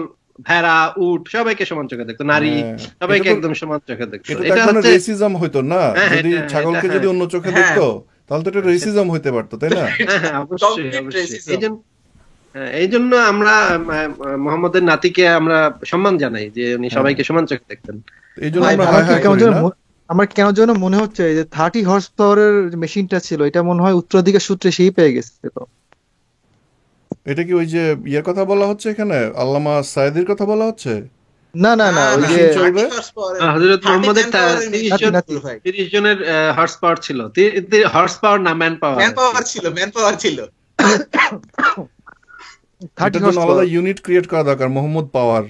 ভেড়া, উট সবাইকে সমান চোখে দেখতো, নারী হ্যাঁ, সবাইকে এটা তো একদম সমান চোখে দেখতো। এটা তো এটা এক ধরনের হচ্ছে রেসিজম হইতো না? হ্যাঁ, যদি এটা ছাগলকে হ্যাঁ যদি অন্য চোখে হ্যাঁ, দেখতো তাহলে তো এটা রেসিজম হইতে পারতো, তাই না? হ্যাঁ, অবশ্যই Complete অবশ্যই। racism। এই জন্য আমরা মোহাম্মদের নাতিকে আমরা সম্মান জানাই, যে উনি হ্যাঁ। সবাইকে সমান চোখে দেখতেন। এই জন্য ভাই, আমরা ভাই, হাই আমার হাই কেমন করি যেন না? আমার কেন যেন মনে হচ্ছে যে 30 হর্স পাওয়ারের মেশিনটা ছিল, এটা মনে হয় উত্তরাধিকার সূত্রে সেই পেয়ে গেছিল। এটা কি ওই যে ইয়ের কথা বলা হচ্ছে এখানে, আল্লামা সায়েদির কথা বলা হচ্ছে? না না না, ওই যে মেশিন চলবে? হযরত মোহাম্মদের 30 নাতি। জনের হর্স পাওয়ার ছিল। হর্স পাওয়ার না, ম্যান পাওয়ার। ম্যান পাওয়ার ছিল। 30 এটার হর্স জন্য আলাদা ইউনিট ক্রিয়েট করা দরকার, মোহাম্মদ পাওয়ার।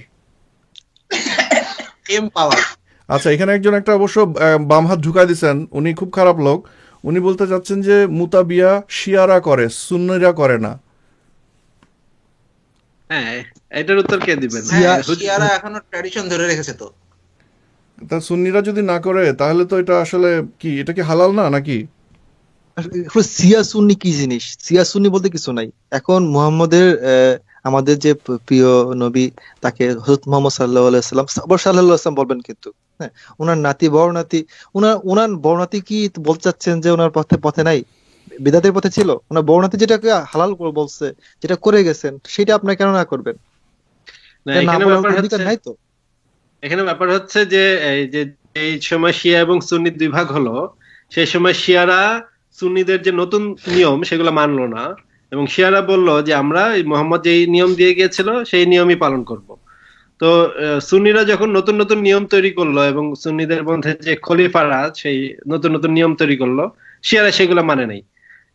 এম পাওয়ার। আচ্ছা, এখানে একজন একটা অবশ্য বাম হাত ঢুকাই দিচ্ছেন, উনি খুব খারাপ লোক। উনি বলতে চাচ্ছেন যে মুতাবিয়া শিয়ারা করে, সুন্নিরা করে না। হ্যাঁ, এটার উত্তর কে দিবেন? শিয়ারা এখনো ট্র্যাডিশন ধরে রেখেছে তো। তা সুন্নিরা যদি না করে তাহলে তো এটা আসলে কি, এটা কি হালাল না নাকি? সিয়া সুন্নি কি জিনিস? সিয়া সুন্নি বলতে কিছু নাই। এখন মুহাম্মদের আমাদের যে প্রিয় নবী, তাকে হযরত মুহাম্মদ সাল্লাল্লাহু আলাইহি ওয়াসাল্লাম, সাল্লাল্লাহু আলাইহি ওয়াসাল্লাম বলবেন কিন্তু, হ্যাঁ, ওনার নাতি বড় নাতি, ওনার বড় নাতি কি বলতে চাচ্ছেন যে ওনার পথে নাই, বিদাতের পথে ছিল? ওনার বড় নাতি যেটাকে হালাল করে বলছে, যেটা করে গেছেন, সেটা আপনারা কেন না করবেন? না, এটা না এখানে বলার ব্যাপার অধিকার হচ্ছে নাই তো? যে এই সময় শিয়া এবং সুন্নি দুই ভাগ হলো, সেই সময় শিয়ারা সুন্নিদের যে নতুন নিয়ম সেগুলো মানলো না, এবং শিয়ারা বলল যে আমরা মোহাম্মদ যেই নিয়ম দিয়ে গিয়েছিল সেই নিয়মই পালন করব। তো সুন্নিরা যখন নতুন নতুন নিয়ম তৈরি করলো এবং সুন্নিদের মধ্যে যে খলিফারা সেই নতুন নতুন নিয়ম তৈরি করলো, শিয়ারা সেগুলো মানে নাই,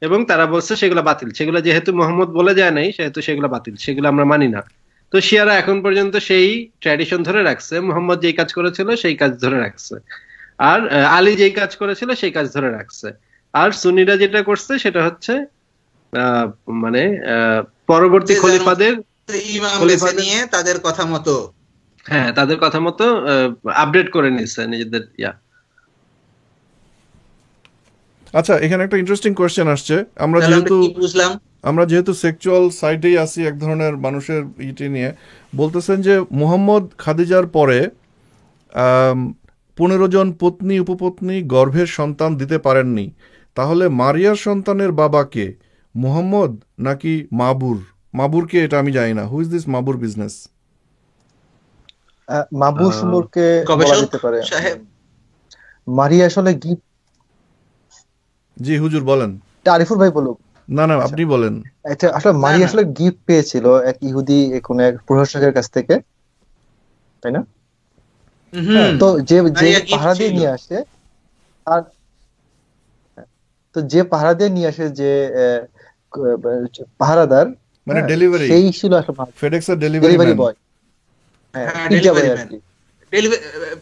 এবং তারা বলছে সেগুলো বাতিল। সেগুলো যেহেতু মোহাম্মদ বলে যায় নাই, সেহেতু সেগুলো বাতিল, সেগুলো আমরা মানি না। তো শিয়ারা এখন পর্যন্ত সেই ট্র্যাডিশন ধরে রাখছে, মোহাম্মদ যেই কাজ করেছিল সেই কাজ ধরে রাখছে, আর আলী যেই কাজ করেছিল সেই কাজ ধরে রাখছে। আর সুন্নিরা যেটা করছে সেটা হচ্ছে মানে পরবর্তী খলিফাদের ইমাম বেছে নিয়ে তাদের কথা মতো, হ্যাঁ, তাদের কথা মতো আপডেট করে নিচ্ছে নিজেদের ইয়া। আচ্ছা, এখানে একটা ইন্টারেস্টিং কোয়েশ্চেন আসছে। বুঝলাম আমরা যেহেতু সেক্সুয়াল সাইডেই আছি, এক ধরনের মানুষের ইটি নিয়ে বলতেছেন যে মুহাম্মদ খাদিজার পরে 15 জন পত্নী উপপত্নী গর্ভের সন্তান দিতে পারেননি, তাহলে মারিয়ার সন্তানের বাবা কে, মুহাম্মদ নাকি মাবুর কে? এটা আমি জানি না। Who is this Mabur business? Mabur সম্পর্কে বলা গবেষক যেতে পারে। সাহেব। মারিয়া আসলে গিফট। জি হুজুর বলেন। আরিফুল ভাই বলুক। না আপনি বলেন। এটা আসলে মারিয়া আসলে গিফট পেয়েছিল এক ইহুদি কোন এক প্রশাসকের কাছ থেকে, তাই না? তো যে পাহারা দিয়ে নিয়ে আসে, আর তো যে পাহারা দিয়ে নিয়ে আসে, যে পাহারাদার, মানে ডেলিভারি, সেই ছিল আসলে ফেডেক্সের ডেলিভারি বয়। হ্যাঁ,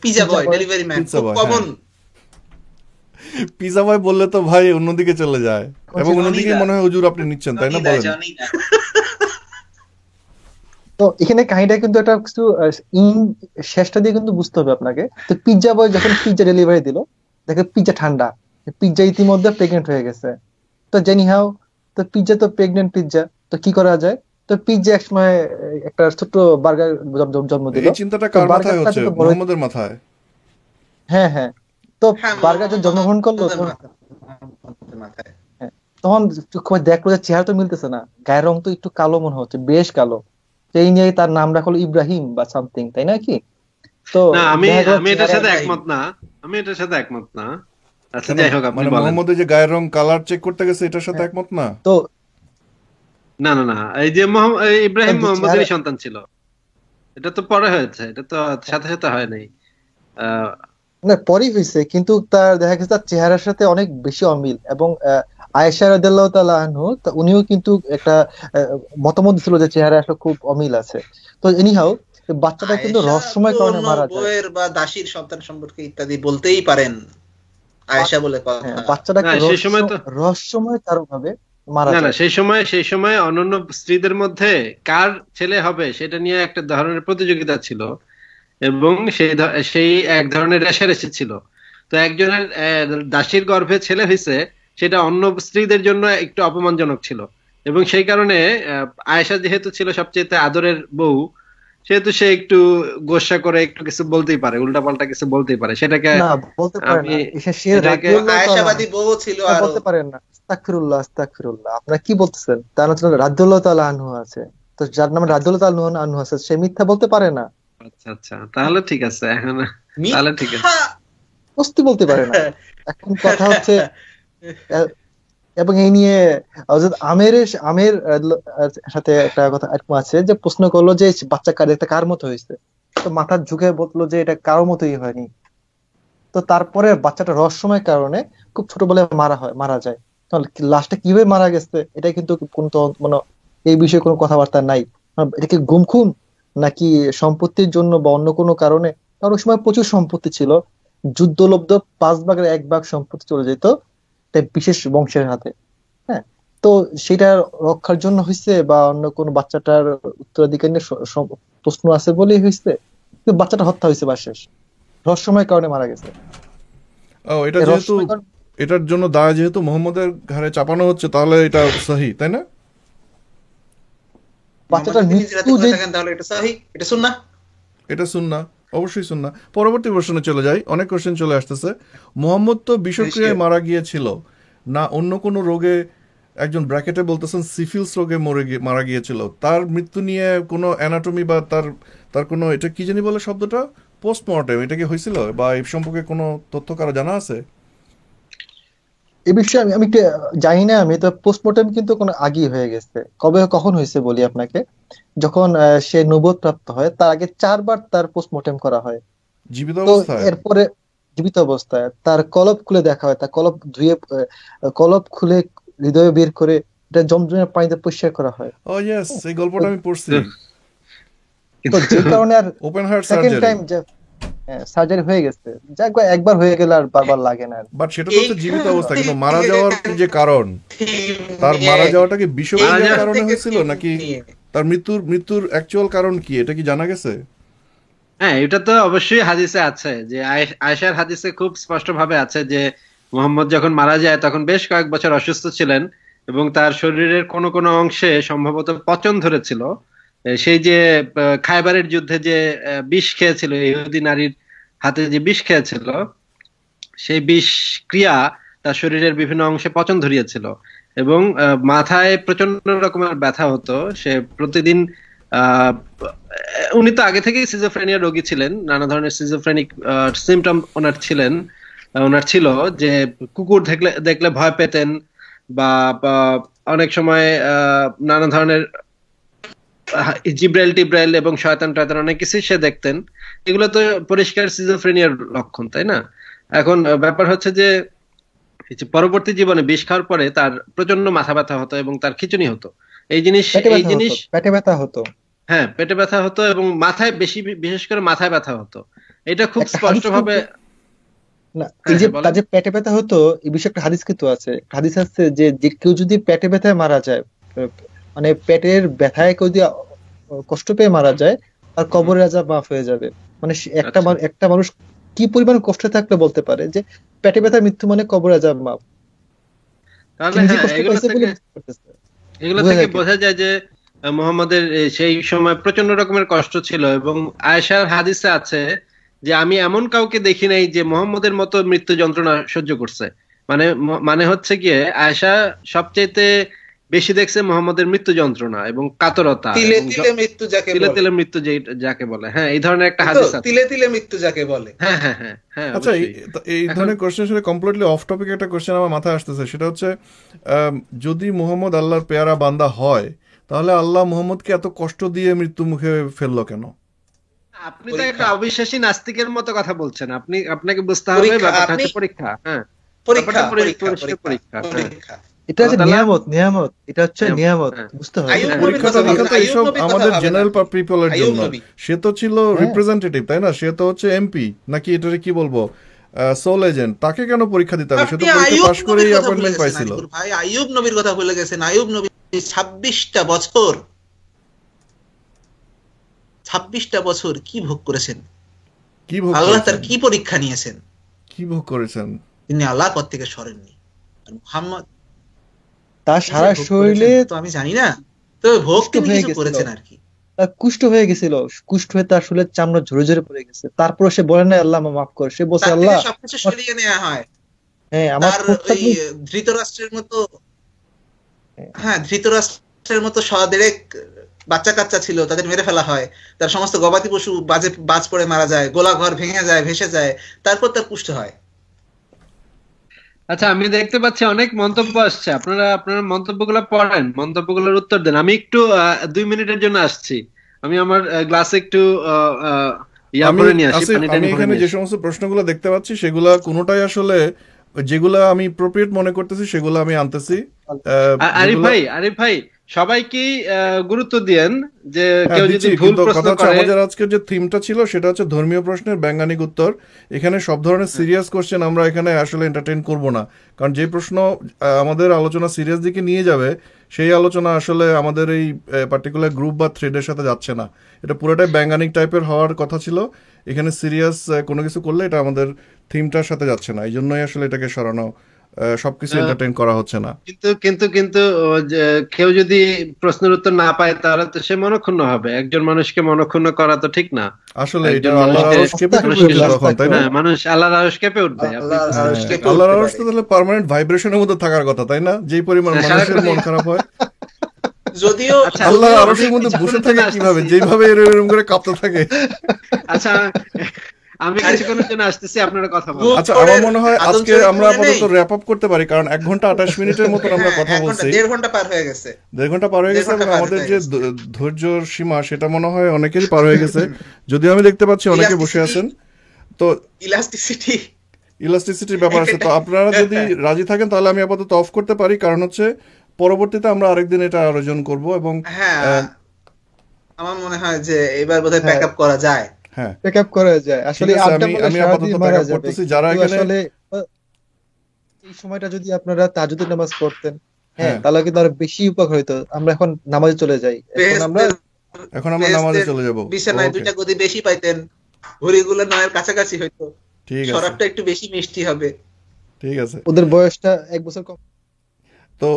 পিজা বয়, ডেলিভারি ম্যান, খুব কমন। পিজা বয় বললে তো ভাই অন্যদিকে চলে যায়, এবং অন্যদিকে মনে হয় হুজুর আপনি নিচ্ছেন, তাই না? বলেন। তো এখানে কাহিনীটা কিন্তু একটা কিছু শেষটা দিয়ে কিন্তু বুঝতে হবে আপনাকে। তো পিজ্জা বয় যখন পিজ্জা ডেলিভারি দিল, দেখে পিজ্জা ঠান্ডা, পিজ্জা ইতিমধ্যে প্রেগনেন্ট হয়ে গেছে। তো জানি হাও, তো পিজ্জা তো প্রেগনেন্ট পিজ্জা, তো কি করা যায়? তো পিজ্জা একসময় একটা ছোট্ট বার্গার জন্ম দিল। এই চিন্তাটা কার মাথায় হচ্ছে? মুহাম্মদের মাথায়। হ্যাঁ, তো বার্গার যখন জন্মগ্রহণ করলো, তখন দেখলো যে চেহারা তো মিলতেছে না, গায়ের রং তো একটু কালো মনে হচ্ছে, বেশ কালো। এই নিয়ে তার নাম রাখলো ইব্রাহিম বা সামথিং, তাই না কি? তো আমি এটার সাথে একমত না। আচ্ছা, যাই হোক, আপনি বলেন। মুহাম্মদের যে গায়ের রং কালার চেক করতে গেছে, এটার সাথে একমত না? তো না, এই যে ইব্রাহিম মোহাম্মদের সন্তান ছিল, এটা তো পরে হয়েছে, এটা তো সাথে সাথে হয় নাই। না, পরেই হয়েছে, কিন্তু তার দেখা গেছে তার চেহারার সাথে অনেক বেশি অমিল, এবং আয়েশা রাদিয়াল্লাহু তাআলা আনহু, তা উনিও কিন্তু একটা মতামত ছিল যে চেহারা আসলে খুব অমিল আছে। তো এনিহাও বাচ্চাটা কিন্তু আয়েশা রহস্যময় তো কারণে অন্য মারা যায়। বউয়ের বা দাসীর সন্তান সম্পর্কে ইত্যাদি বলতেই পারেন, আয়েশা বলে হ্যাঁ, কথা। বাচ্চাটা না একটা সেই সময় তো রহস্যময় কারণ ভাবে মারা না, যায়। সেই সময় অন্যান্য স্ত্রীদের মধ্যে কার ছেলে হবে সেটা নিয়ে একটা ধরনের প্রতিযোগিতা ছিল, এবং সেই এক ধরনের রেষারেষি ছিল। তো একজনের দাসীর গর্ভে ছেলে হয়েছে, সেটা অন্য স্ত্রীদের জন্য একটু অপমানজনক ছিল, এবং সেই কারণে আয়েশা যেহেতু ছিল সবচেয়ে আদরের বউ, সেহেতু সে একটু গোস্সা করে একটু কিছু বলতেই পারে, উল্টাপাল্টা কিছু বলতেই পারে। সেটাকে না, বলতে পারে আমি না, সে এটাকে রাদিয়াল্লাহু তাআলা আয়েশাবাদী আনহু। বউ ছিল না, আরো। বলতে পারেন না। আস্তাগফিরুল্লাহ, আস্তাগফিরুল্লাহ, আপনারা কি বলতেছেন? তার জন্য রাদিয়াল্লাহু তাআলা আনহু আছে। তো যার নামে আচ্ছা রাদিয়াল্লাহু তাআলা আনহু আছে, সে মিথ্যা বলতে পারে না। আচ্ছা আচ্ছা, তাহলে ঠিক আছে এখন, তাহলে ঠিক আছে। মিথ্যা। সত্যি বলতে পারে না। এখন কথা হচ্ছে, আহ, এবং এই নিয়ে হযরত আমের সাথে একটা কথা এরকম আছে যে প্রশ্ন করলো যে বাচ্চা দেখতে কার মতো হয়েছে। তো মাথার ঝুঁকে বললো যে এটা কারো মতোই হয়নি। তো তারপরে বাচ্চাটা রহস্যময় কারণে খুব ছোটবেলায় মারা যায়। তাহলে লাশটা কিভাবে মারা গেছে এটা কিন্তু কোনো মানে এই বিষয়ে কোনো কথাবার্তা নাই। এটা কি গুম খুন, নাকি সম্পত্তির জন্য বা অন্য কোনো কারণে? কারণ ওই সময় প্রচুর সম্পত্তি ছিল, যুদ্ধলব্ধ 5 ভাগের 1 ভাগ সম্পত্তি চলে যেত একটা বিশেষ বংশের হাতে। হ্যাঁ, তো সেটা রক্ষার জন্য হয়েছে, বা অন্য কোনো বাচ্চাটার উত্তরাধিকার নিয়ে প্রশ্ন আছে বলেই হয়েছে, কিন্তু বাচ্চাটা হত্যা হয়েছে বা শেষ রহস্যময় কারণে মারা গেছে। ও, এটা এই যেহেতু রহস্যময় কারণ এটার জন্য দায় যেহেতু মোহাম্মদের ঘাড়ে চাপানো হচ্ছে, তাহলে এটা সহি, তাই না? মোহাম্মদ বাচ্চাটার যদি নিজের হাতে মৃত্যু করে যে থাকেন তাহলে এটা সহিহ, এটা সুন্নাহ। এটা সুন্নাহ, অবশ্যই সুন্নাহ। পরবর্তী প্রশ্নে চলে যাই, অনেক কোশ্চেন চলে আসতেছে। মোহাম্মদ তো বিষক্রিয়ায় মারা গিয়েছিল না অন্য কোনো রোগে, একজন ব্র্যাকেটে বলতেছেন সিফিলস রোগে মারা গিয়েছিল, তার মৃত্যু নিয়ে কোনো অ্যানাটমি বা তার তার কোনো, এটা কি জানি বলে শব্দটা, পোস্টমর্টেম, এটা কি হয়েছিল বা এই সম্পর্কে কোনো তথ্য কারো জানা আছে? এ বিষয়ে আমি আমি একটু জানি না। আমি তো পোস্টমর্টেম কিন্তু কোনো আগেই হয়ে গেছে। কখন হয়েছে বলি আপনাকে। যখন সে নবুয়ত প্রাপ্ত হয় তার আগে 4 বার তার পোস্টমর্টেম করা হয়। জীবিত তো অবস্থায়? এরপরে জীবিত অবস্থায় তার কলব খুলে দেখা হয়, তার কলব ধুয়ে কলব খুলে হৃদয়ে বের করে এটা জমজমের পানিতে পরিষ্কার করা হয়। ও ইয়েস, এই গল্পটা আমি পড়ছি। তো যে কারণে আর open heart second surgery. Time surgery হয়ে গেছে, যাক একবার হয়ে গেলে আর বারবার লাগে না আর। বাট সেটা তো হচ্ছে জীবিত এইখান অবস্থা, কিন্তু মারা থেকে যাওয়ার যে কারণ, তার মারা যাওয়াটা কি বিষক্রিয়ার এইখান কারণে থেকে হয়েছিল, নাকি নিয়ে তার মৃত্যুর অ্যাকচুয়াল কারণ কি, এটা কি জানা গেছে? হ্যাঁ, এটা তো অবশ্যই হাদিসে আছে, যে আয়েশার হাদিসে খুব স্পষ্ট ভাবে আছে যে মোহাম্মদ যখন মারা যায় তখন বেশ কয়েক বছর অসুস্থ ছিলেন, এবং তার শরীরের কোনো কোনো অংশে সম্ভবত পচন ধরেছিল। সেই যে খায়বারের যুদ্ধে যে বিষ খেয়েছিল, ইহুদি নারীর হাতে যে বিষ খেয়েছিল, সেই বিষ ক্রিয়া তার শরীরের বিভিন্ন অংশে পচন ধরিয়েছিল, এবং মাথায় প্রচন্ড রকমের ব্যথা হতো। সে প্রতিদিন আহ উনি তো আগে থেকেই সিজোফ্রেনিয়া রোগী ছিলেন, নানা ধরনের সিজোফ্রেনিক সিমটম ওনার ছিল, যে কুকুর দেখলে দেখলে ভয় পেতেন, বা অনেক সময় নানা ধরনের জিব্রাইল টিব্রাইল এবং শয়তান টয়তান অনেক কিছুই সে দেখতেন। এগুলো তো পরিষ্কার সিজোফ্রেনিয়ার লক্ষণ, তাই না? এখন ব্যাপার হচ্ছে যে এই যে পরবর্তী জীবনে বিষ খাওয়ার পরে তার প্রচন্ড মাথা ব্যথা হতো এবং তার খিঁচুনি হতো। এই জিনিস পেটে এই ব্যথা হতো, জিনিস পেটে ব্যথা হতো। হ্যাঁ, পেটে ব্যথা হতো এবং মাথায় বিশেষ করে মাথায় ব্যথা হতো। এটা খুব একটা স্পষ্ট হাদিস ভাবে। না, এই হ্যাঁ যে হ্যাঁ, তার বলেন। যে পেটে ব্যথা হতো এই বিষয়ে একটা হাদিস কিন্তু আছে। হাদিস আছে যে যে কেউ যদি পেটে ব্যথায় মারা যায়, আহ, মানে পেটের ব্যথায় কেউ যদি কষ্ট পেয়ে মারা যায়, তার হুম, কবরের আযাব মাফ হয়ে যাবে। মানে একটা আচ্ছা, একটা মানুষ কি পরিমাণ কষ্টে থাকলে বলতে পারে যে পেটে ব্যথার মৃত্যু মানে কবরের আযাব মাফ। সে তাহলে নিজে হ্যাঁ, কষ্ট পাইছে বলে বুঝতে পারতেছে, এগুলো বোঝা থেকে যায় কি? বোঝা যায় যে মুহাম্মাদের সেই সময় প্রচন্ড রকমের কষ্ট ছিল, এবং আয়েশার হাদিসে আছে যে আমি এমন কাউকে দেখি নাই যে মুহাম্মাদের মতো মৃত্যু যন্ত্রণা সহ্য করছে। মানে হচ্ছে গিয়ে আয়েশা সবচাইতে বেশি দেখছে মুহাম্মাদের মৃত্যু যন্ত্রণা এবং কাতরতা, তিলে এবং তিলে মৃত্যু যাকে তিলে বলে, তিলে মৃত্যু যাকে বলে, হ্যাঁ, এই ধরনের একটা এই তো হাদিস আছে। তিলে তিলে মৃত্যু যাকে বলে। হ্যাঁ হ্যাঁ হ্যাঁ হ্যাঁ, আচ্ছা, অবশ্যই। এই এখন ধরনের কোশ্চেন শুনে কমপ্লিটলি অফ টপিক একটা কোশ্চেন আমার মাথায় আসতেছে, সেটা হচ্ছে যদি মুহাম্মদ আল্লাহর পেয়ারা বান্দা হয়, তাহলে আল্লাহ মুহাম্মদকে এত কষ্ট দিয়ে মৃত্যু মুখে ফেললো কেন? আপনি তো একটা পরীক্ষা, অবিশ্বাসী নাস্তিকের মতো কথা বলছেন। আপনাকে বুঝতে হবে পরীক্ষা ব্যাপারটা আপনি হচ্ছে পরীক্ষা। হ্যাঁ, পরীক্ষা ব্যাপারটা পরীক্ষা পরিষ্কার পরীক্ষা পরীক্ষা। হ্যাঁ, পরীক্ষা এটা হচ্ছে আল্লাহ তাআলা নিয়ামত, এটা হচ্ছে নিয়ামত, হ্যাঁ, বুঝতে হবে। আইয়ুব হ্যাঁ, নবীর পরীক্ষা কথা টরীক্ষা বলেন, তো আইয়ুব এইসব নবীর কথা আমাদের ভাবেন না। জেনারেল পিপলের আইয়ুব জন্য। নবী সে তো ছিল হ্যাঁ, রিপ্রেজেন্টেটিভ, তাই না? সে তো হচ্ছে এমপি নাকি এটারে কি বলবো, সোল এজেন্ট। তাকে কেন পরীক্ষা দিতে হবে? সে আপনি তো পরীক্ষা আইয়ুব পাশ নবীর করেই কথা ভুলে অ্যাপয়েন্টমেন্ট গেছেন পাইছিল। আরিফুর ভাই, আইয়ুব নবীর কথা ভুলে গেছেন। আইয়ুব নবী 26টা বছর 26টা বছর কি ভোগ করেছেন, কি ভোগ আল্লাহ তার করেছেন? কি পরীক্ষা নিয়েছেন, কি ভোগ করেছেন? তিনি আল্লাহর পথ থেকে সরেননি। আর মুহাম্মদ তার কি যে সারা ভোগ শরীরে করেছেন তো আমি জানি না, তবে ভোগ কুষ্ঠ তিনি হয়ে কিছু গেছিল, করেছেন আর কি। তার কুষ্ঠ হয়ে গেছিল, কুষ্ঠ হয়ে তার শরীরের চামড়া ঝরে ঝরে পড়ে গেছে। তারপর সে বলে না আল্লাহ আমাকে মাফ কর, সে বলছে তার আল্লাহ থেকে সবকিছু আমার, সরিয়ে নেওয়া হয়। হ্যাঁ আমার তার ঠোঁটটা ওই তুমি, ধৃতরাষ্ট্রের মতো, হ্যাঁ, হ্যাঁ ধৃতরাষ্ট্রের মতো দেড়েক বাচ্চা কাচ্চা ছিল, তাদের মেরে ফেলা হয়। তার সমস্ত গবাদি পশু বাজ পড়ে মারা যায়, গোলা ঘর ভেঙে যায়, ভেসে যায়, তারপর তার পুষ্ট হয়। আচ্ছা, আমি দেখতে পাচ্ছি অনেক মন্তব্য আসছে, আপনারা আপনার মন্তব্যগুলো পড়েন, মন্তব্যগুলোর উত্তর দেন। আমি একটু 2 মিনিটের জন্য আসছি, আমি আমার গ্লাসে একটু আহ, আহ, ইয়া আমি ভরে নিয়ে আসি, আসিফ, পানি টানি আমি ভরে এখানে নিয়ে যে আসি। সমস্ত প্রশ্নগুলো দেখতে পাচ্ছি সেগুলা কোনোটাই আসলে, যেগুলা আমি appropriate মনে করতেছি সেগুলো আমি আনতেছি। আরিফ যেগুলো, ভাই, আরিফ ভাই, সবাইকে গুরুত্ব দিয়েন যে হ্যাঁ কেউ দিচ্ছি, যদি ভুল কিন্তু প্রশ্ন কথা হচ্ছে করে। আমাদের আজকের যে থিমটা ছিল সেটা হচ্ছে ধর্মীয় প্রশ্নের বৈজ্ঞানিক উত্তর। এখানে সব ধরনের সিরিয়াস কোশ্চেন আমরা এখানে আসলে এন্টারটেইন করব না, কারণ যে প্রশ্ন আমাদের আলোচনা সিরিয়াস দিকে নিয়ে যাবে সেই আলোচনা আসলে আমাদের এই পার্টিকুলার গ্রুপ বা থ্রেডের সাথে যাচ্ছে না। এটা পুরোটাই বৈজ্ঞানিক টাইপের হওয়ার কথা ছিল। এখানে সিরিয়াস কোনো কিছু করলে এটা আমাদের থিমটার সাথে যাচ্ছে না, এই জন্যই আসলে এটাকে সরানো, সবকিছু আহ, এন্টারটেইন করা হচ্ছে না। কিন্তু যে কেউ যদি প্রশ্নের উত্তর না পায় তাহলে তো সে মনক্ষুণ্ণ হবে। একজন মানুষকে মনক্ষুণ্ণ করা তো ঠিক না। আসলে এটা একজন আল্লাহর মানুষকে আরশ কেঁপে কেঁপে মানুষকে উঠবে আস্তাগফিরুল্লাহ, তখন, তাই না? হ্যাঁ, মানুষ আল্লাহর আরশ কেঁপে উঠবে। আপনি আল্লাহ বুঝতে আরশ পারছেন? কেঁপে আল্লাহর উঠতে আরশ তো পারে। তাহলে পার্মানেন্ট ভাইব্রেশনের মধ্যে থাকার কথা, তাই না? যেই পরিমাণ হ্যাঁ, মানুষের সারাক্ষণই। মন খারাপ হয়। যদিও আচ্ছা, আল্লাহ যদিও আরশের আমি মধ্যে বসে কিছুক্ষণের থাকে জন্য কিভাবে, আসতেছি। যেভাবে এরকম করে কাঁপতে থাকে। আচ্ছা, আমি কিছুক্ষণের জন্য আসতেছি, আপনারা কথা বলেন। বুক আচ্ছা, আমার ভোরের মনে হয় আদম আজকে শরীফ আমরা মনে আপাতত নেই? র্যাপ আপ করতে পারি, কারণ 1 ঘন্টা 28 মিনিটের মতন আমরা হ্যাঁ, কথা 1 ঘন্টা বলছি। 1.5 ঘন্টা পার হয়ে গেছে। 1.5 ঘন্টা পার হয়ে 1.5 গেছে, ঘন্টা এবং পার আমাদের হয়ে যে গেছে। ধৈর্যর সীমা সেটা মনে হয় অনেকেরই পার হয়ে গেছে। যদিও আমি দেখতে পাচ্ছি অনেকে বসে ইলাস্টিসিটি, আছেন। তো ইলাস্টিসিটি। ইলাস্টিসিটির ব্যাপার আছে, তো আপনারা যদি রাজি থাকেন তাহলে আমি আপাতত অফ করতে পারি, কারণ হচ্ছে পরবর্তীতে আমরা আরেকদিন এটা আয়োজন করব। এবং হ্যাঁ, আহ, আমার মনে হয় যে এবার বোধহয় হ্যাঁ, প্যাক আপ করা যায়। হ্যাঁ পিক আপ করা যায়। ঠিক আসলে আছে, আড্ডা আমি বলে আমি সারাদিন আপাতত মারা ব্যাক আপ যাবে, করতেছি। যারা কিন্তু এখানে, আসলে এই সময়টা যদি আপনারা তাহাজ্জুদের নামাজ পড়তেন, হ্যাঁ, হ্যাঁ তাহলে কিন্তু আরো বেশি উপকার হইতো। আমরা এখন নামাজে চলে যাই, এখন আমরা বেহেশতের এখন আমরা নামাজে বেহেশতের চলে যাব। বিছানায় ওকে, 2টা গদি বেশি পাইতেন, ঘুড়িগুলো নয়ের কাছাকাছি হইতো, ঠিক আছে, শরাবটা একটু বেশি মিষ্টি হবে। ঠিক আছে। ওদের বয়সটা 1 বছর কম। তো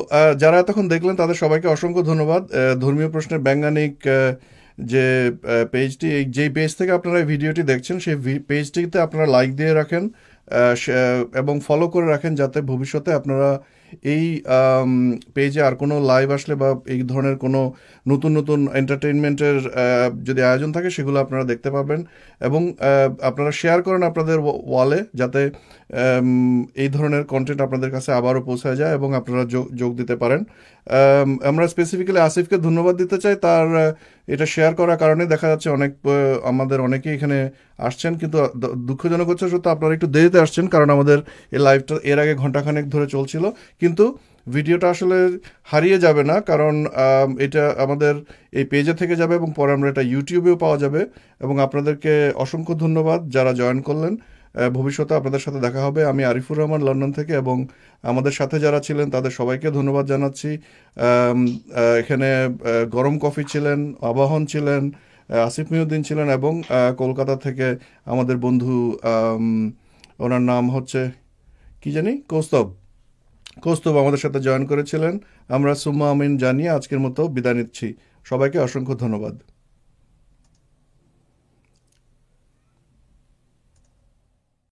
যারা এতক্ষণ দেখলেন তাদের সবাইকে অসংখ্য ধন্যবাদ। ধর্মীয় প্রশ্নের বৈজ্ঞানিক যে পেজটি, যেই পেজ থেকে আপনারা এই ভিডিওটি দেখছেন সেই পেজটিতে আপনারা লাইক দিয়ে রাখেন এবং ফলো করে রাখেন, যাতে ভবিষ্যতে আপনারা এই পেজে আর কোনো লাইভ আসলে বা এই ধরনের কোনো নতুন নতুন এন্টারটেইনমেন্টের যদি আয়োজন থাকে সেগুলো আপনারা দেখতে পাবেন। এবং আপনারা শেয়ার করেন আপনাদের ওয়ালে, যাতে এই ধরনের কন্টেন্ট আপনাদের কাছে আবারও পৌঁছায় যায় এবং আপনারা যোগ দিতে পারেন। আমরা স্পেসিফিক্যালি আসিফকে ধন্যবাদ দিতে চাই, তার এটা শেয়ার করার কারণে দেখা যাচ্ছে আমাদের অনেকেই এখানে আসছেন, কিন্তু দুঃখজনক হচ্ছে সত্য আপনারা একটু দেরিতে আসছেন, কারণ আমাদের এই লাইভটা এর আগে ঘন্টাখানেক ধরে চলছিল। কিন্তু ভিডিওটা আসলে হারিয়ে যাবে না, কারণ এটা আমাদের এই পেজে থেকে যাবে এবং পরে আমরা এটা ইউটিউবেও পাওয়া যাবে। এবং আপনাদেরকে অসংখ্য ধন্যবাদ যারা জয়েন করলেন। ভবিষ্যতে আপনাদের সাথে দেখা হবে। আমি আরিফুর রহমান, লন্ডন থেকে, এবং আমাদের সাথে যারা ছিলেন তাদের সবাইকে ধন্যবাদ জানাচ্ছি। এখানে গরম কফি ছিলেন, আবাহন ছিলেন, আসিফ মিউদ্দিন ছিলেন, এবং কলকাতা থেকে আমাদের বন্ধু, ওনার নাম হচ্ছে কি জানি, কৌস্তব আমাদের সাথে জয়েন করেছিলেন। আমরা সুম্মা আমিন জানিয়ে আজকের মতো বিদায় নিচ্ছি। সবাইকে অসংখ্য ধন্যবাদ।